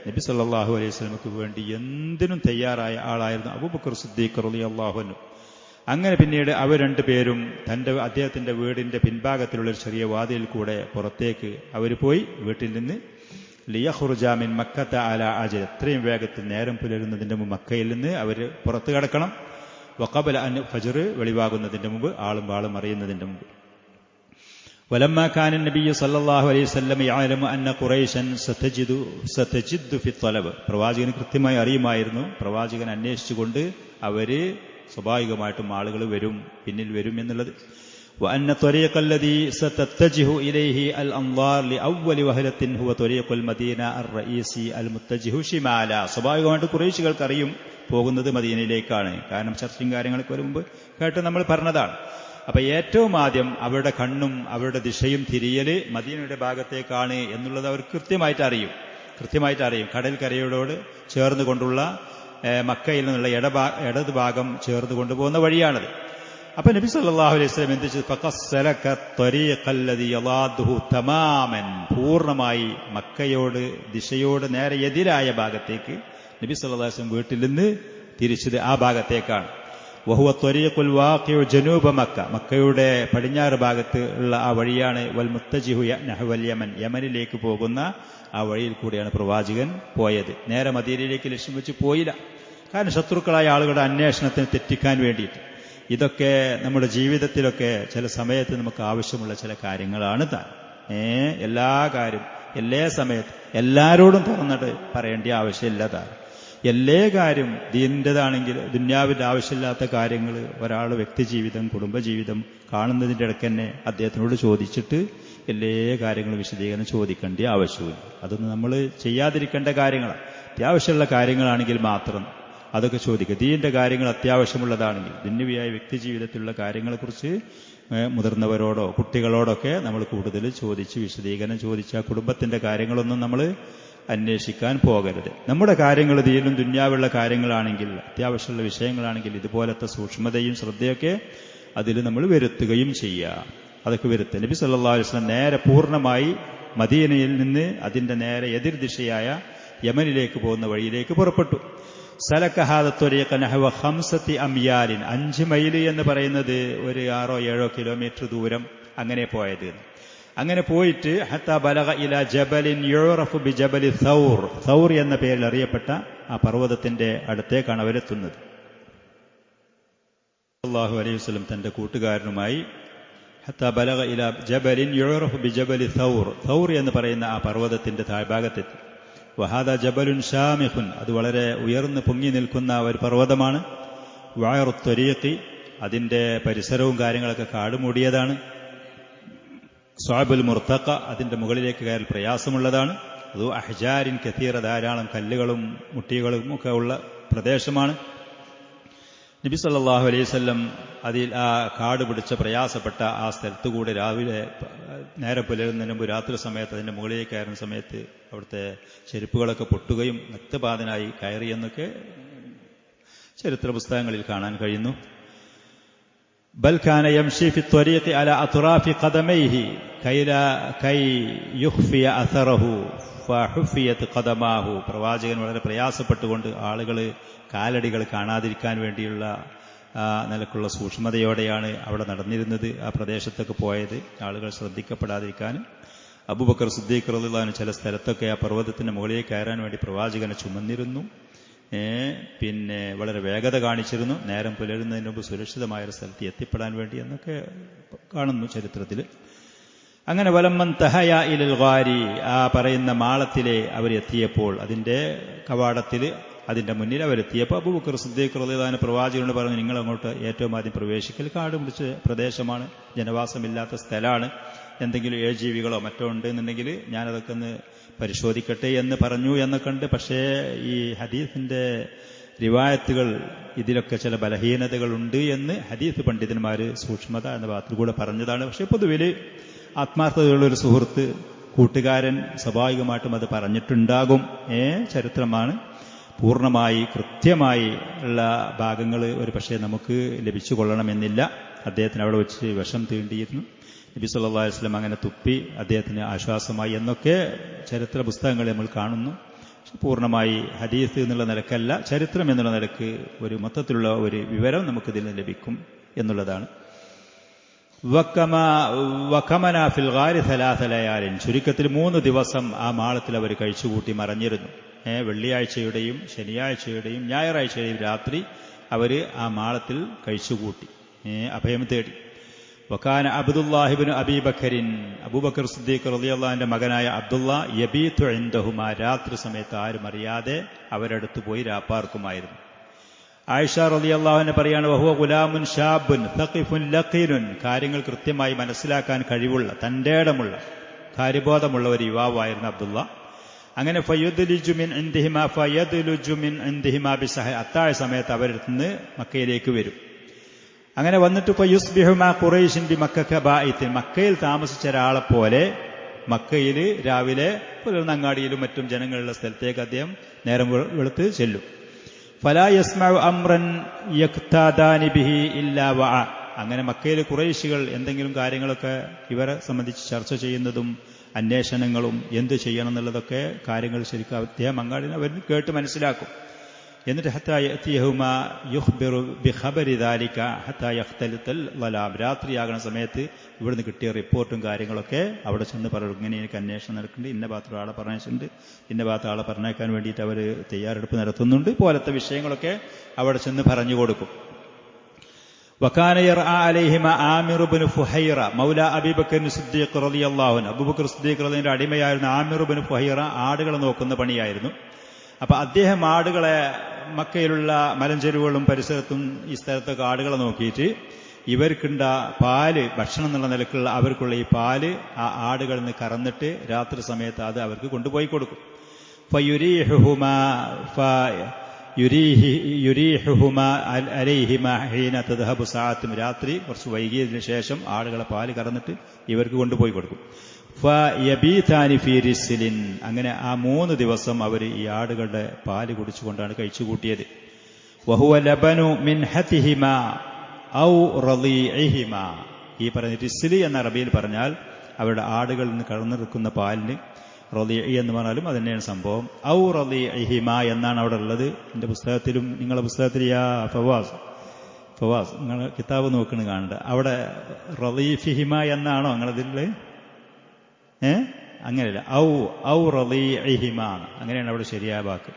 നബി സല്ലല്ലാഹു അലൈഹി വസല്ലമക്ക് വേണ്ടി എന്തിനും തയ്യാറായ ആളായിരുന്നു അബൂബക്കർ സിദ്ദീഖ് റളിയല്ലാഹു അൻഹു. അങ്ങനെ പിന്നീട് അവർ രണ്ടുപേരും അദ്ദേഹത്തിന്റെ വീടിന്റെ പിൻഭാഗത്തിലുള്ള ഒരു ചെറിയ വാതിലിൽ കൂടെ പുറത്തേക്ക് അവർ പോയി. വീട്ടിൽ നിന്ന് ലിയഖ്റുജ മിൻ മക്കത്ത അലാ അജൽ, എത്രയും വേഗത്തിൽ നേരം പുലരുന്നതിന്റെ മുമ്പ് മക്കയിൽ നിന്ന് അവർ പുറത്തു കടക്കണം. വഖബല അൻ ഫജ്ർ, വെളിവാകുന്നതിന്റെ മുമ്പ്, ആളും വാളും അറിയുന്നതിന്റെ മുമ്പ്. വലമ്മാ കാന നബിയ്യു സല്ലല്ലാഹു അലൈഹി വസല്ലം യഅലമു അന്ന ഖുറൈശൻ സതജിദ്ദു ഫി ത്വലബ്, പ്രവാചകന് കൃത്യമായി അറിയുമായിരുന്നു പ്രവാചകൻ അന്വേഷിച്ചുകൊണ്ട് അവര് സ്വാഭാവികമായിട്ടും ആളുകൾ പിന്നിൽ വരും എന്നുള്ളത്. وأن طريق الذي ستتجه إليه الأنظار لأول وهلة هو طريق المدينة الرئيسي المتجه شمالا. സ്വാഭാവികമായിട്ട് ഖുറൈശികൾക്ക് അറിയും പോകുന്നത് മദീനയിലേക്കാണ്. കാരണം ചർച്ചയും കാര്യങ്ങളൊക്കെ വരുമ്പോൾ കേട്ട് നമ്മൾ പറഞ്ഞതാണ്. അപ്പൊ ഏറ്റവും ആദ്യം അവരുടെ കണ്ണും അവരുടെ ദിശയും തിരിയല് മദീനയുടെ ഭാഗത്തേക്കാണ് എന്നുള്ളത് അവർ കൃത്യമായിട്ട് അറിയും. കടൽക്കരയോട് ചേർന്നുകൊണ്ടുള്ള മക്കയിൽ നിന്നുള്ള ഇടത് ഭാഗം ചേർന്ന് കൊണ്ടുപോകുന്ന വഴിയാണത്. അപ്പൊ നബി സല്ലല്ലാഹു അലൈഹി വസല്ലം എന്ത് ചെയ്തു? ഫഖസ്സലക ത്വരീഖല്ലദി യളാദുഹു തമാമൻ, പൂർണ്ണമായി മക്കയോട് ദിശയോട് നേരെ എതിരായ ഭാഗത്തേക്ക് നബി സല്ലല്ലാഹു അലൈഹി വസല്ലം വീട്ടിൽ നിന്ന് തിരിച്ചത് ആ ഭാഗത്തേക്കാണ്. വഹുവ ത്വരീഖുൽ വാഖിഉ ജനൂബ മക്ക, മക്കയുടെ പടിഞ്ഞാറ് ഭാഗത്ത് ഉള്ള ആ വഴിയാണ്. വൽ മുത്തജിഹു നഹ്വൽ യമൻ, യമനിലേക്ക് പോകുന്ന ആ വഴിയിൽ കൂടിയാണ് പ്രവാചകൻ പോയത്. നേരെ മദീനയിലേക്ക് ലക്ഷ്യം വെച്ച് പോയില്ല. കാരണം ശത്രുക്കളായ ആളുകളുടെ അന്വേഷണത്തിന് തെറ്റിക്കാൻ വേണ്ടിയിട്ട്. ഇതൊക്കെ നമ്മുടെ ജീവിതത്തിലൊക്കെ ചില സമയത്ത് നമുക്ക് ആവശ്യമുള്ള ചില കാര്യങ്ങളാണ് താൻ. എല്ലാ കാര്യം എല്ലാ സമയത്ത് എല്ലാരോടും തുറന്നിട്ട് പറയേണ്ട ആവശ്യമില്ല താൻ. എല്ലാ കാര്യം ദീനിൻ്റെതാണെങ്കിൽ ദുന്യാവിന്റെ ആവശ്യമില്ലാത്ത കാര്യങ്ങൾ ഒരാൾ വ്യക്തിജീവിതം കുടുംബജീവിതം കാണുന്നതിൻ്റെ ഇടയ്ക്ക് തന്നെ അദ്ദേഹത്തിനോട് ചോദിച്ചിട്ട് എല്ലാ കാര്യങ്ങളും വിശദീകരണം ചോദിക്കേണ്ട ആവശ്യമില്ല. അതൊന്നും നമ്മൾ ചെയ്യാതിരിക്കേണ്ട കാര്യങ്ങളാണ്. അത്യാവശ്യമുള്ള കാര്യങ്ങളാണെങ്കിൽ മാത്രം അതൊക്കെ ചോദിക്കുക. ദീനിന്റെ കാര്യങ്ങൾ അത്യാവശ്യമുള്ളതാണെങ്കിൽ ദുന്യവിയായ വ്യക്തിജീവിതത്തിലുള്ള കാര്യങ്ങളെക്കുറിച്ച് മുതിർന്നവരോടോ കുട്ടികളോടൊക്കെ നമ്മൾ കൂടുതൽ ചോദിച്ച് വിശദീകരണം ചോദിച്ച കുടുംബത്തിന്റെ കാര്യങ്ങളൊന്നും നമ്മൾ അന്വേഷിക്കാൻ പോകരുത്. നമ്മുടെ കാര്യങ്ങൾ ദീനും ദുന്യാവുള്ള കാര്യങ്ങളാണെങ്കിൽ അത്യാവശ്യമുള്ള വിഷയങ്ങളാണെങ്കിൽ ഇതുപോലത്തെ സൂക്ഷ്മതയും ശ്രദ്ധയൊക്കെ അതിൽ നമ്മൾ വരുത്തുകയും ചെയ്യുക. അതൊക്കെ വരുത്തുക. നബി സല്ലല്ലാഹു അലൈഹി വസല്ലം നേരെ പൂർണ്ണമായി മദീനയിൽ നിന്ന് അതിന്റെ നേരെ എതിർദിശയായ യമനിലേക്ക് പോകുന്ന വഴിയിലേക്ക് പുറപ്പെട്ടു. സലക ഹാദ ത്വരീഖ നഹവ 5 അംയാലിൻ, 5 മൈല് എന്ന് പറയുന്നത് ഒരു 6-7 കിലോമീറ്റർ ദൂരം അങ്ങനെ പോയത്. അങ്ങനെ പോയിട്ട് ഹത്താ ബലഗ ഇലാ ജബലിൻ യുറഫു ബി ജബലി സൗർ, സൗർ എന്ന പേരിൽ അറിയപ്പെട്ട ആ പർവ്വതത്തിന്റെ അടുത്തേക്കാണ് അവരെത്തുന്നത്. സല്ലല്ലാഹു അലൈഹി വസല്ലം തന്റെ കൂട്ടുകാരനുമായി ഹത്താ ബലഗ ഇലാ ജബലിൻ യുറഫു ബി ജബലി സൗർ, സൗർ എന്ന് പറയുന്ന ആ പർവ്വതത്തിന്റെ താഴ്ഭാഗത്തെത്തി. വഹാദ ജബലുൻ ഷാമിഖുൻ, അത് വളരെ ഉയർന്നു പൊങ്ങി നിൽക്കുന്ന ഒരു പർവ്വതമാണ്. വഅറു ത്വരീഖി, അതിന്റെ പരിസരവും കാര്യങ്ങളൊക്കെ കാടുമൂടിയതാണ്. സ്വാബുൽ മുർത്തഖ, അതിന്റെ മുകളിലേക്ക് കയറാൻ പ്രയാസമുള്ളതാണ്. അത് അഹ്ജാരിൻ കതീറ, ധാരാളം കല്ലുകളും മുട്ടികളും ഒക്കെ ഉള്ള പ്രദേശമാണ്. നബി സല്ലല്ലാഹു അലൈഹി വസല്ലം അതിൽ ആ കാട് പിടിച്ച പ്രയാസപ്പെട്ട ആ സ്ഥലത്തുകൂടെ രാവിലെ നേരെ പുലരുന്നതിന് മുമ്പ് രാത്രി സമയത്ത് അതിന്റെ മുകളിലേക്ക് കയറുന്ന സമയത്ത് അവിടുത്തെ ചെരുപ്പുകളൊക്കെ പൊട്ടുകയും നഗ്നപാതനായി കയറിയെന്നൊക്കെ ചരിത്ര പുസ്തകങ്ങളിൽ കാണാൻ കഴിയുന്നു. ബൽ കാന യംശി ഫി ത്വരീഖി അലാ അത്റാഫി ഖദമൈഹി കൈ യുഖ്ഫിയ അഥറഹു ഫഹുഫിയത് ഖദമാഹു. പ്രവാചകൻ വളരെ പ്രയാസപ്പെട്ടുകൊണ്ട് ആളുകൾ കാലടികൾ കാണാതിരിക്കാൻ വേണ്ടിയുള്ള ആ നിലക്കുള്ള സൂക്ഷ്മതയോടെയാണ് അവിടെ നടന്നിരുന്നത്. ആ പ്രദേശത്തൊക്കെ പോയത് ആളുകൾ ശ്രദ്ധിക്കപ്പെടാതിരിക്കാൻ. അബൂബക്കർ സിദ്ദീഖ് റളിയല്ലാഹു അൻഹു ചില സ്ഥലത്തൊക്കെ ആ പർവ്വതത്തിന്റെ മുകളിലേക്ക് കയറാൻ വേണ്ടി പ്രവാചകനെ ചുമന്നിരുന്നു. പിന്നെ വളരെ വേഗത കാണിച്ചിരുന്നു, നേരം പുലരുന്നതിന് മുമ്പ് സുരക്ഷിതമായൊരു സ്ഥലത്ത് എത്തിപ്പെടാൻ വേണ്ടി എന്നൊക്കെ കാണുന്നു ചരിത്രത്തിൽ. അങ്ങനെ വലമ്മൻ തഹയ ഇലൽ ഗാരി, ആ പറയുന്ന മാളത്തിലെ അവരെത്തിയപ്പോൾ, അതിന്റെ കവാടത്തിൽ അതിന്റെ മുന്നിൽ അവരെത്തിയപ്പോൾ അബൂബക്കർ സിദ്ദീഖ് റളിയല്ലാഹു അൻഹു പ്രവാചകനോട് പറഞ്ഞു, നിങ്ങൾ അങ്ങോട്ട് ഏറ്റവും ആദ്യം പ്രവേശിക്കൽ, കാട് പിടിച്ച പ്രദേശമാണ്, ജനവാസമില്ലാത്ത സ്ഥലമാണ്, എന്തെങ്കിലും ഏഴജീവികളോ മറ്റോ ഉണ്ടെന്നുണ്ടെങ്കിൽ ഞാനതൊക്കെ ഒന്ന് പരിശോധിക്കട്ടെ എന്ന് പറഞ്ഞു എന്നൊക്കെ ഉണ്ട്. പക്ഷേ ഈ ഹദീസിന്റെ റിവായത്തുകൾ ഇതിലൊക്കെ ചില ബലഹീനതകളുണ്ട് എന്ന് ഹദീസ് പണ്ഡിതന്മാർ സൂക്ഷ്മത എന്ന ഭാഗത്തിൽ കൂടെ പറഞ്ഞതാണ്. പക്ഷെ പൊതുവിൽ ആത്മാർത്ഥതയുള്ളൊരു സുഹൃത്ത്, കൂട്ടുകാരൻ സ്വാഭാവികമായിട്ടും അത് പറഞ്ഞിട്ടുണ്ടാകും. ചരിത്രമാണ്, പൂർണ്ണമായി കൃത്യമായി ഉള്ള ഭാഗങ്ങൾ ഒരു പക്ഷേ നമുക്ക് ലഭിച്ചു കൊള്ളണമെന്നില്ല. അദ്ദേഹത്തിന് അവിടെ വെച്ച് വിഷം തീണ്ടിയിരുന്നു, നബി സല്ലല്ലാഹു അലൈഹി വസല്ലം അങ്ങനെ തുപ്പി അദ്ദേഹത്തിന് ആശ്വാസമായി എന്നൊക്കെ ചരിത്ര പുസ്തകങ്ങളിൽ നമ്മൾ കാണുന്നു. പൂർണ്ണമായി ഹദീസ് എന്നുള്ള നിലക്കല്ല, ചരിത്രം എന്നുള്ള നിലക്ക് ഒരു മൊത്തത്തിലുള്ള ഒരു വിവരം നമുക്കിതിൽ നിന്ന് ലഭിക്കും എന്നുള്ളതാണ്. വഖമന ഫിൽ ഗാരി സലാസ ലയാലിൻ, ചുരുക്കത്തിൽ 3 ദിവസം ആ മാളത്തിൽ അവർ കഴിച്ചുകൂട്ടി മറഞ്ഞിരുന്നു. വെള്ളിയാഴ്ചയുടെയും ശനിയാഴ്ചയുടെയും ഞായറാഴ്ചയുടെയും രാത്രി അവർ ആ മാളത്തിൽ കഴിച്ചുകൂട്ടി, അഭയം തേടി. വകാന അബ്ദുല്ലാഹിബ്നു അബീ ബക്കറിൻ, അബൂബക്കർ സിദ്ദീഖ് റളിയല്ലാഹു അൻഹുവിന്റെ മകനായ അബ്ദുള്ള യബീതു ഇൻദഹുമാ, രാത്രി സമയത്ത് ആരും അറിയാതെ അവരടുത്ത് പോയി രാപ്പാർക്കുമായിരുന്നു. ആയിഷ റളിയല്ലാഹു അൻഹ പറയാണ്, വഹുവ ഗുലാമുൻ ഷാബുൻ തഖിഫുൻ ലഖീനുൻ, കാര്യങ്ങൾ കൃത്യമായി മനസ്സിലാക്കാൻ കഴിവുള്ള, തന്റേടമുള്ള, കാര്യബോധമുള്ള ഒരു യുവാവായിരുന്നു അബ്ദുള്ള. അങ്ങനെ ഫയദ്ലുജു മിൻ ഇൻദിഹിമാ ബിസഹ, അത്താഴ സമയത്ത് അവരിൽ നിന്ന് മക്കയിലേക്ക് വരും. അങ്ങനെ വന്നിട്ട് ഫയുസ്ബിഹു മാ ഖുറൈശിൻ ബിമക്കക ബായിത്തിൻ, മക്കയിൽ താമസിച്ച ഒരാളെ പോലെ മക്കയിൽ രാവിലെ പുലർന്നങ്ങാടിയിലും മറ്റും ജനങ്ങളുള്ള സ്ഥലത്തേക്ക് അദ്ദേഹം നേരം വെളുത്ത് ചെല്ലും. ഫലാ യസ്മഉ അംറൻ യഖ്താദാനി ബിഹി ഇല്ലാ വഅ, അങ്ങനെ മക്കയിലെ ഖുറൈശികൾ എന്തെങ്കിലും കാര്യങ്ങളൊക്കെ ഇവരെ സംബന്ധിച്ച് ചർച്ച ചെയ്യുന്നതും അന്വേഷണങ്ങളും എന്ത് ചെയ്യണം എന്നുള്ളതൊക്കെ കാര്യങ്ങൾ ശരിക്കും അദ്ദേഹം അങ്ങാടിനെ അവർ കേട്ട് മനസ്സിലാക്കും. എന്നിട്ട് ഹത്താ യഅതിയഹുമാ യുഖ്ബിറു ബിഖബരി ദാലിക ഹത്താ യഖ്തലിതൽ ളലാം, രാത്രിയാകുന്ന സമയത്ത് ഇവിടുന്ന് കിട്ടിയ റിപ്പോർട്ടും കാര്യങ്ങളൊക്കെ അവിടെ ചെന്ന് പറയും, ഇങ്ങനെ എനിക്ക് അന്വേഷണം നടക്കുന്നുണ്ട്, ഇന്ന ഭാഗത്ത് ആളെ പറഞ്ഞിട്ടുണ്ട്, ഇന്ന ഭാഗത്ത് ആളെ പറഞ്ഞേക്കാൻ വേണ്ടിയിട്ട് അവർ തയ്യാറെടുപ്പ് നടത്തുന്നുണ്ട്, പോലത്തെ വിഷയങ്ങളൊക്കെ അവിടെ ചെന്ന് പറഞ്ഞു കൊടുക്കും. വകാന യർആ അലൈഹിമ ആമിർ ഇബ്നു ഫുഹൈറ മൗല അബൂബക്കർ സിദ്ദീഖ് റളിയല്ലാഹു അൻഹു, അബൂബക്കർ സിദ്ദീഖ് റളിയല്ലാഹുവിന്റെ അടിമയായിരുന്ന ആമിർ ഇബ്നു ഫുഹൈറ ആടുകളെ നോക്കുന്ന പണിയായിരുന്നു. അപ്പൊ അദ്ദേഹം ആടുകളെ മക്കയിലുള്ള മലഞ്ചെരുവുകളും പരിസരത്തും ഈ സ്ഥലത്തൊക്കെ ആടുകളെ നോക്കിയിട്ട് ഇവർക്കുണ്ട പാല്, ഭക്ഷണം എന്നുള്ള നിലക്കുള്ള അവർക്കുള്ള ഈ പാല് ആ ആടുകളിൽ നിന്ന് കറന്നിട്ട് രാത്രി സമയത്ത് അത് അവർക്ക് കൊണ്ടുപോയി കൊടുക്കും. രാത്രി കുറച്ച് വൈകിയതിനു ശേഷം ആടുകളെ പാല് കറന്നിട്ട് ഇവർക്ക് കൊണ്ടുപോയി കൊടുക്കും. അങ്ങനെ ആ 3 ദിവസം അവർ ഈ ആടുകളുടെ പാല് കുടിച്ചുകൊണ്ടാണ് കഴിച്ചുകൂട്ടിയത്. വഹുവ ലബനു മിൻഹതിഹിമാ ഔ റളീഇഹിമാ, ഈ പറഞ്ഞ റിസ്ലി എന്ന അറബിയിൽ പറഞ്ഞാൽ അവരുടെ ആടുകളിൽ നിന്ന് കടന്നെടുക്കുന്ന പാലിന് റളീഇ എന്ന് പറഞ്ഞാലും അത് തന്നെയാണ് സംഭവം. ഔ റളീഇഹിമാ എന്നാണ് അവിടെ ഉള്ളത്. എന്റെ പുസ്തകത്തിലും നിങ്ങളുടെ പുസ്തകത്തിൽ ഫവാസ് നിങ്ങൾ കിതാബ് നോക്കണ കാണണ്ട, അവിടെ റളീഫിഹിമ എന്നാണോ നിങ്ങളതിൽ? അങ്ങനെയല്ല, ഔ റളീഇഹിമ, അങ്ങനെയാണ് അവിടെ ശരിയായ വാക്ക്.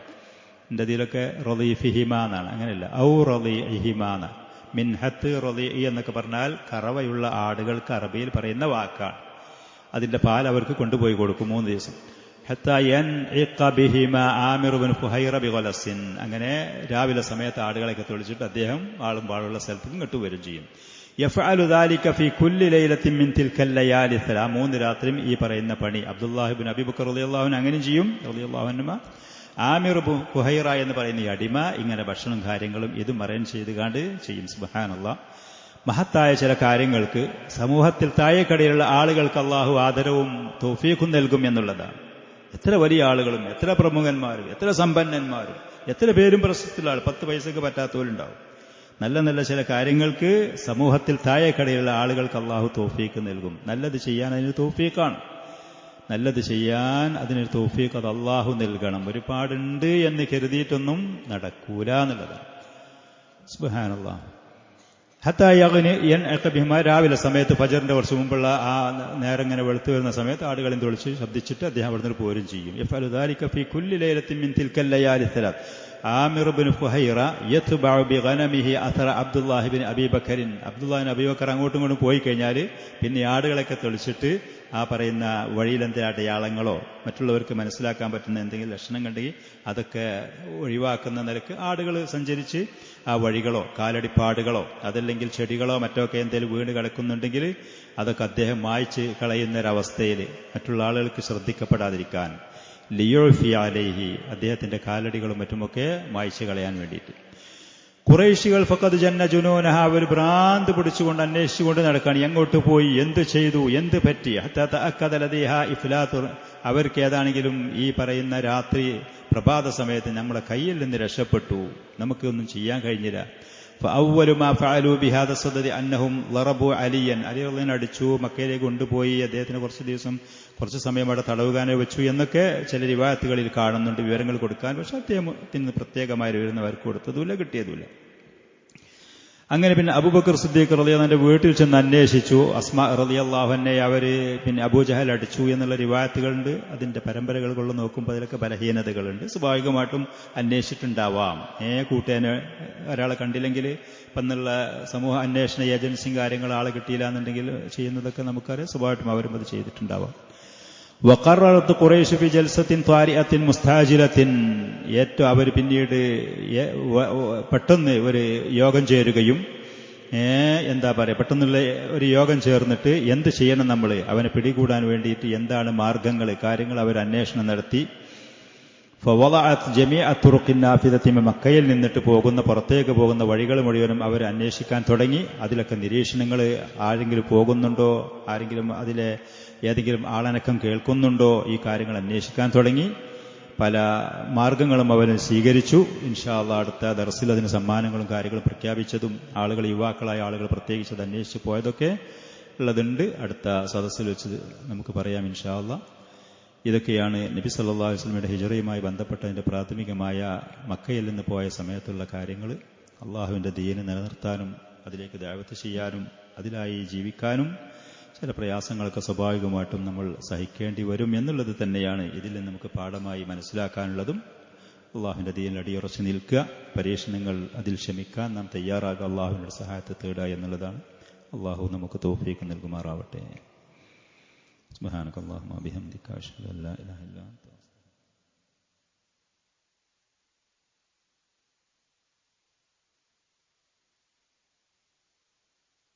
എന്റെ ഇതിലൊക്കെ റളീഫിഹിമ എന്നാണ്, അങ്ങനെയല്ല, ഔ റളീഇഹിമ എന്നാണ്. മിൻഹത്ത് റളീഇ എന്നൊക്കെ പറഞ്ഞാൽ കറവയുള്ള ആടുകൾക്ക് അറബിയിൽ പറയുന്ന വാക്കാണ്. അതിന്റെ പാൽ അവർക്ക് കൊണ്ടുപോയി കൊടുക്കും 3 ദിവസം. ഹത്താ യൻഇഖ ബിഹിമാ ആമിർ ഇബ്നു ഫുഹൈറ ബിഗലസിൻ, അങ്ങനെ രാവിലെ സമയത്ത് ആടുകളെയൊക്കെ തെളിച്ചിട്ട് അദ്ദേഹം ആളും പാടുള്ള സ്ഥലത്ത് ഇങ്ങോട്ട് വരും ചെയ്യും. യഫ്അലു ദാലിക ഫീ കുല്ലി ലൈലത്തിൻ മിൻ തിൽക്കൽ ലയാലി 3 രാത്രിയും ഈ പറയുന്ന പണി അബ്ദുല്ലാഹി ഇബ്നു അബീ ബക്കർ റളിയല്ലാഹു അൻഹു അങ്ങനെ ചെയ്യും. റളിയല്ലാഹു അൻഹു ആമിർ ഇബ്നു ഫുഹൈറ എന്ന് പറയുന്ന ഈ അടിമ ഇങ്ങനെ ഭക്ഷണം കാര്യങ്ങളും ഇതും അറേഞ്ച് ചെയ്തുകൊണ്ട് ചെയ്യും. സുബ്ഹാനല്ലാഹ്. മഹത്തായ ചില കാര്യങ്ങൾക്ക് സമൂഹത്തിൽ താഴെക്കടയിലുള്ള ആളുകൾക്ക് അള്ളാഹു ആദരവും തൗഫീഖും നൽകും എന്നുള്ളതാണ്. എത്ര വലിയ ആളുകളും എത്ര പ്രമുഖന്മാരും എത്ര സമ്പന്നന്മാരും എത്ര പേരും പ്രശസ്തമുള്ള 10 പൈസക്ക് പറ്റാത്തവരുണ്ടാവും. നല്ല നല്ല ചില കാര്യങ്ങൾക്ക് സമൂഹത്തിൽ താഴെക്കടയിലുള്ള ആളുകൾക്ക് അള്ളാഹു തൗഫീഖ് നൽകും. നല്ലത് ചെയ്യാൻ അതിന് തൗഫീഖാണ്. നല്ലത് ചെയ്യാൻ അതിനൊരു തൗഫീഖ് അത് അള്ളാഹു നൽകണം. ഒരുപാടുണ്ട് എന്ന് കരുതിയിട്ടൊന്നും നടക്കൂല എന്നുള്ളതാണ്. സുബ്ഹാനല്ലാഹ്. രാവിലെ സമയത്ത് ഫജറിന്റെ കുറച്ച് മുമ്പുള്ള ആ നേരം ഇങ്ങനെ വെളുത്തു വരുന്ന സമയത്ത് ആടുകളെ തൊളിച്ച് ശബ്ദിച്ചിട്ട് അദ്ദേഹം അവിടുന്ന് പോരും ചെയ്യും. ആമിർ ഇബ്നു ഫുഹൈറ യത്ബഉ ബിഗനമിഹി അഥറ അബ്ദുല്ലാഹി ഇബ്നു അബീ ബക്കറിൻ. അബ്ദുല്ലാഹി അബീ ബക്കർ അങ്ങോട്ടും ഇങ്ങോട്ടും പോയി കഴിഞ്ഞാൽ പിന്നെ ആടുകളൊക്കെ തെളിച്ചിട്ട് ആ പറയുന്ന വഴിയിലെന്തെ അടയാളങ്ങളോ മറ്റുള്ളവർക്ക് മനസ്സിലാക്കാൻ പറ്റുന്ന എന്തെങ്കിലും ലക്ഷണം കണ്ടെങ്കിൽ അതൊക്കെ ഒഴിവാക്കുന്ന നിലക്ക് ആടുകൾ സഞ്ചരിച്ച് ആ വഴികളോ കാലടിപ്പാടുകളോ അതല്ലെങ്കിൽ ചെടികളോ മറ്റോ ഒക്കെ എന്തെങ്കിലും വീണ് കിടക്കുന്നുണ്ടെങ്കിൽ അതൊക്കെ അദ്ദേഹം മായ്ച്ച് കളയുന്നൊരവസ്ഥയിൽ മറ്റുള്ള ആളുകൾക്ക് ശ്രദ്ധിക്കപ്പെടാതിരിക്കാൻ ലിയോഫി അലൈഹി അദ്ദേഹത്തിന്റെ കാലടികളും മറ്റുമൊക്കെ മായ്ച്ചു കളയാൻ വേണ്ടിയിട്ട്. ഖുറൈശികൾ ഫഖദ് ജന്ന ജുനൂനഹ, അവർ ഭ്രാന്ത് പിടിച്ചുകൊണ്ട് അന്വേഷിച്ചുകൊണ്ട് നടക്കുകയാണ്. എങ്ങോട്ട് പോയി, എന്ത് ചെയ്തു, എന്ത് പറ്റി. ഹത്താ തഅക്കദ ലദൈഹ ഇഫ്ലാത്ത്, അവർക്ക് ഏതാണെങ്കിലും ഈ പറയുന്ന രാത്രി പ്രഭാത സമയത്ത് നമ്മളെ കയ്യിൽ നിന്ന് രക്ഷപ്പെട്ടു, നമുക്കൊന്നും ചെയ്യാൻ കഴിഞ്ഞില്ല. ഫഅവ്വലു മാ ഫഅലു ബിഹാദ സദദി അന്നഹും ലറബു അലിയൻ, അലി റളിയല്ലാഹു അടിച്ചു, മക്കയിലേക്ക് കൊണ്ടുപോയി അദ്ദേഹത്തിന് കുറച്ച് സമയം അവിടെ തടവുകാനെ വെച്ചു എന്നൊക്കെ ചില റിവായത്തുകളിൽ കാണുന്നുണ്ട്, വിവരങ്ങൾ കൊടുക്കാൻ. പക്ഷെ അദ്ദേഹത്തിന് പ്രത്യേകമായ വിവരവർക്ക് കൊടുത്തതുമില്ല, കിട്ടിയതുമില്ല. അങ്ങനെ പിന്നെ അബൂബക്കർ സിദ്ദീഖ് റളിയല്ലാഹു അൻഹു വീട്ടിൽ ചെന്ന് അന്വേഷിച്ചു. അസ്മാ റളിയല്ലാഹു അൻഹയെ അവര് പിന്നെ അബൂജഹൽ അടിച്ചു എന്നുള്ള റിവായത്തുകളുണ്ട്. അതിന്റെ പരമ്പരകൾ നോക്കുമ്പോൾ അതിലൊക്കെ ബലഹീനതകളുണ്ട്. സ്വാഭാവികമായിട്ടും അന്വേഷിച്ചിട്ടുണ്ടാവാം. കൂട്ടേനെ ഒരാളെ കണ്ടില്ലെങ്കിൽ ഇപ്പം എന്നുള്ള സമൂഹ അന്വേഷണ ഏജൻസിയും കാര്യങ്ങൾ ആളെ കിട്ടിയില്ല എന്നുണ്ടെങ്കിൽ ചെയ്യുന്നതൊക്കെ നമുക്കറിയാം. സ്വാഭാവികമായിട്ടും അവരും അത് ചെയ്തിട്ടുണ്ടാവാം. വഖററത്ത് ഖുറൈശ് ഫി ജൽസത്തിൻ ത്വാരിഅത്തിൻ മുസ്താജിലത്തിൻ, ഏറ്റവും അവർ പിന്നീട് പെട്ടെന്ന് ഒരു യോഗം ചേരുകയും പെട്ടെന്നുള്ള ഒരു യോഗം ചേർന്നിട്ട് എന്ത് ചെയ്യണം നമ്മൾ അവനെ പിടികൂടാൻ വേണ്ടിയിട്ട് എന്താണ് മാർഗങ്ങൾ കാര്യങ്ങൾ അവർ അന്വേഷണം നടത്തി. ഫവളഅത് ജമീഅ തുറുഖിൻ നാഫിദത്തി, മക്കയിൽ നിന്നിട്ട് പുറത്തേക്ക് പോകുന്ന വഴികൾ മുഴുവനും അവർ അന്വേഷിക്കാൻ തുടങ്ങി. അതിലൊക്കെ നിരീക്ഷണങ്ങൾ, ആരെങ്കിലും പോകുന്നുണ്ടോ, ആരെങ്കിലും അതിലെ ഏതെങ്കിലും ആളനക്കം കേൾക്കുന്നുണ്ടോ, ഈ കാര്യങ്ങൾ അന്വേഷിക്കാൻ തുടങ്ങി. പല മാർഗങ്ങളും അവർ സ്വീകരിച്ചു. ഇൻഷാ അല്ലാഹ് അടുത്ത ദർസിൽ അതിന് സമ്മാനങ്ങളും കാര്യങ്ങളും പ്രഖ്യാപിച്ചതും ആളുകൾ, യുവാക്കളായ ആളുകൾ പ്രത്യേകിച്ച് അത് അന്വേഷിച്ച് പോയതൊക്കെ ഉള്ളതുണ്ട്. അടുത്ത സദസ്സിൽ വെച്ച് നമുക്ക് പറയാം ഇൻഷാ അല്ലാഹ്. ഇതൊക്കെയാണ് നബി സല്ലല്ലാഹു അലൈഹി വസല്ലമയുടെ ഹിജ്റയുമായി ബന്ധപ്പെട്ടതിന്റെ പ്രാഥമികമായ മക്കയിൽ നിന്ന് പോയ സമയത്തുള്ള കാര്യങ്ങൾ. അള്ളാഹുവിന്റെ ദീന് നിലനിർത്താനും അതിലേക്ക് ദഅവത്ത് ചെയ്യാനും അതിലായി ജീവിക്കാനും ചില പ്രയാസങ്ങളൊക്കെ സ്വാഭാവികമായിട്ടും നമ്മൾ സഹിക്കേണ്ടി വരും എന്നുള്ളത് തന്നെയാണ് ഇതിൽ നമുക്ക് പാഠമായി മനസ്സിലാക്കാനുള്ളതും. അള്ളാഹുവിന്റെ ദീനിൽ അടിയുറച്ചു നിൽക്കുക, പരീക്ഷണങ്ങൾ അതിൽ ക്ഷമിക്കാൻ നാം തയ്യാറാകുക, അള്ളാഹുവിന്റെ സഹായത്തെ തേടുക എന്നുള്ളതാണ്. അള്ളാഹു നമുക്ക് തൗഫീഖ് നൽകുമാറാവട്ടെ. സുബ്ഹാനക അല്ലാഹുമ്മ ബിഹംദിക അശ്ഹദു അല്ലാ ഇലാഹ ഇല്ലാ അൻത